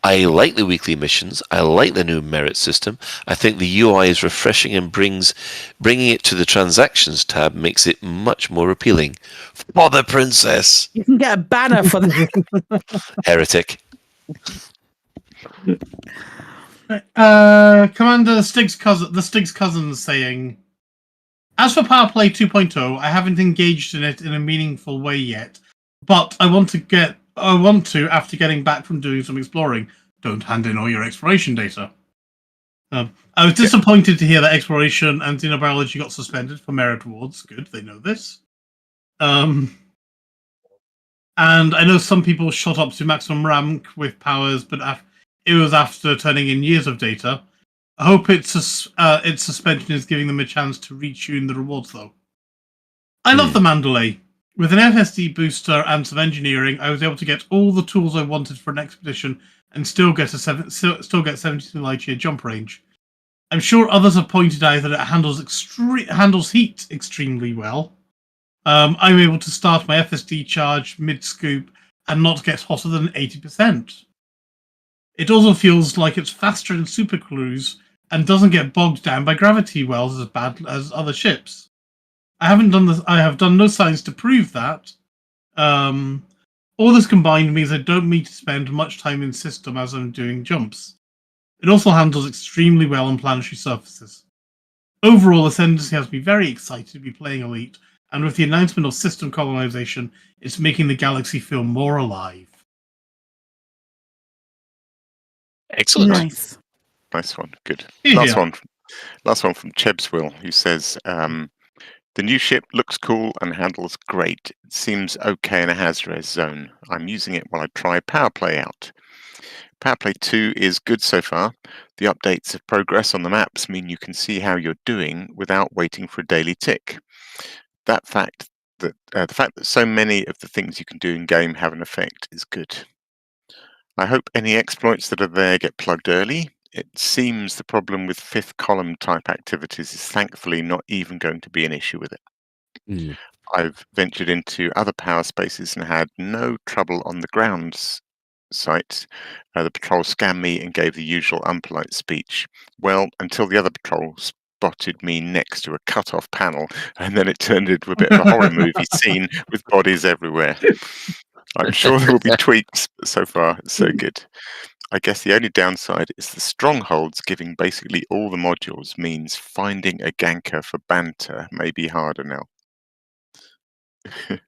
I like the weekly missions. I like the new merit system. I think the UI is refreshing and bringing it to the transactions tab makes it much more appealing. For the princess! You can get a banner for that. Heretic. Commander Stig's cousin saying, as for Powerplay 2.0, I haven't engaged in it in a meaningful way yet, but I want to after getting back from doing some exploring. Don't hand in all your exploration data. I was disappointed to hear that exploration and xenobiology got suspended for merit awards. Good, they know this. And I know some people shot up to maximum rank with powers, but it was after turning in years of data. I hope its suspension is giving them a chance to retune the rewards, though. I love the Mandalay. With an FSD booster and some engineering, I was able to get all the tools I wanted for an expedition and still get 72 light year jump range. I'm sure others have pointed out that it handles heat extremely well. I'm able to start my FSD charge mid-scoop and not get hotter than 80%. It also feels like it's faster in Super Cruise and doesn't get bogged down by gravity wells as bad as other ships. I have done no science to prove that. All this combined means I don't need to spend much time in system as I'm doing jumps. It also handles extremely well on planetary surfaces. Overall, Ascendancy has me very excited to be playing Elite, and with the announcement of system colonization, it's making the galaxy feel more alive. Excellent. Nice. Nice one. Good. Yeah. Last one from Chebswill, who says, the new ship looks cool and handles great. It seems okay in a Haz-Res zone. I'm using it while I try Powerplay out. Powerplay 2 is good so far. The updates of progress on the maps mean you can see how you're doing without waiting for a daily tick. The fact that so many of the things you can do in game have an effect is good. I hope any exploits that are there get plugged early. It seems the problem with fifth column type activities is thankfully not even going to be an issue with it. I've ventured into other power spaces and had no trouble on the grounds sites. The patrol scanned me and gave the usual unpolite speech. Well, until the other patrol spotted me next to a cut-off panel, and then it turned into a bit of a horror movie scene with bodies everywhere. I'm sure there will be tweaks, but so far, so good. I guess the only downside is the strongholds giving basically all the modules means finding a ganker for banter may be harder now. I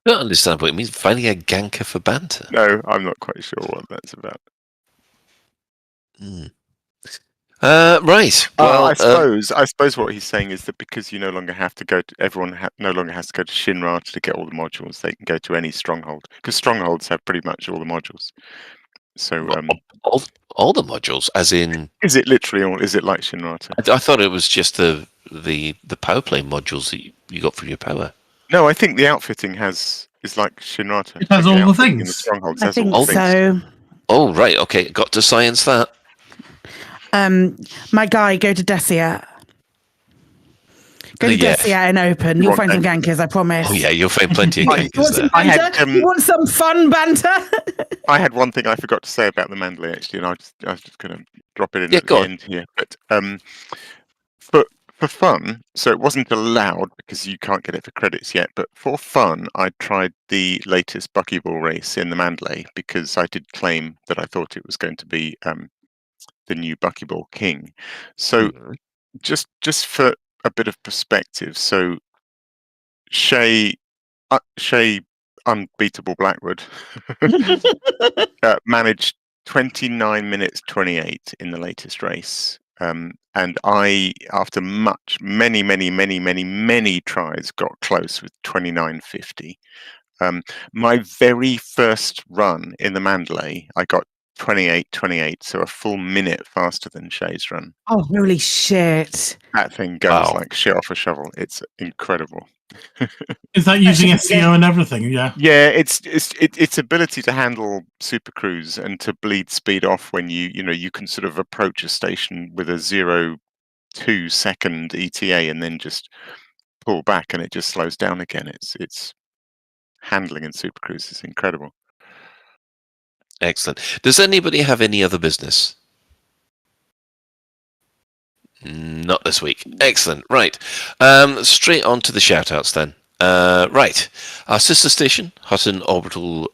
don't understand what it means, finding a ganker for banter. No, I'm not quite sure what that's about. Right. Well, I suppose what he's saying is that because you no longer have to go to no longer has to go to Shinra to get all the modules, they can go to any stronghold because strongholds have pretty much all the modules. So all the modules, as in. Is it literally all? Is it like Shinrata? I thought it was just the Powerplay modules that you got from your power. No, I think the outfitting is like Shinrata. It has Like all the outfitting in things. The strongholds I has think all the things. so. Oh right, okay, got to science that. My guy, go to Desia. Go to Yeah. Desia and open. You'll find some gankers, I promise. Oh yeah, you'll find plenty of You want gankers some there. banter? You want some fun banter? I had one thing I forgot to say about the Mandalay actually, and I was just going to drop it in at the end here. But for fun, so it wasn't allowed because you can't get it for credits yet. But for fun, I tried the latest buckyball race in the Mandalay because I did claim that I thought it was going to be the new buckyball king. So just for a bit of perspective, so Shay Unbeatable Blackwood managed 29 minutes 28 in the latest race. And I, after many tries, got close with 29.50. My very first run in the Mandalay, I got 28.28, so a full minute faster than Shay's run. Oh, holy shit. That thing goes like shit off a shovel. It's incredible. Is that using SEO and everything? Yeah. Yeah, its ability to handle super cruise and to bleed speed off when you can sort of approach a station with a 0.2 second ETA and then just pull back and it just slows down again. It's handling in super cruise is incredible. Excellent. Does anybody have any other business? Not this week. Excellent. Right. Straight on to the shout-outs then. Right. Our sister station, Hutton Orbital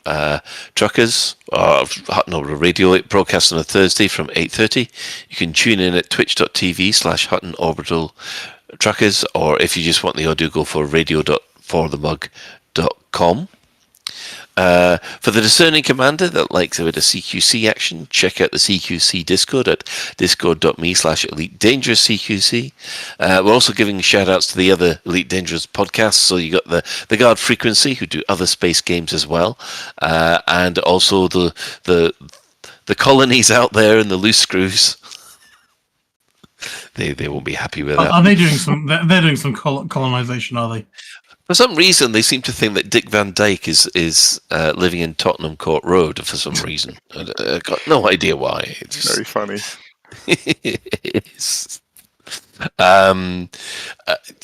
Truckers, Hutton Orbital Radio, it broadcasts on a Thursday from 8:30. You can tune in at twitch.tv/Hutton Orbital Truckers, or if you just want the audio, go for radio.forthemug.com. For the discerning commander that likes a bit of CQC action, check out the CQC Discord at discord.me/Elite Dangerous CQC. We're also giving shout outs to the other Elite Dangerous podcasts. So you got the Guard Frequency, who do other space games as well, and also the colonies out there and the loose screws. They won't be happy with that. Are they doing some? They're doing some colonization, are they? For some reason, they seem to think that Dick Van Dyke is living in Tottenham Court Road for some reason. I've got no idea why. It's very funny.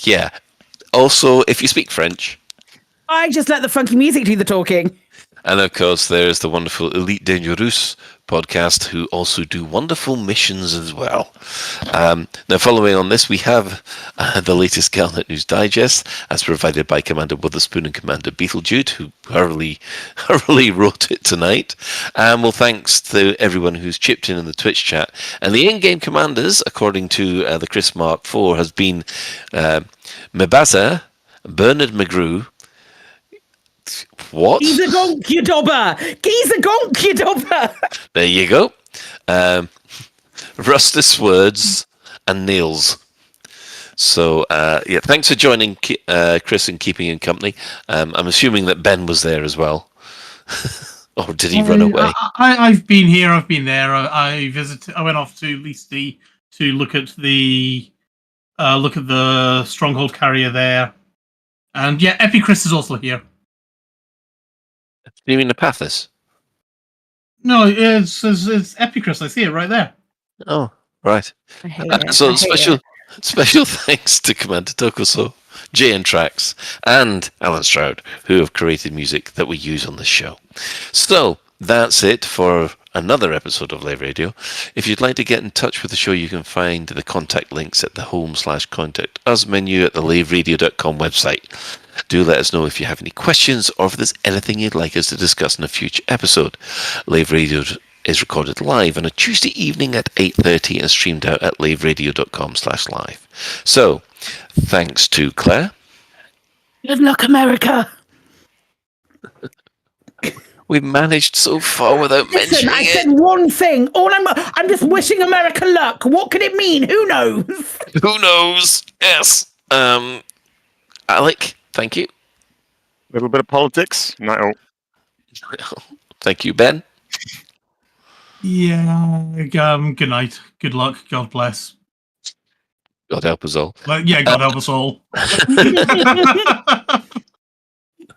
Yeah. Also, if you speak French. I just let the funky music do the talking. And of course, there's the wonderful Elite Dangerous podcast, who also do wonderful missions as well. Now, following on this, we have the latest Galnet News Digest, as provided by Commander Witherspoon and Commander Beetlejude, who thoroughly wrote it tonight. And well, thanks to everyone who's chipped in the Twitch chat. And the in-game commanders, according to the Chris Mark IV, has been Mebaza, Bernard McGrew. What? He's a gonk-you-dobber! He's a gonk-you-dobber! There you go. Rustus Words and Niels. So, yeah, thanks for joining Chris and keeping him company. I'm assuming that Ben was there as well. Or did he run away? I've been here, I've been there. I visited. I went off to Leasty to look at the stronghold carrier there. And yeah, Epicris is also here. Do you mean the Pathos? No, it's Epicris. I see it right there. Oh, right. So special thanks to Commander Tokoso, JN Trax, and Alan Stroud, who have created music that we use on the show. So that's it for another episode of Lave Radio. If you'd like to get in touch with the show, you can find the contact links at the home/contact us menu at the laveradio.com website. Do let us know if you have any questions or if there's anything you'd like us to discuss in a future episode. Lave Radio is recorded live on a Tuesday evening at 8:30 and streamed out at laveradio.com/live. So, thanks to Claire. Good luck, America. We've managed so far without mentioning I it. said one thing. I'm just wishing America luck. What could it mean? Who knows? Who knows? Yes. Alec, thank you. A little bit of politics. No. Thank you, Ben. Yeah. Good night. Good luck. God bless. God help us all. Yeah, God help us all.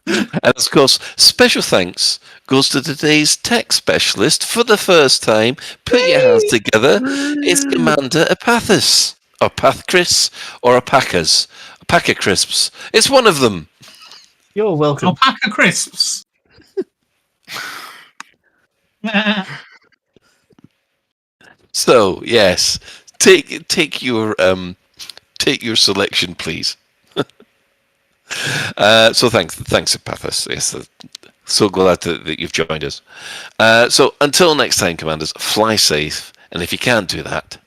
And of course, special thanks goes to today's tech specialist for the first time. Put your hands together. It's Commander Apathis, or Pathchris, or Apacas. Apaca Crisps. It's one of them. You're welcome. Alpaca crisps. So yes, take your selection, please. So thanks, Apathis. Yes, so glad that you've joined us. So until next time, Commanders, fly safe, and if you can't do that,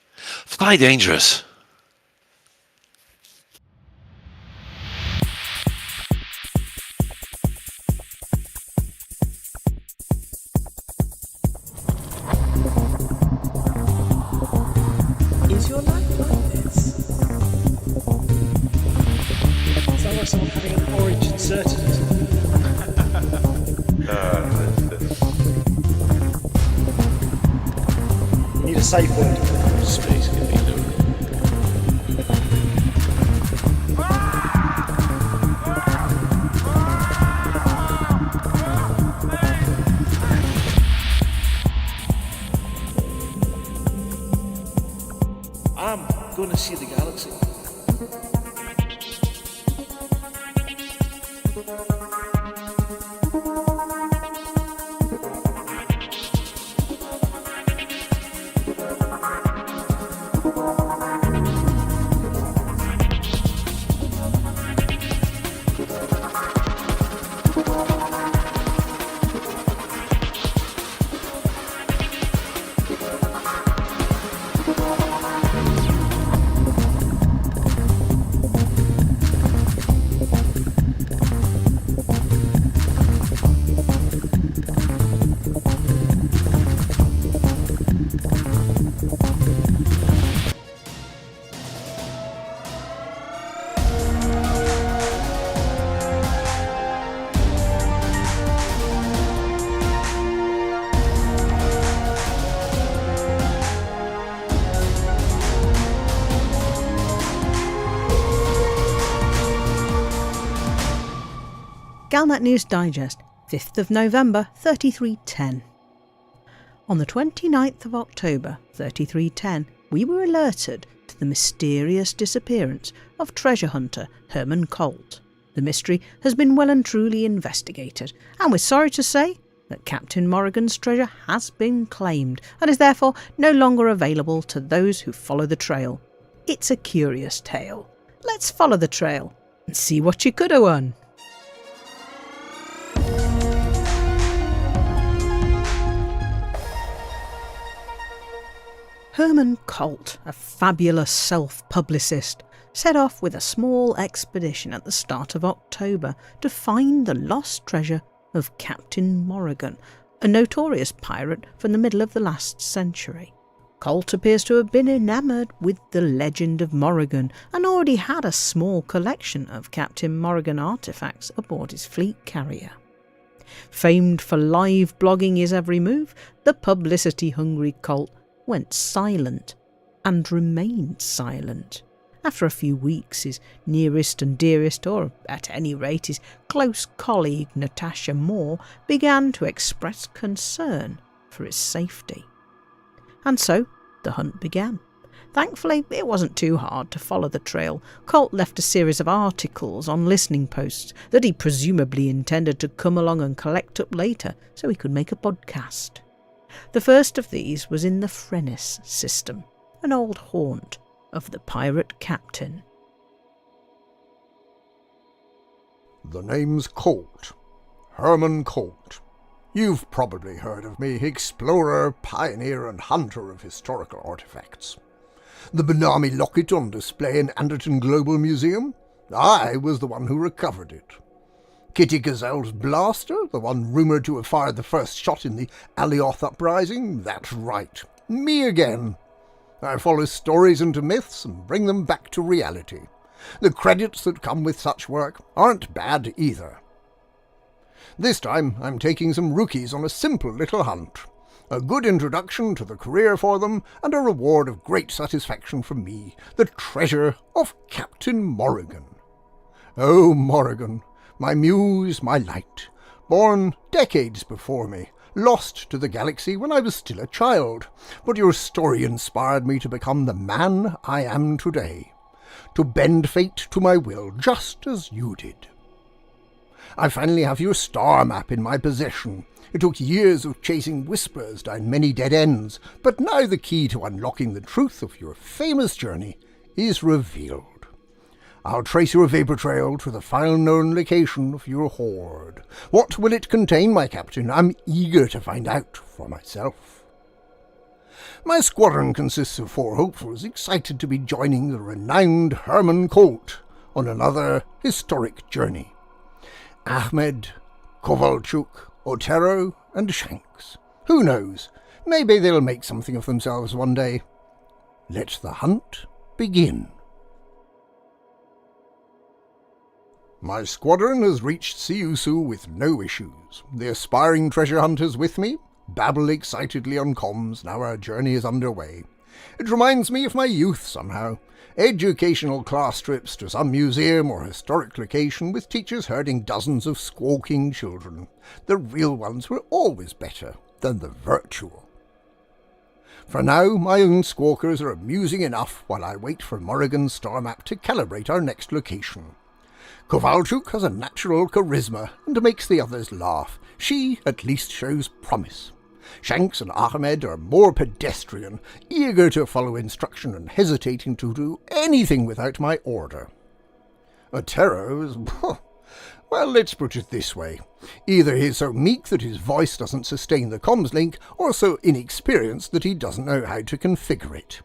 fly dangerous. Is your life like this? Sounds like someone having an orange inserted. Need a safe word. Space can be loaded. I'm gonna see the galaxy. Galnet News Digest, 5th of November 3310. On the 29th of October 3310, we were alerted to the mysterious disappearance of treasure hunter Herman Colt. The mystery has been well and truly investigated, and we're sorry to say that Captain Morrigan's treasure has been claimed and is therefore no longer available to those who follow the trail. It's a curious tale. Let's follow the trail and see what you could have won. Herman Colt, a fabulous self-publicist, set off with a small expedition at the start of October to find the lost treasure of Captain Morrigan, a notorious pirate from the middle of the last century. Colt appears to have been enamoured with the legend of Morrigan and already had a small collection of Captain Morrigan artefacts aboard his fleet carrier. Famed for live blogging his every move, the publicity-hungry Colt went silent and remained silent. After a few weeks, his nearest and dearest, or at any rate his close colleague Natasha Moore, began to express concern for his safety. And so the hunt began. Thankfully, it wasn't too hard to follow the trail. Colt left a series of articles on listening posts that he presumably intended to come along and collect up later so he could make a podcast. The first of these was in the Frennis system, an old haunt of the pirate captain. The name's Colt. Herman Colt. You've probably heard of me, explorer, pioneer and hunter of historical artifacts. The Benami locket on display in Anderton Global Museum? I was the one who recovered it. Kitty Gazelle's blaster, the one rumoured to have fired the first shot in the Alioth uprising? That's right. Me again. I follow stories into myths and bring them back to reality. The credits that come with such work aren't bad either. This time I'm taking some rookies on a simple little hunt. A good introduction to the career for them, and a reward of great satisfaction from me, the treasure of Captain Morrigan. Oh, Morrigan, my muse, my light, born decades before me, lost to the galaxy when I was still a child, but your story inspired me to become the man I am today, to bend fate to my will, just as you did. I finally have your star map in my possession. It took years of chasing whispers down many dead ends, but now the key to unlocking the truth of your famous journey is revealed. I'll trace your vapor trail to the final known location of your hoard. What will it contain, my captain? I'm eager to find out for myself. My squadron consists of 4 hopefuls excited to be joining the renowned Herman Colt on another historic journey. Ahmed, Kovalchuk, Otero, and Shanks. Who knows? Maybe they'll make something of themselves one day. Let the hunt begin. My squadron has reached Siusu with no issues. The aspiring treasure hunters with me babble excitedly on comms now our journey is underway. It reminds me of my youth somehow. Educational class trips to some museum or historic location with teachers herding dozens of squawking children. The real ones were always better than the virtual. For now, my own squawkers are amusing enough while I wait for Morrigan's star map to calibrate our next location. Kovalchuk has a natural charisma and makes the others laugh. She at least shows promise. Shanks and Ahmed are more pedestrian, eager to follow instruction and hesitating to do anything without my order. Otero is, well, let's put it this way. Either he's so meek that his voice doesn't sustain the comms link, or so inexperienced that he doesn't know how to configure it.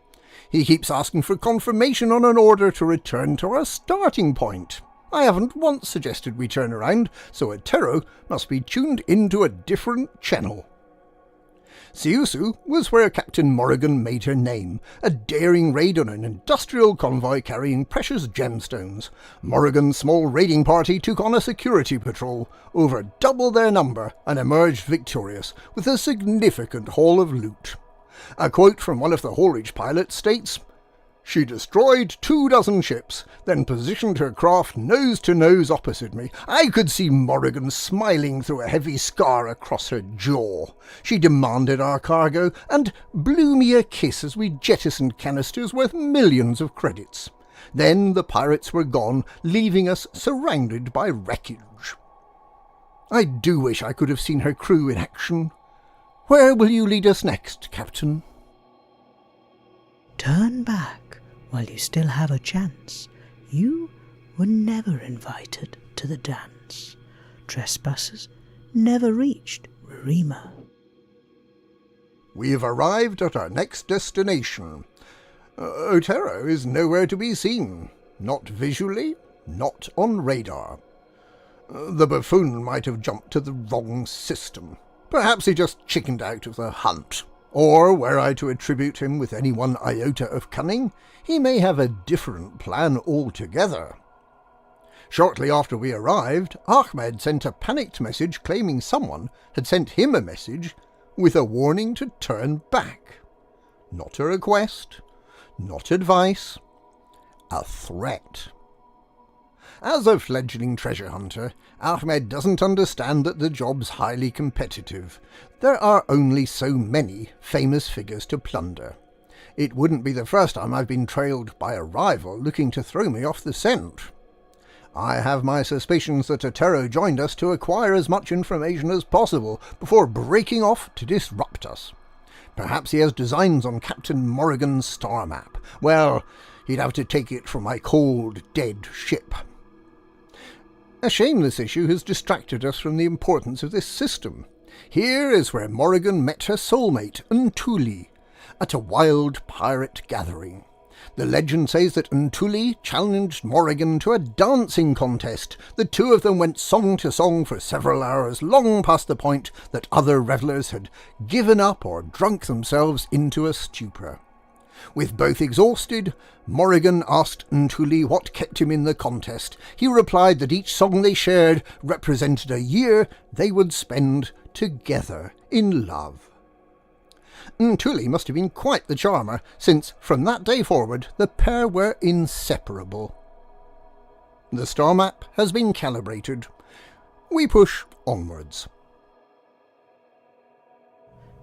He keeps asking for confirmation on an order to return to our starting point. I haven't once suggested we turn around, so Otero must be tuned into a different channel. Siusu was where Captain Morrigan made her name, a daring raid on an industrial convoy carrying precious gemstones. Morrigan's small raiding party took on a security patrol, over double their number, and emerged victorious, with a significant haul of loot. A quote from one of the haulage pilots states, "She destroyed 24 ships, then positioned her craft nose to nose opposite me. I could see Morrigan smiling through a heavy scar across her jaw. She demanded our cargo and blew me a kiss as we jettisoned canisters worth millions of credits. Then the pirates were gone, leaving us surrounded by wreckage. I do wish I could have seen her crew in action. Where will you lead us next, Captain?" Turn back while you still have a chance. You were never invited to the dance. Trespassers never reached Rima. We have arrived at our next destination. Otero is nowhere to be seen. Not visually, not on radar. The buffoon might have jumped to the wrong system. Perhaps he just chickened out of the hunt. Or, were I to attribute him with any one iota of cunning, he may have a different plan altogether. Shortly after we arrived, Ahmed sent a panicked message claiming someone had sent him a message with a warning to turn back. Not a request, not advice, a threat. As a fledgling treasure hunter, Ahmed doesn't understand that the job's highly competitive. There are only so many famous figures to plunder. It wouldn't be the first time I've been trailed by a rival looking to throw me off the scent. I have my suspicions that Otero joined us to acquire as much information as possible before breaking off to disrupt us. Perhaps he has designs on Captain Morrigan's star map. Well, he'd have to take it from my cold, dead ship. A shame this issue has distracted us from the importance of this system. Here is where Morrigan met her soulmate, Ntuli, at a wild pirate gathering. The legend says that Ntuli challenged Morrigan to a dancing contest. The two of them went song to song for several hours, long past the point that other revellers had given up or drunk themselves into a stupor. With both exhausted, Morrigan asked Ntuli what kept him in the contest. He replied that each song they shared represented a year they would spend together in love. Tully must have been quite the charmer, since from that day forward the pair were inseparable. The star map has been calibrated. We push onwards.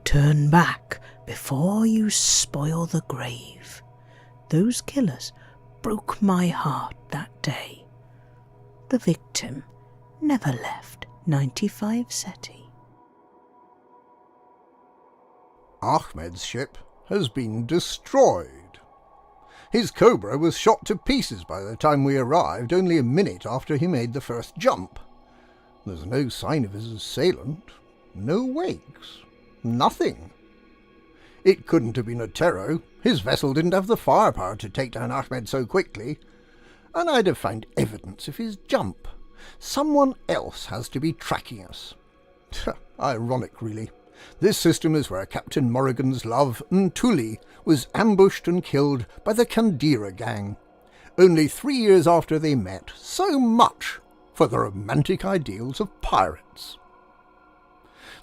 Turn back before you spoil the grave. Those killers broke my heart that day. The victim never left 95 Seti. Ahmed's ship has been destroyed. His Cobra was shot to pieces by the time we arrived, only a minute after he made the first jump. There's no sign of his assailant, no wakes, nothing. It couldn't have been a Terro. His vessel didn't have the firepower to take down Ahmed so quickly. And I'd have found evidence of his jump. Someone else has to be tracking us. Ironic, really. This system is where Captain Morrigan's love, Tully, was ambushed and killed by the Kandira gang. Only 3 years after they met, so much for the romantic ideals of pirates.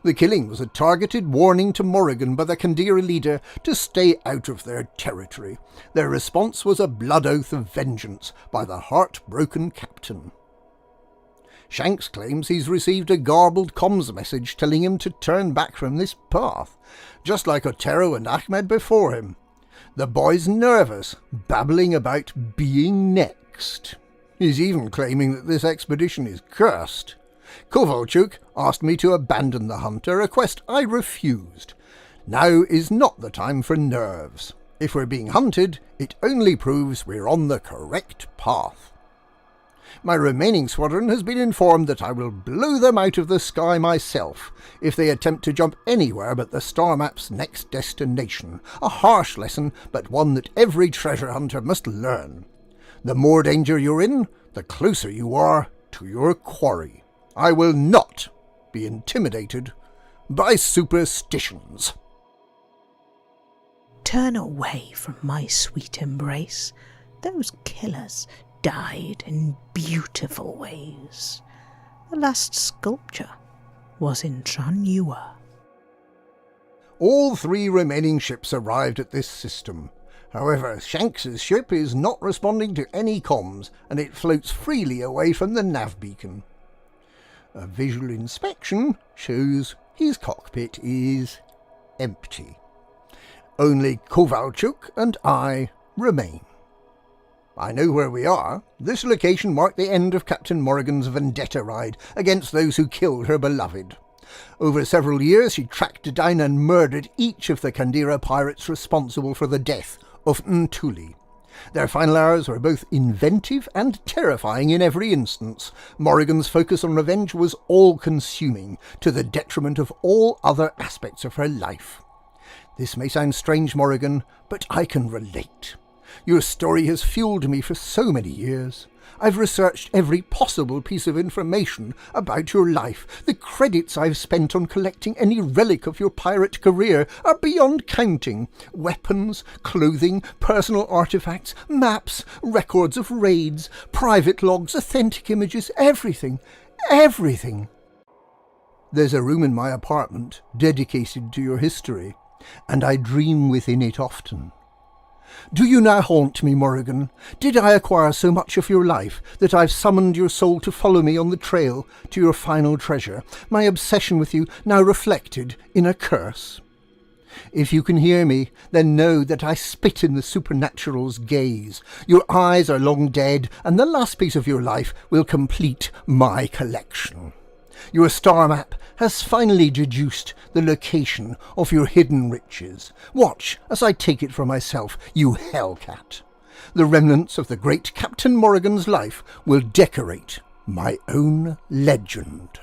The killing was a targeted warning to Morrigan by the Kandira leader to stay out of their territory. Their response was a blood oath of vengeance by the heartbroken captain. Shanks claims he's received a garbled comms message telling him to turn back from this path, just like Otero and Ahmed before him. The boy's nervous, babbling about being next. He's even claiming that this expedition is cursed. Kovalchuk asked me to abandon the hunt, a request I refused. Now is not the time for nerves. If we're being hunted, it only proves we're on the correct path. My remaining squadron has been informed that I will blow them out of the sky myself if they attempt to jump anywhere but the star map's next destination. A harsh lesson, but one that every treasure hunter must learn. The more danger you're in, the closer you are to your quarry. I will not be intimidated by superstitions. Turn away from my sweet embrace. Those killers died in beautiful ways. The last sculpture was in Tranua. All 3 remaining ships arrived at this system. However, Shanks's ship is not responding to any comms, and it floats freely away from the nav beacon. A visual inspection shows his cockpit is empty. Only Kovalchuk and I remain. I know where we are. This location marked the end of Captain Morrigan's vendetta ride against those who killed her beloved. Over several years she tracked down and murdered each of the Kandira pirates responsible for the death of Ntuli. Their final hours were both inventive and terrifying in every instance. Morrigan's focus on revenge was all-consuming, to the detriment of all other aspects of her life. This may sound strange, Morrigan, but I can relate. Your story has fueled me for so many years. I've researched every possible piece of information about your life. The credits I've spent on collecting any relic of your pirate career are beyond counting. Weapons, clothing, personal artifacts, maps, records of raids, private logs, authentic images, everything. Everything. There's a room in my apartment dedicated to your history, and I dream within it often. Do you now haunt me, Morrigan? Did I acquire so much of your life that I've summoned your soul to follow me on the trail to your final treasure, my obsession with you now reflected in a curse? If you can hear me, then know that I spit in the supernatural's gaze. Your eyes are long dead, and the last piece of your life will complete my collection. Your star map has finally deduced the location of your hidden riches. Watch as I take it for myself, you hellcat. The remnants of the great Captain Morrigan's life will decorate my own legend.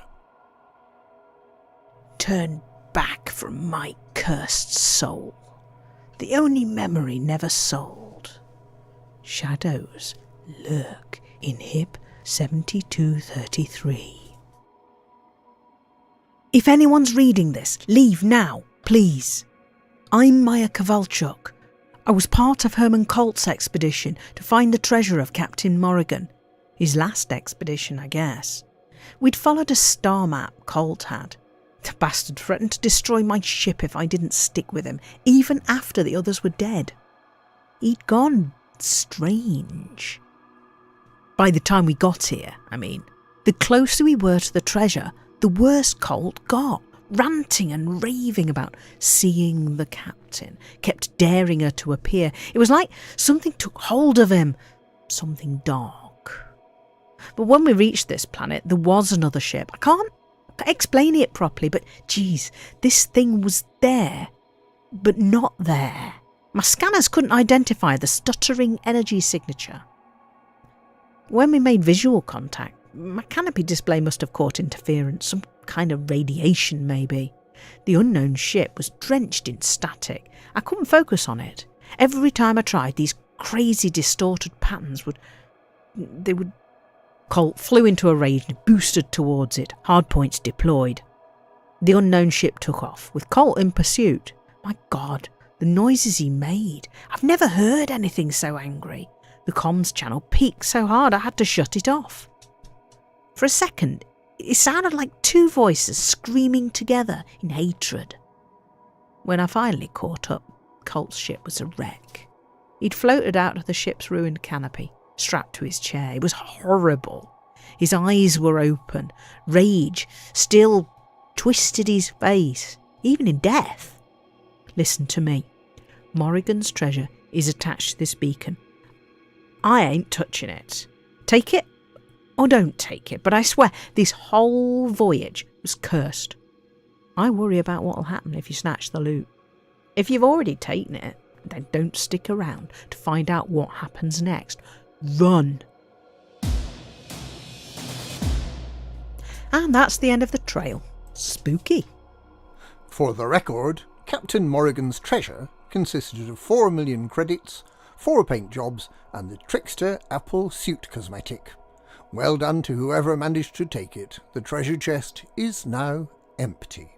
Turn back from my cursed soul, the only memory never sold. Shadows lurk in HIP 7233. If anyone's reading this, leave now, please. I'm Maya Kovalchuk. I was part of Herman Colt's expedition to find the treasure of Captain Morrigan. His last expedition, I guess. We'd followed a star map Colt had. The bastard threatened to destroy my ship if I didn't stick with him, even after the others were dead. He'd gone strange. By the time we got here, I mean, the closer we were to the treasure, the worse Colt got, ranting and raving about seeing the captain, kept daring her to appear. It was like something took hold of him, something dark. But when we reached this planet, there was another ship. I can't explain it properly, but geez, this thing was there, but not there. My scanners couldn't identify the stuttering energy signature. When we made visual contact, my canopy display must have caught interference, some kind of radiation maybe. The unknown ship was drenched in static. I couldn't focus on it. Every time I tried, these crazy distorted patterns would... Colt flew into a rage and boosted towards it, hardpoints deployed. The unknown ship took off, with Colt in pursuit. My God, the noises he made. I've never heard anything so angry. The comms channel peaked so hard I had to shut it off. For a second, it sounded like two voices screaming together in hatred. When I finally caught up, Colt's ship was a wreck. He'd floated out of the ship's ruined canopy, strapped to his chair. It was horrible. His eyes were open. Rage still twisted his face, even in death. Listen to me. Morrigan's treasure is attached to this beacon. I ain't touching it. Take it or don't take it, but I swear this whole voyage was cursed. I worry about what'll happen if you snatch the loot. If you've already taken it, then don't stick around to find out what happens next. Run. And that's the end of the trail. Spooky. For the record, Captain Morrigan's treasure consisted of 4 million credits, 4 paint jobs, and the Trickster Apple Suit Cosmetic. Well done to whoever managed to take it. The treasure chest is now empty.